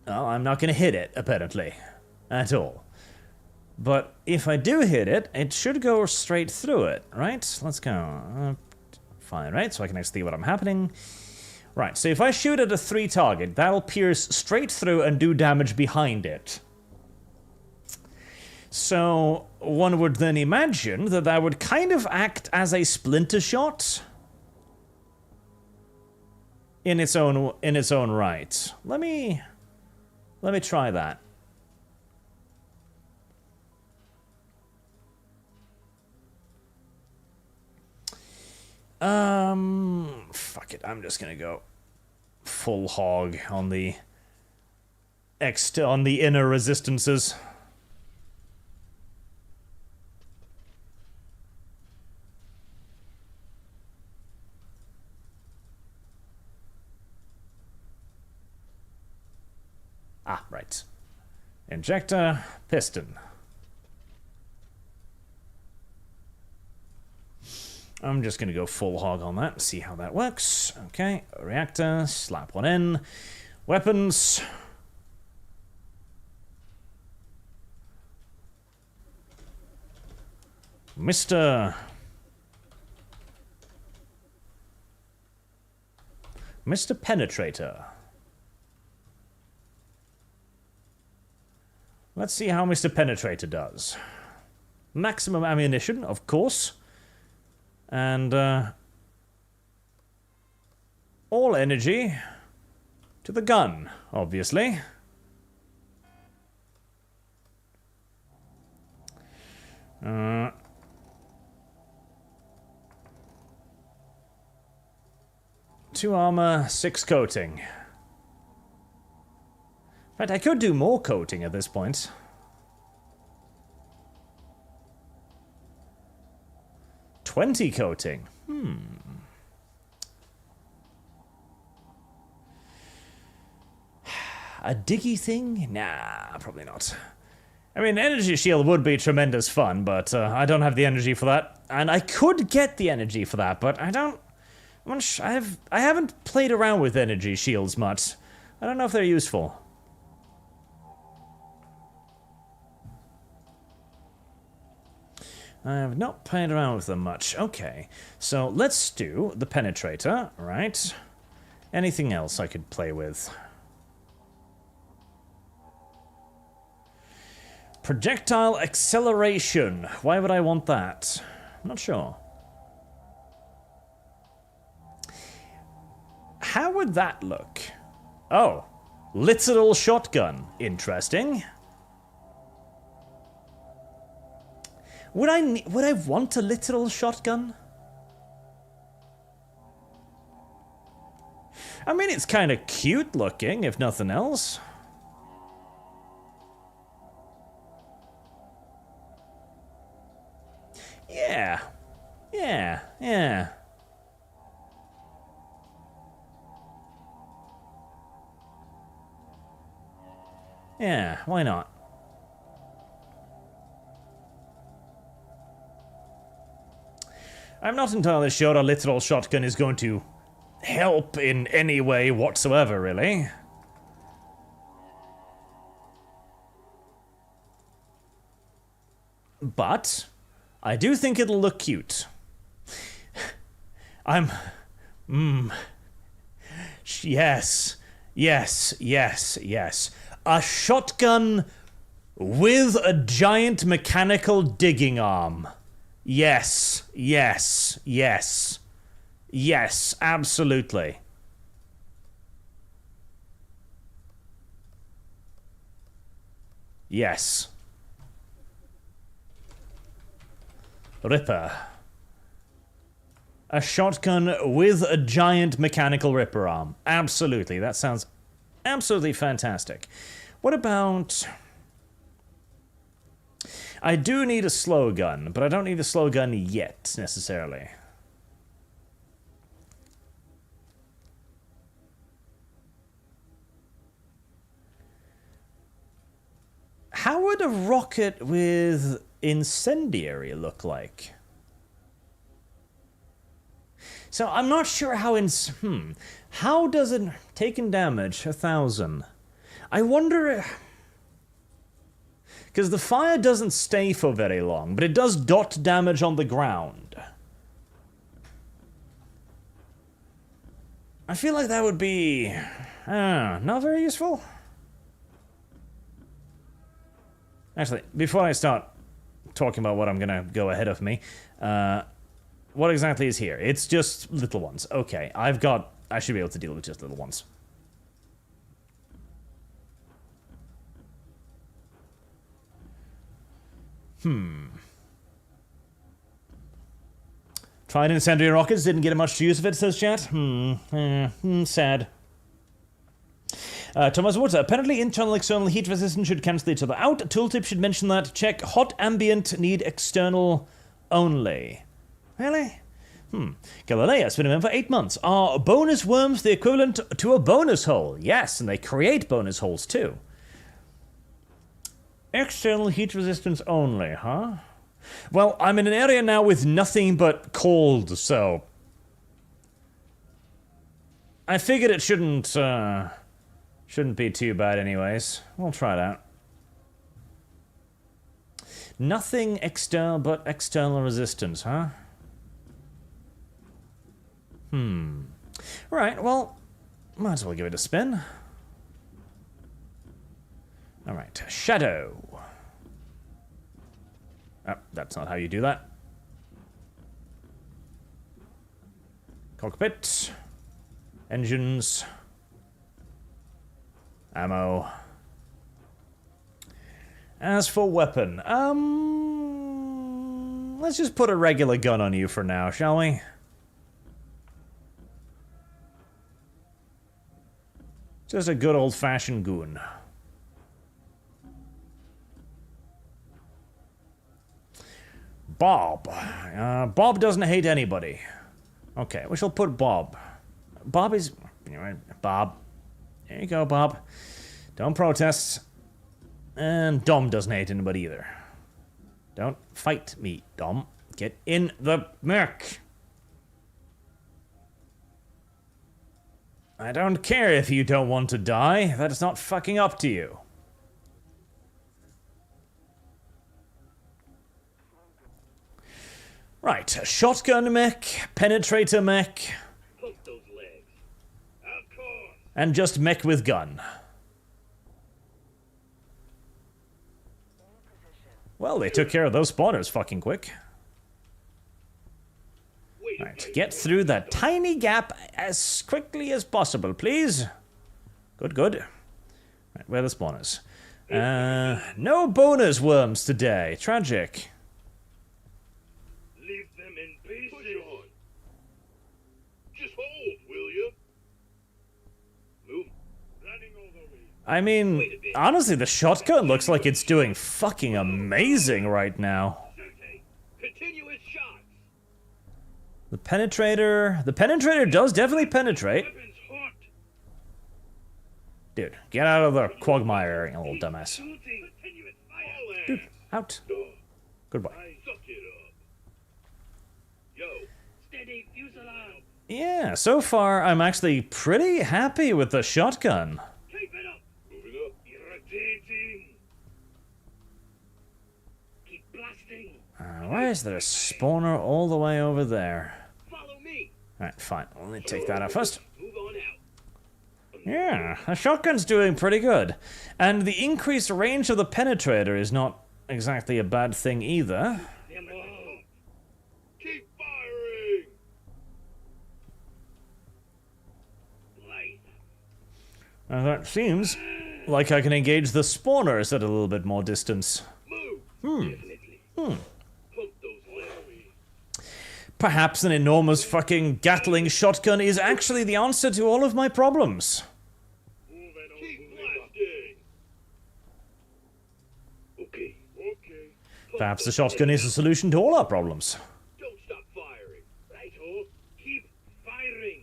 well, I'm not going to hit it, apparently, at all. But if I do hit it, it should go straight through it, right? Let's go. Fine, right? So I can actually see what I'm happening. Right, so if I shoot at a 3 target, that'll pierce straight through and do damage behind it. So one would then imagine that that would kind of act as a splinter shot in its own right. Let me try that. Fuck it, I'm just gonna go full hog on the inner resistances. Ah, right. Injector, piston. I'm just going to go full hog on that and see how that works. Okay, reactor, slap one in. Weapons. Mr. Penetrator. Let's see how Mr. Penetrator does. Maximum ammunition, of course. And all energy to the gun, obviously. Two armor, 6 coating. In fact, I could do more coating at this point. 20 coating. A diggy thing? Nah, probably not. I mean, energy shield would be tremendous fun, but I don't have the energy for that. And I could get the energy for that, but I don't... I haven't played around with energy shields much. I don't know if they're useful. I have not played around with them much. Okay, so let's do the penetrator, right? Anything else I could play with? Projectile acceleration. Why would I want that? I'm not sure. How would that look? Oh, literal shotgun. Interesting. Would I want a literal shotgun? I mean, it's kind of cute looking, if nothing else. Yeah. Yeah. Yeah. Yeah, why not? I'm not entirely sure a literal shotgun is going to help in any way whatsoever, really. But I do think it'll look cute. Yes. Yes, yes, yes. A shotgun with a giant mechanical digging arm. Yes, yes, yes. Yes, absolutely. Yes. Ripper. A shotgun with a giant mechanical ripper arm. Absolutely, that sounds absolutely fantastic. What about... I do need a slow gun, but I don't need a slow gun yet, necessarily. How would a rocket with incendiary look like? So I'm not sure how how does it... Taken damage, 1,000. I wonder... Because the fire doesn't stay for very long, but it does dot damage on the ground. I feel like that would be... not very useful. Actually, before I start talking about what I'm gonna go ahead of me, what exactly is here? It's just little ones. Okay, I should be able to deal with just little ones. Tried incendiary rockets, didn't get much use of it, says chat. Sad. Thomas Water, apparently internal external heat resistance should cancel each other out. Tooltip should mention that. Check hot ambient need external only. Really? Galileo has been a member for 8 months. Are bonus worms the equivalent to a bonus hole? Yes, and they create bonus holes too. External heat resistance only, huh? Well, I'm in an area now with nothing but cold, so... I figured it shouldn't be too bad anyways. We'll try it out. Nothing external but external resistance, huh? Right, well, might as well give it a spin. Alright, shadow. Oh, that's not how you do that. Cockpit. Engines. Ammo. As for weapon, let's just put a regular gun on you for now, shall we? Just a good old-fashioned goon. Bob. Bob doesn't hate anybody. Okay, we shall put Bob. Bob is... Bob. There you go, Bob. Don't protest. And Dom doesn't hate anybody either. Don't fight me, Dom. Get in the mech. I don't care if you don't want to die. That is not fucking up to you. Right, shotgun mech, penetrator mech, Pump those legs. Of course. and just mech with gun. Well, they took care of those spawners fucking quick. Wait a Right, minute. get through that tiny gap as quickly as possible, please. Good, good. Right, where are the spawners? No bonus worms today. Tragic. Leave them in peace. Push on. Just hold, will you? Move. Running all the way. I mean, honestly, the shotgun looks like it's doing fucking amazing right now. Okay. Continuous shots. The penetrator does definitely penetrate. Weapons hot. Dude, get out of the quagmire, you little dumbass. Shooting. Continuous fire. Dude. Out. Goodbye. Suck it up. Yo. Steady fuselage. Yeah, so far I'm actually pretty happy with the shotgun. Keep it up. Moving up. Irritating. Keep blasting. Why is there a spawner all the way over there? Follow me. Alright, fine. Let me take that out first. Move on out. Yeah, the shotgun's doing pretty good. And the increased range of the penetrator is not exactly a bad thing either. Them all. Keep firing. Light. Now that seems like I can engage the spawners at a little bit more distance. Move. Definitely. Pump those legs. Perhaps an enormous fucking Gatling shotgun is actually the answer to all of my problems. Keep blasting. Okay. Okay. Perhaps the shotgun is the solution to all our problems. Don't stop firing. Right-o. Keep firing.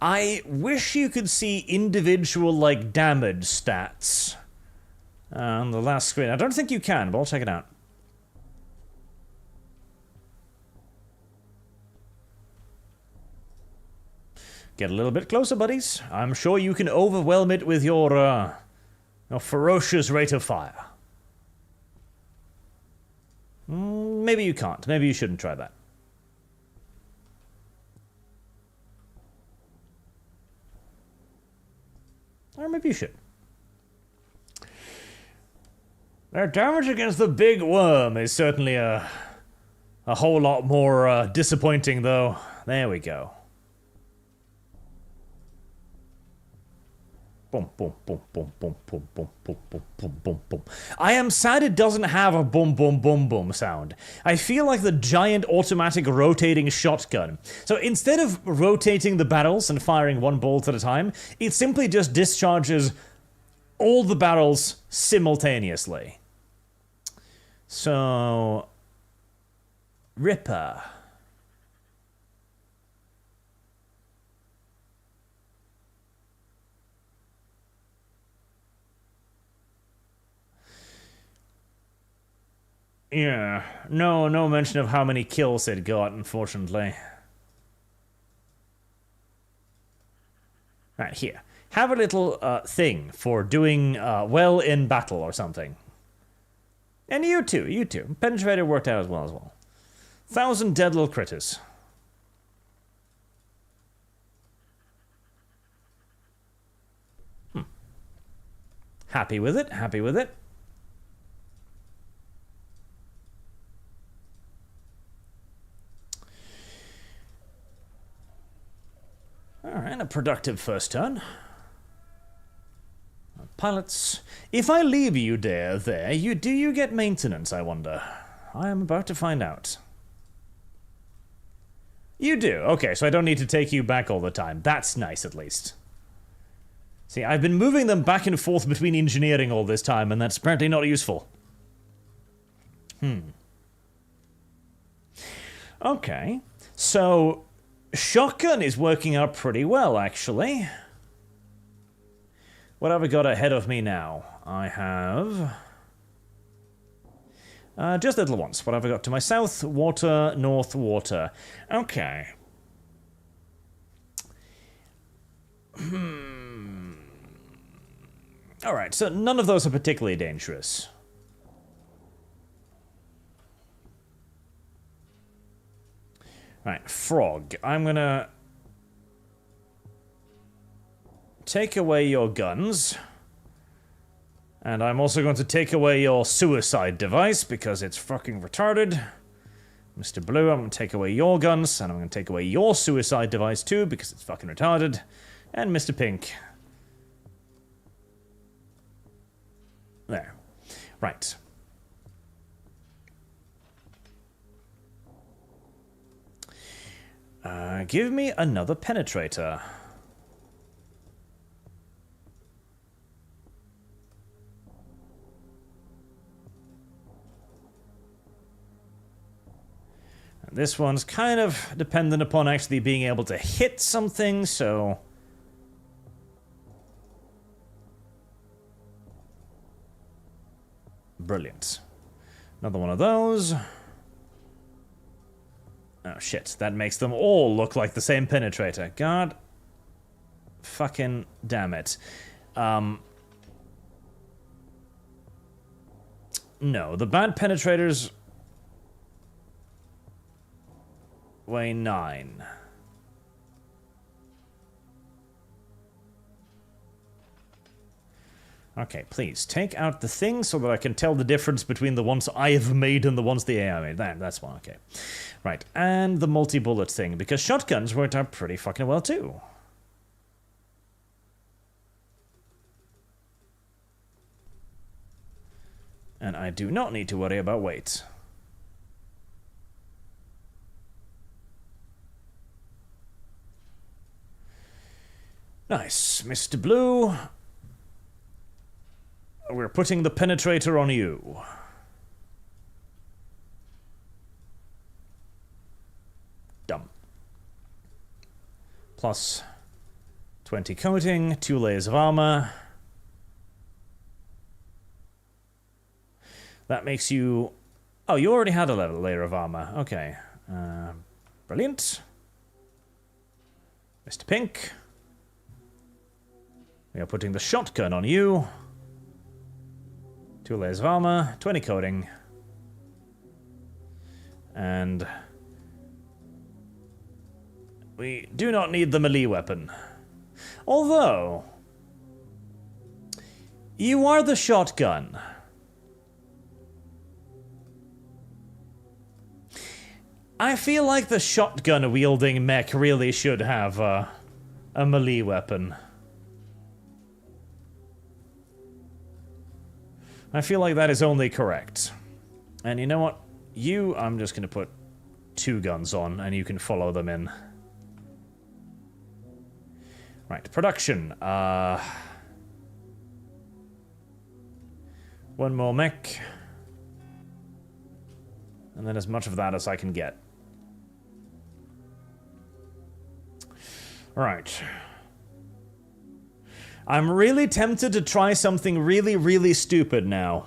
I wish you could see individual, like, damage stats on the last screen. I don't think you can, but I'll check it out. Get a little bit closer, buddies. I'm sure you can overwhelm it with your ferocious rate of fire. Maybe you can't. Maybe you shouldn't try that. Or maybe you should. Their damage against the big worm is certainly a whole lot more disappointing, though. There we go. Boom, boom, boom, boom, boom, boom, boom, boom, boom, boom, boom, boom. I am sad it doesn't have a boom, boom, boom, boom sound. I feel like the giant automatic rotating shotgun. So instead of rotating the barrels and firing one bolt at a time, it simply just discharges all the barrels simultaneously. So... Ripper. Yeah, no mention of how many kills it got, unfortunately. Right, here. Have a little thing for doing well in battle or something. And you too. Penetrator worked out as well. 1,000 dead little critters. Happy with it, happy with it. Alright, a productive first turn. Pilots, if I leave you there, do you get maintenance, I wonder? I am about to find out. You do. Okay, so I don't need to take you back all the time. That's nice, at least. See, I've been moving them back and forth between engineering all this time, and that's apparently not useful. Okay, so... Shotgun is working out pretty well, actually. What have I got ahead of me now? I have... just little ones. What have I got to my south? Water, north, water. Okay. Alright, so none of those are particularly dangerous. Alright, frog. I'm gonna... take away your guns. And I'm also going to take away your suicide device, because it's fucking retarded. Mr. Blue, I'm going to take away your guns, and I'm going to take away your suicide device too, because it's fucking retarded. And Mr. Pink. There. Right. Give me another penetrator. This one's kind of dependent upon actually being able to hit something, so... Brilliant. Another one of those. Oh shit, that makes them all look like the same penetrator. God fucking damn it. No, the bad penetrators weigh 9. Okay, please, take out the thing so that I can tell the difference between the ones I have made and the ones the AI made. That's one, okay. Right, and the multi-bullet thing, because shotguns worked out pretty fucking well, too. And I do not need to worry about weight. Nice, Mr. Blue. We're putting the penetrator on you. Dumb. Plus 20 coating, 2 layers of armor. That makes you... Oh, you already had a layer of armor. Okay. Brilliant. Mr. Pink. We are putting the shotgun on you. 2 layers of armor, 20 coating. And... we do not need the melee weapon. Although... you are the shotgun. I feel like the shotgun-wielding mech really should have a melee weapon. I feel like that is only correct. And you know what? You, I'm just going to put 2 guns on, and you can follow them in. Right, production. 1 more mech. And then as much of that as I can get. Right. I'm really tempted to try something really, really stupid now.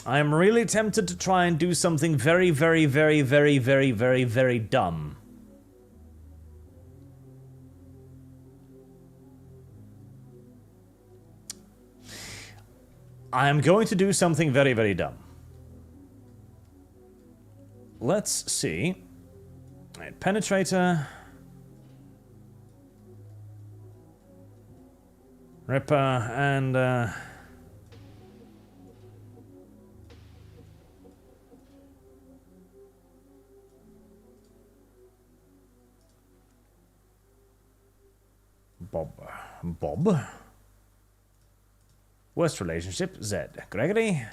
I'm really tempted to try and do something very, very, very, very, very, very, very dumb. I am going to do something very, very dumb. Let's see. Right, penetrator. Ripper and Bob. Worst relationship, Z. Gregory.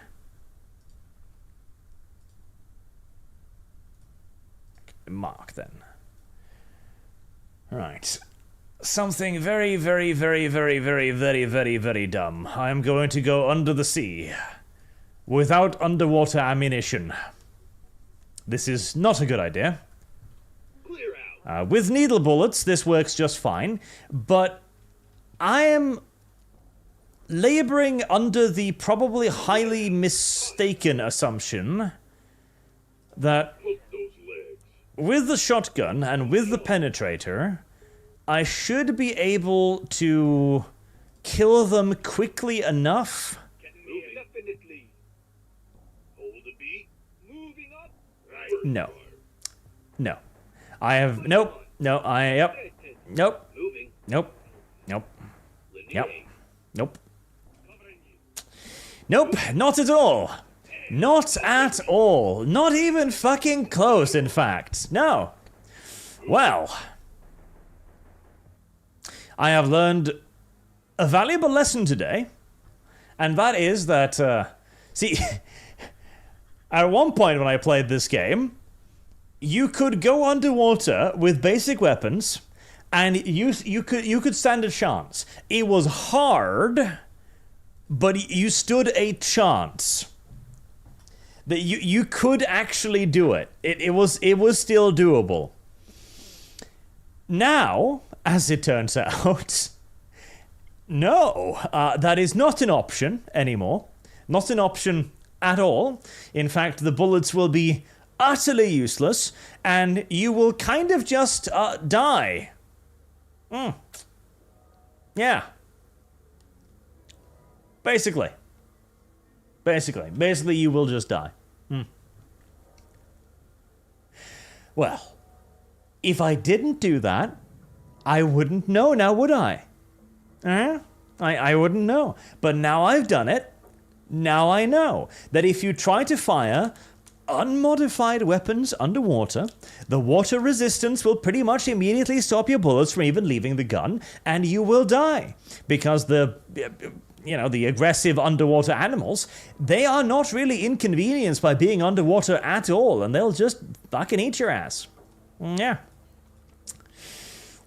Mark, then. Right. Something very, very, very, very, very, very, very, very dumb. I am going to go under the sea. Without underwater ammunition. This is not a good idea. Clear. With needle bullets, this works just fine, but I am laboring under the probably highly mistaken assumption that Hook those legs. with the shotgun and with the penetrator, I should be able to kill them quickly enough. Moving definitely. Hold the beat. Moving up. Right. No. No. I have... Nope. No, Yep. Nope. Moving. Nope. Nope. Yep. Lineate. Nope. Covering you. Nope. Not at all. Not at all. Not even fucking close, in fact. No. Well. I have learned a valuable lesson today. And that is that, see, at one point when I played this game, you could go underwater with basic weapons, and you could stand a chance. It was hard, but you stood a chance. That you could actually do it. It was still doable. Now, as it turns out, no, that is not an option anymore. Not an option at all. In fact, the bullets will be utterly useless, and you will kind of just die. Yeah. Basically, you will just die. Well, if I didn't do that, I wouldn't know now, would I? I wouldn't know. But now I've done it. Now I know that if you try to fire unmodified weapons underwater, the water resistance will pretty much immediately stop your bullets from even leaving the gun, and you will die. Because the aggressive underwater animals, they are not really inconvenienced by being underwater at all, and they'll just fucking eat your ass. Yeah.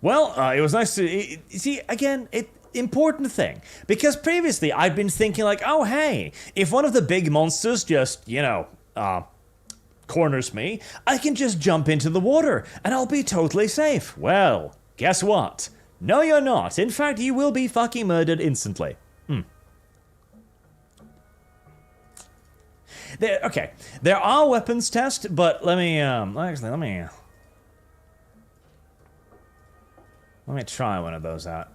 Well, it was nice to see, again, important thing. Because previously I'd been thinking like, oh hey, if one of the big monsters just, corners me, I can just jump into the water and I'll be totally safe. Well, guess what? No, you're not. In fact, you will be fucking murdered instantly. There are weapons tests, but let me try one of those out.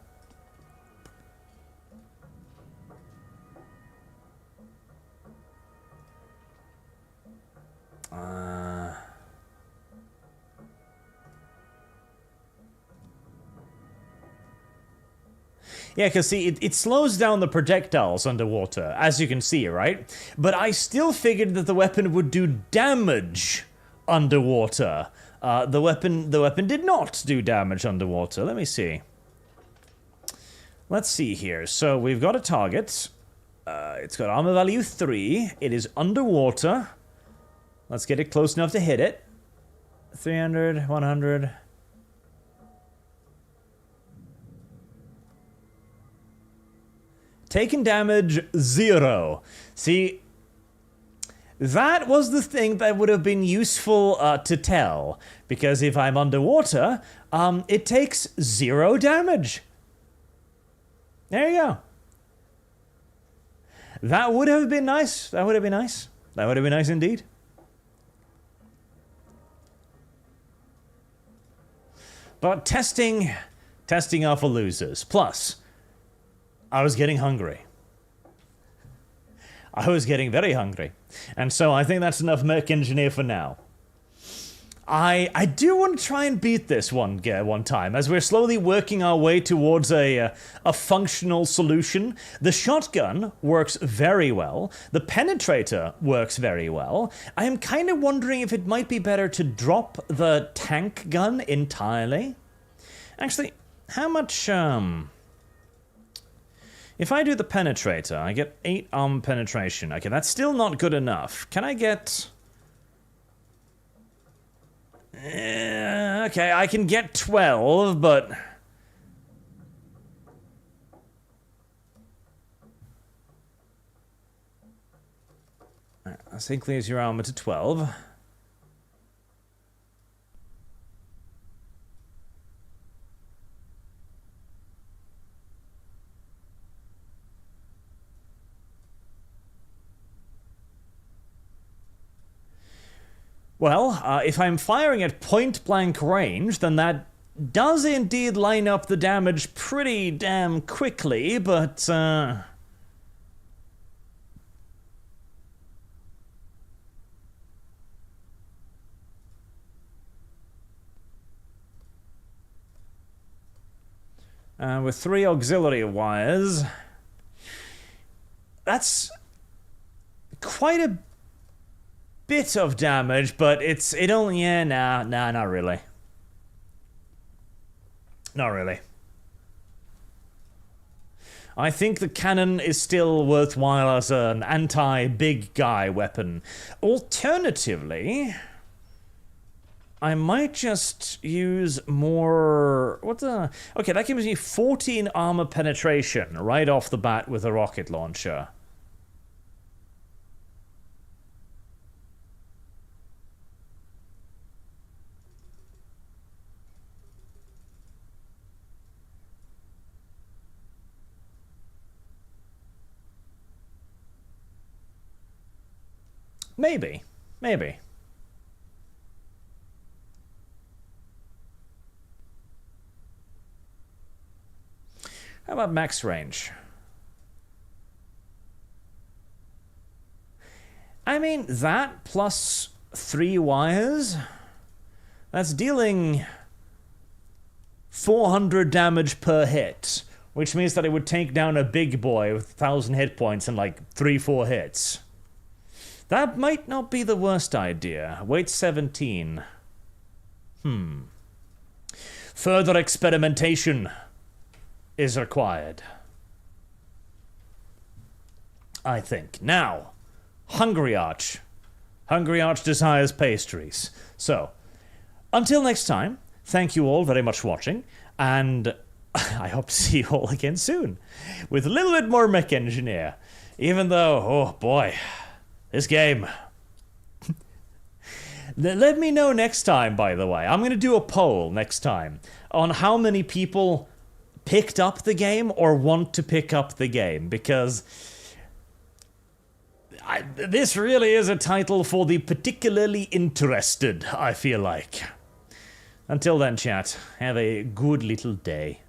Yeah, because see, it slows down the projectiles underwater, as you can see, right? But I still figured that the weapon would do damage underwater. The weapon did not do damage underwater. Let me see. Let's see here. So we've got a target. It's got armor value 3. It is underwater. Let's get it close enough to hit it. 300, 100. Taken damage 0. See, that was the thing that would have been useful to tell. Because if I'm underwater, it takes 0 damage. There you go. That would have been nice. That would have been nice. That would have been nice indeed. But testing are for losers. Plus, I was getting hungry. I was getting very hungry. And so I think that's enough Mech Engineer for now. I do want to try and beat this one time, as we're slowly working our way towards a functional solution. The shotgun works very well. The penetrator works very well. I am kind of wondering if it might be better to drop the tank gun entirely. Actually, how much, if I do the penetrator, I get 8 arm penetration. Okay, that's still not good enough. Can I get... okay, I can get 12, but... Let's increase your armor to 12. Well, if I'm firing at point-blank range, then that does indeed line up the damage pretty damn quickly, but, with 3 auxiliary wires, that's quite a bit of damage, but it only, yeah, nah, not really. Not really. I think the cannon is still worthwhile as an anti-big guy weapon. Alternatively, I might just use more... What the... Okay, that gives me 14 armor penetration right off the bat with a rocket launcher. Maybe. Maybe. How about max range? I mean, that plus 3 wires? That's dealing 400 damage per hit, which means that it would take down a big boy with 1,000 hit points in like 3-4 hits. That might not be the worst idea. Weight 17. Further experimentation is required, I think. Now, Hungry Arch. Hungry Arch desires pastries. So, until next time, thank you all very much for watching, and I hope to see you all again soon, with a little bit more Mech Engineer, even though, oh boy, this game. Let me know next time, by the way. I'm going to do a poll next time on how many people picked up the game or want to pick up the game, because this really is a title for the particularly interested, I feel like. Until then, chat, have a good little day.